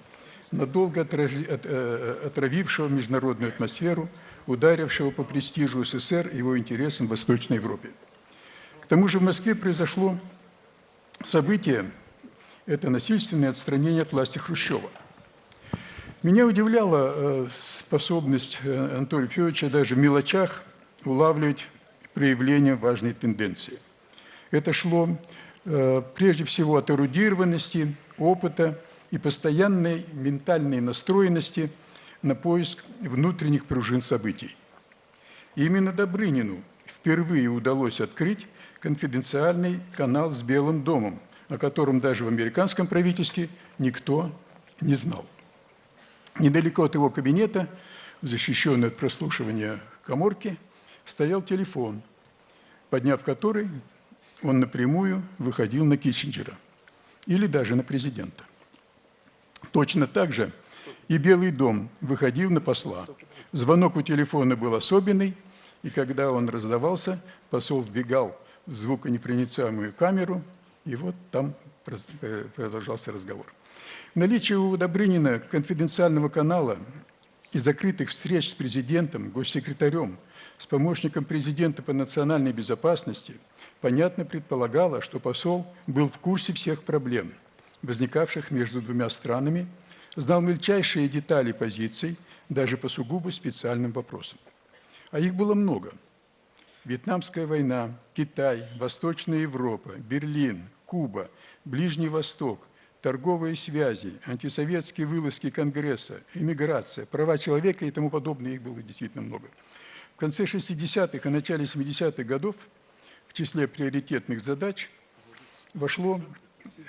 надолго отравившего международную атмосферу, ударившего по престижу СССР и его интересам в Восточной Европе. К тому же в Москве произошло событие, это насильственное отстранение от власти Хрущева. Меня удивляла способность Анатолия Федоровича даже в мелочах улавливать проявление важной тенденции. Это шло прежде всего от эрудированности, опыта и постоянной ментальной настроенности на поиск внутренних пружин событий. И именно Добрынину впервые удалось открыть конфиденциальный канал с Белым домом, о котором даже в американском правительстве никто не знал. Недалеко от его кабинета, в защищенной от прослушивания каморке, стоял телефон, подняв который, он напрямую выходил на Киссинджера или даже на президента. Точно так же и Белый дом выходил на посла. Звонок у телефона был особенный, и когда он раздавался, посол вбегал в звуконепроницаемую камеру, и вот там продолжался разговор. Наличие у Добрынина конфиденциального канала и закрытых встреч с президентом, госсекретарем, с помощником президента по национальной безопасности понятно предполагало, что посол был в курсе всех проблем, возникавших между двумя странами, знал мельчайшие детали позиций, даже по сугубо специальным вопросам. А их было много. Вьетнамская война, Китай, Восточная Европа, Берлин, Куба, Ближний Восток, торговые связи, антисоветские вылазки Конгресса, иммиграция, права человека и тому подобное, их было действительно много. В конце 60-х и начале 70-х годов в числе приоритетных задач вошло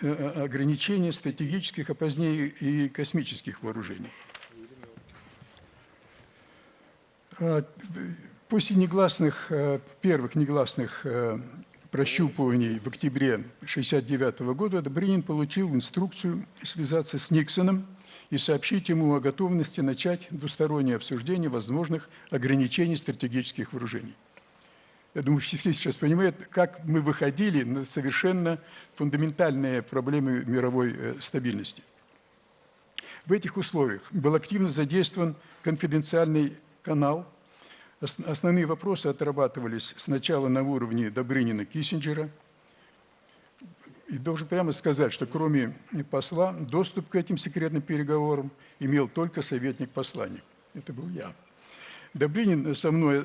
ограничение стратегических, а позднее и космических вооружений. После первых негласных прощупываний в октябре 1969 года Добрынин получил инструкцию связаться с Никсоном и сообщить ему о готовности начать двустороннее обсуждение возможных ограничений стратегических вооружений. Я думаю, все сейчас понимают, как мы выходили на совершенно фундаментальные проблемы мировой стабильности. В этих условиях был активно задействован конфиденциальный канал. Основные вопросы отрабатывались сначала на уровне Добрынина-Киссинджера. И должен прямо сказать, что кроме посла, доступ к этим секретным переговорам имел только советник-посланник. Это был я. Добрынин со мной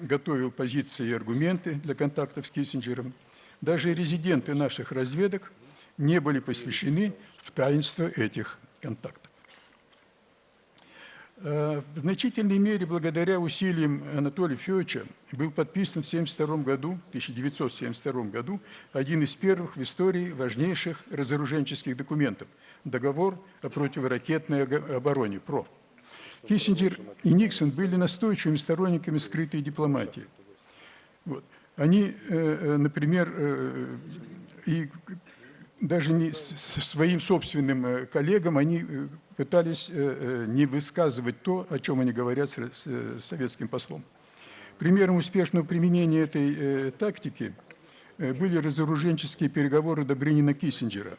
готовил позиции и аргументы для контактов с Киссинджером. Даже резиденты наших разведок не были посвящены в таинство этих контактов. В значительной мере благодаря усилиям Анатолия Федоровича был подписан в 1972 году один из первых в истории важнейших разоруженческих документов – договор о противоракетной обороне ПРО. Киссинджер и Никсон были настойчивыми сторонниками скрытой дипломатии. Вот. Они, например, и даже не своим собственным коллегам они пытались не высказывать то, о чем они говорят с советским послом. Примером успешного применения этой тактики были разоруженческие переговоры Добрынина-Киссинджера,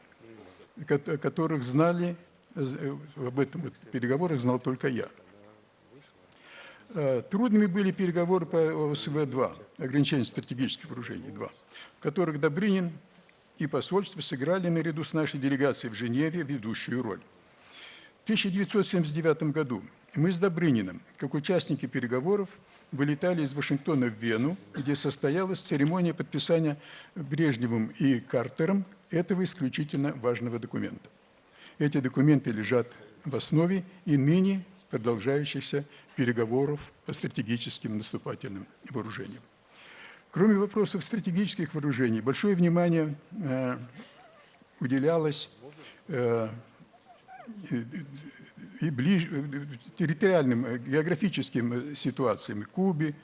о которых знали, об этом переговорах знал только я. Трудными были переговоры по ОСВ-2, ограничению стратегических вооружений 2, в которых Добрынин и посольство сыграли наряду с нашей делегацией в Женеве ведущую роль. В 1979 году мы с Добрыниным, как участники переговоров, вылетали из Вашингтона в Вену, где состоялась церемония подписания Брежневым и Картером этого исключительно важного документа. Эти документы лежат в основе и ныне продолжающихся переговоров по стратегическим наступательным вооружениям. Кроме вопросов стратегических вооружений, большое внимание уделялось территориальным, географическим ситуациям Кубе,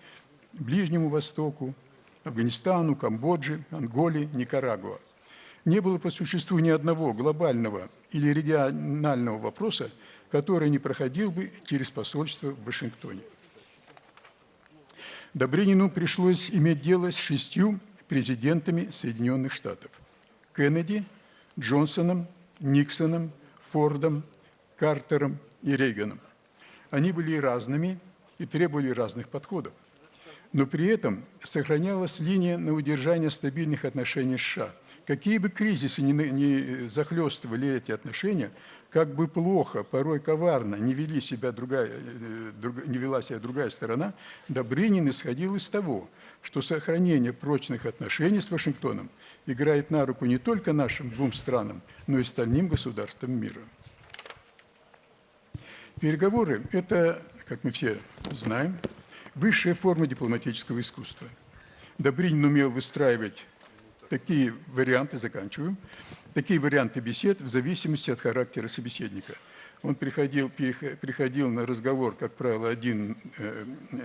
Ближнему Востоку, Афганистану, Камбодже, Анголе, Никарагуа. Не было по существу ни одного глобального или регионального вопроса, который не проходил бы через посольство в Вашингтоне. Добрынину пришлось иметь дело с 6 президентами Соединенных Штатов: Кеннеди, Джонсоном, Никсоном, Фордом, Картером и Рейганом. Они были разными и требовали разных подходов. Но при этом сохранялась линия на удержание стабильных отношений с США. Какие бы кризисы ни захлестывали эти отношения, как бы плохо, порой коварно не вела себя другая сторона, Добрынин исходил из того, что сохранение прочных отношений с Вашингтоном играет на руку не только нашим 2 странам, но и остальным государствам мира. Переговоры – это, как мы все знаем, высшая форма дипломатического искусства. Добрынин умел выстраивать такие варианты, такие варианты бесед в зависимости от характера собеседника. Он приходил на разговор, как правило, 1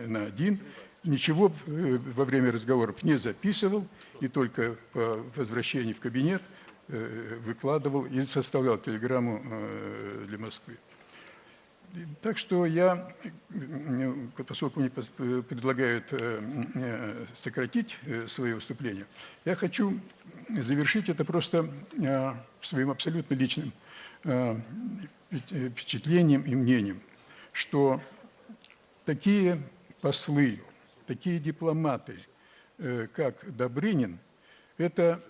на 1, ничего во время разговоров не записывал, и только по возвращении в кабинет выкладывал и составлял телеграмму для Москвы. Так что я, поскольку мне предлагают сократить свое выступление, я хочу завершить это просто своим абсолютно личным впечатлением и мнением, что такие послы, такие дипломаты, как Добрынин, это,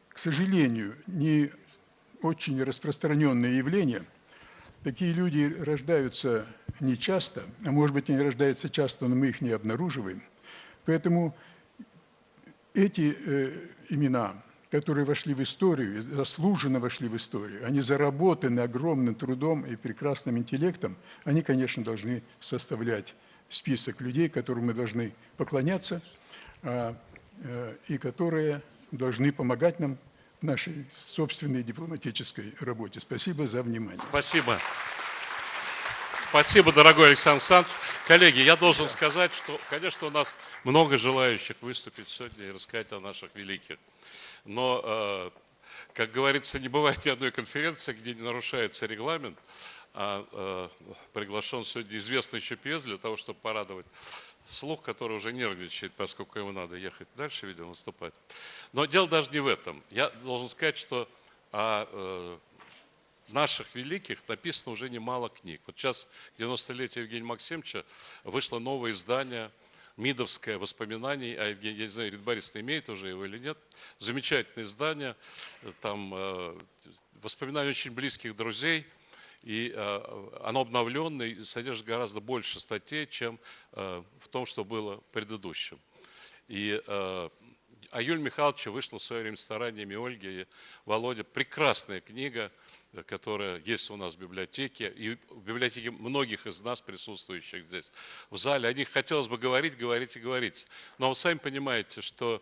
к сожалению, не очень распространенное явление. Такие люди рождаются нечасто, а может быть, они рождаются часто, но мы их не обнаруживаем. Поэтому эти имена, которые вошли в историю, заслуженно вошли в историю, они заработаны огромным трудом и прекрасным интеллектом, они, конечно, должны составлять список людей, которым мы должны поклоняться, и которые должны помогать нам в нашей собственной дипломатической работе. Спасибо за внимание. Спасибо. Спасибо, дорогой Александр Александрович. Коллеги, я должен сказать, что, конечно, у нас много желающих выступить сегодня и рассказать о наших великих. Но, как говорится, не бывает ни одной конференции, где не нарушается регламент. приглашен сегодня известный еще певец для того, чтобы порадовать слух, который уже нервничает, поскольку ему надо ехать дальше, видимо, выступать. Но дело даже не в этом. Я должен сказать, что о наших великих написано уже немало книг. Вот сейчас, к 90-летию Евгения Максимовича, вышло новое издание «Мидовское. Воспоминаний» о Евгении». Я не знаю, Ирина Борисовна имеет уже его или нет. Замечательное издание. Там воспоминания очень близких друзей. И оно обновленное и содержит гораздо больше статей, чем в том, что было предыдущим. И о Юлии Михайловиче вышла в свое время стараниями Ольги и Володя прекрасная книга, которая есть у нас в библиотеке, и в библиотеке многих из нас, присутствующих здесь в зале. О них хотелось бы говорить. Но вы сами понимаете, что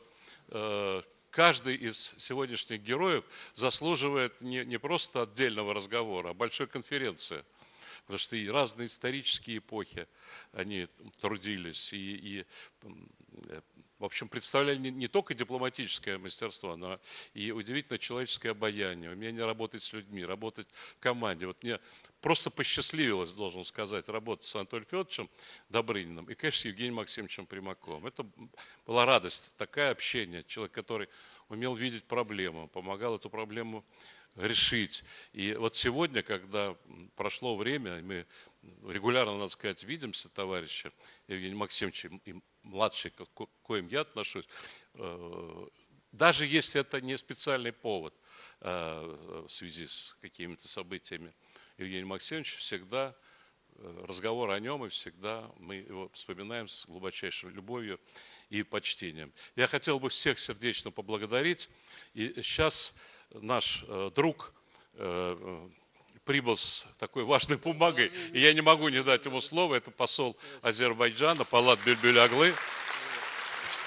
каждый из сегодняшних героев заслуживает не просто отдельного разговора, а большой конференции. Потому что и разные исторические эпохи они трудились, и в общем, представляли не только дипломатическое мастерство, но и удивительное человеческое обаяние, умение работать с людьми, работать в команде. Вот мне просто посчастливилось, должен сказать, работать с Анатолием Федоровичем Добрыниным и, конечно, с Евгением Максимовичем Примаковым. Это была радость, такое общение. Человек, который умел видеть проблему, помогал эту проблему решить. И вот сегодня, когда прошло время, мы регулярно, надо сказать, видимся, товарищи Евгений Максимович и младший, к коим я отношусь, даже если это не специальный повод в связи с какими-то событиями, Евгений Максимович всегда разговор о нем, и всегда мы его вспоминаем с глубочайшей любовью и почтением. Я хотел бы всех сердечно поблагодарить. И сейчас наш друг прибыл с такой важной бумагой, и я не могу не дать ему слово. Это посол Азербайджана Полат Бюльбюль-Аглы,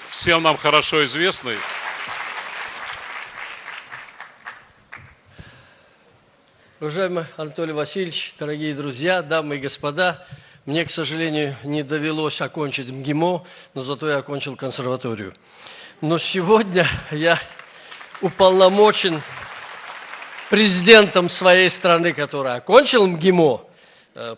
всем нам хорошо известный. Уважаемый Анатолий Васильевич, дорогие друзья, дамы и господа, мне, к сожалению, не довелось окончить МГИМО, но зато я окончил консерваторию. Но сегодня я уполномочен президентом своей страны, который окончил МГИМО,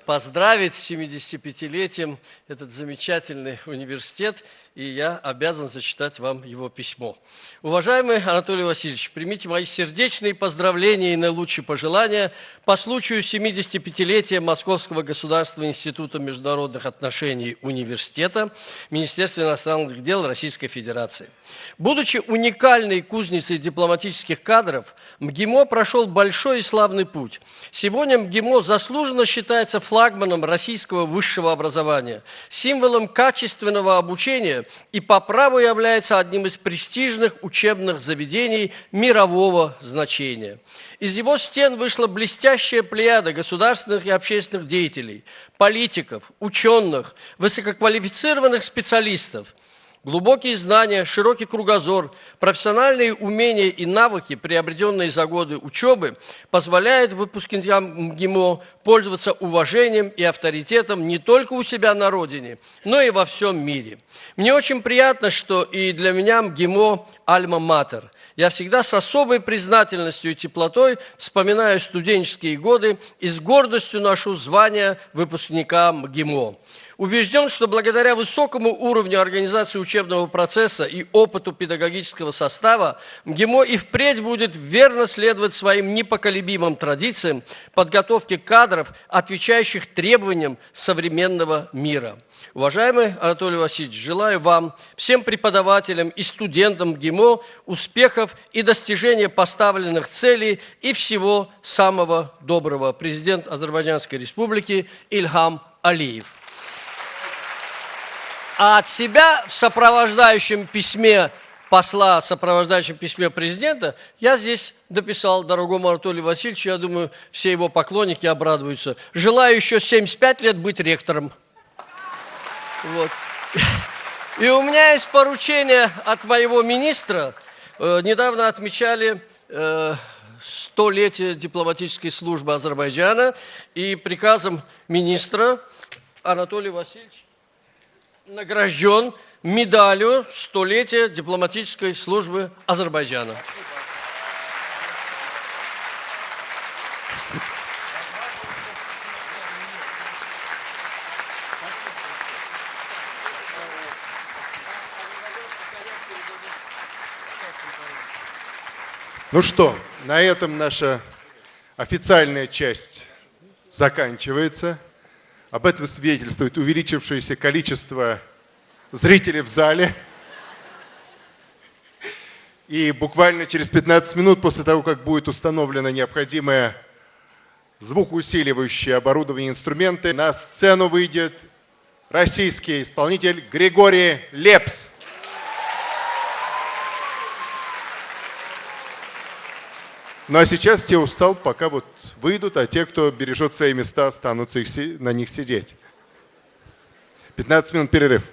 поздравить с 75-летием этот замечательный университет, и я обязан зачитать вам его письмо. Уважаемый Анатолий Васильевич, примите мои сердечные поздравления и наилучшие пожелания по случаю 75-летия Московского государственного института международных отношений университета Министерства иностранных дел Российской Федерации. Будучи уникальной кузницей дипломатических кадров, МГИМО прошел большой и славный путь. Сегодня МГИМО заслуженно считается флагманом российского высшего образования, символом качественного обучения и по праву является одним из престижных учебных заведений мирового значения. Из его стен вышла блестящая плеяда государственных и общественных деятелей, политиков, ученых, высококвалифицированных специалистов. Глубокие знания, широкий кругозор, профессиональные умения и навыки, приобретенные за годы учебы, позволяют выпускникам МГИМО пользоваться уважением и авторитетом не только у себя на родине, но и во всем мире. Мне очень приятно, что и для меня МГИМО альма-матер. Я всегда с особой признательностью и теплотой вспоминаю студенческие годы и с гордостью ношу звание выпускника МГИМО. Убежден, что благодаря высокому уровню организации учебного процесса и опыту педагогического состава МГИМО и впредь будет верно следовать своим непоколебимым традициям подготовки кадров, отвечающих требованиям современного мира. Уважаемый Анатолий Васильевич, желаю вам, всем преподавателям и студентам МГИМО успехов и достижения поставленных целей и всего самого доброго. Президент Азербайджанской Республики Ильхам Алиев. А от себя в сопровождающем письме посла, в сопровождающем письме президента, я здесь дописал дорогому Анатолию Васильевичу, я думаю, все его поклонники обрадуются. Желаю еще 75 лет быть ректором. Вот. И у меня есть поручение от моего министра. Недавно отмечали 100-летие дипломатической службы Азербайджана, и приказом министра Анатолий Васильевич награжден медалью 100-летия дипломатической службы Азербайджана. Ну что, на этом наша официальная часть заканчивается. Об этом свидетельствует увеличившееся количество зрителей в зале. И буквально через 15 минут после того, как будет установлено необходимое звукоусиливающее оборудование и инструменты, на сцену выйдет российский исполнитель Григорий Лепс. Ну а сейчас те устал, пока вот выйдут, а те, кто бережет свои места, останутся на них сидеть. 15 минут перерыв.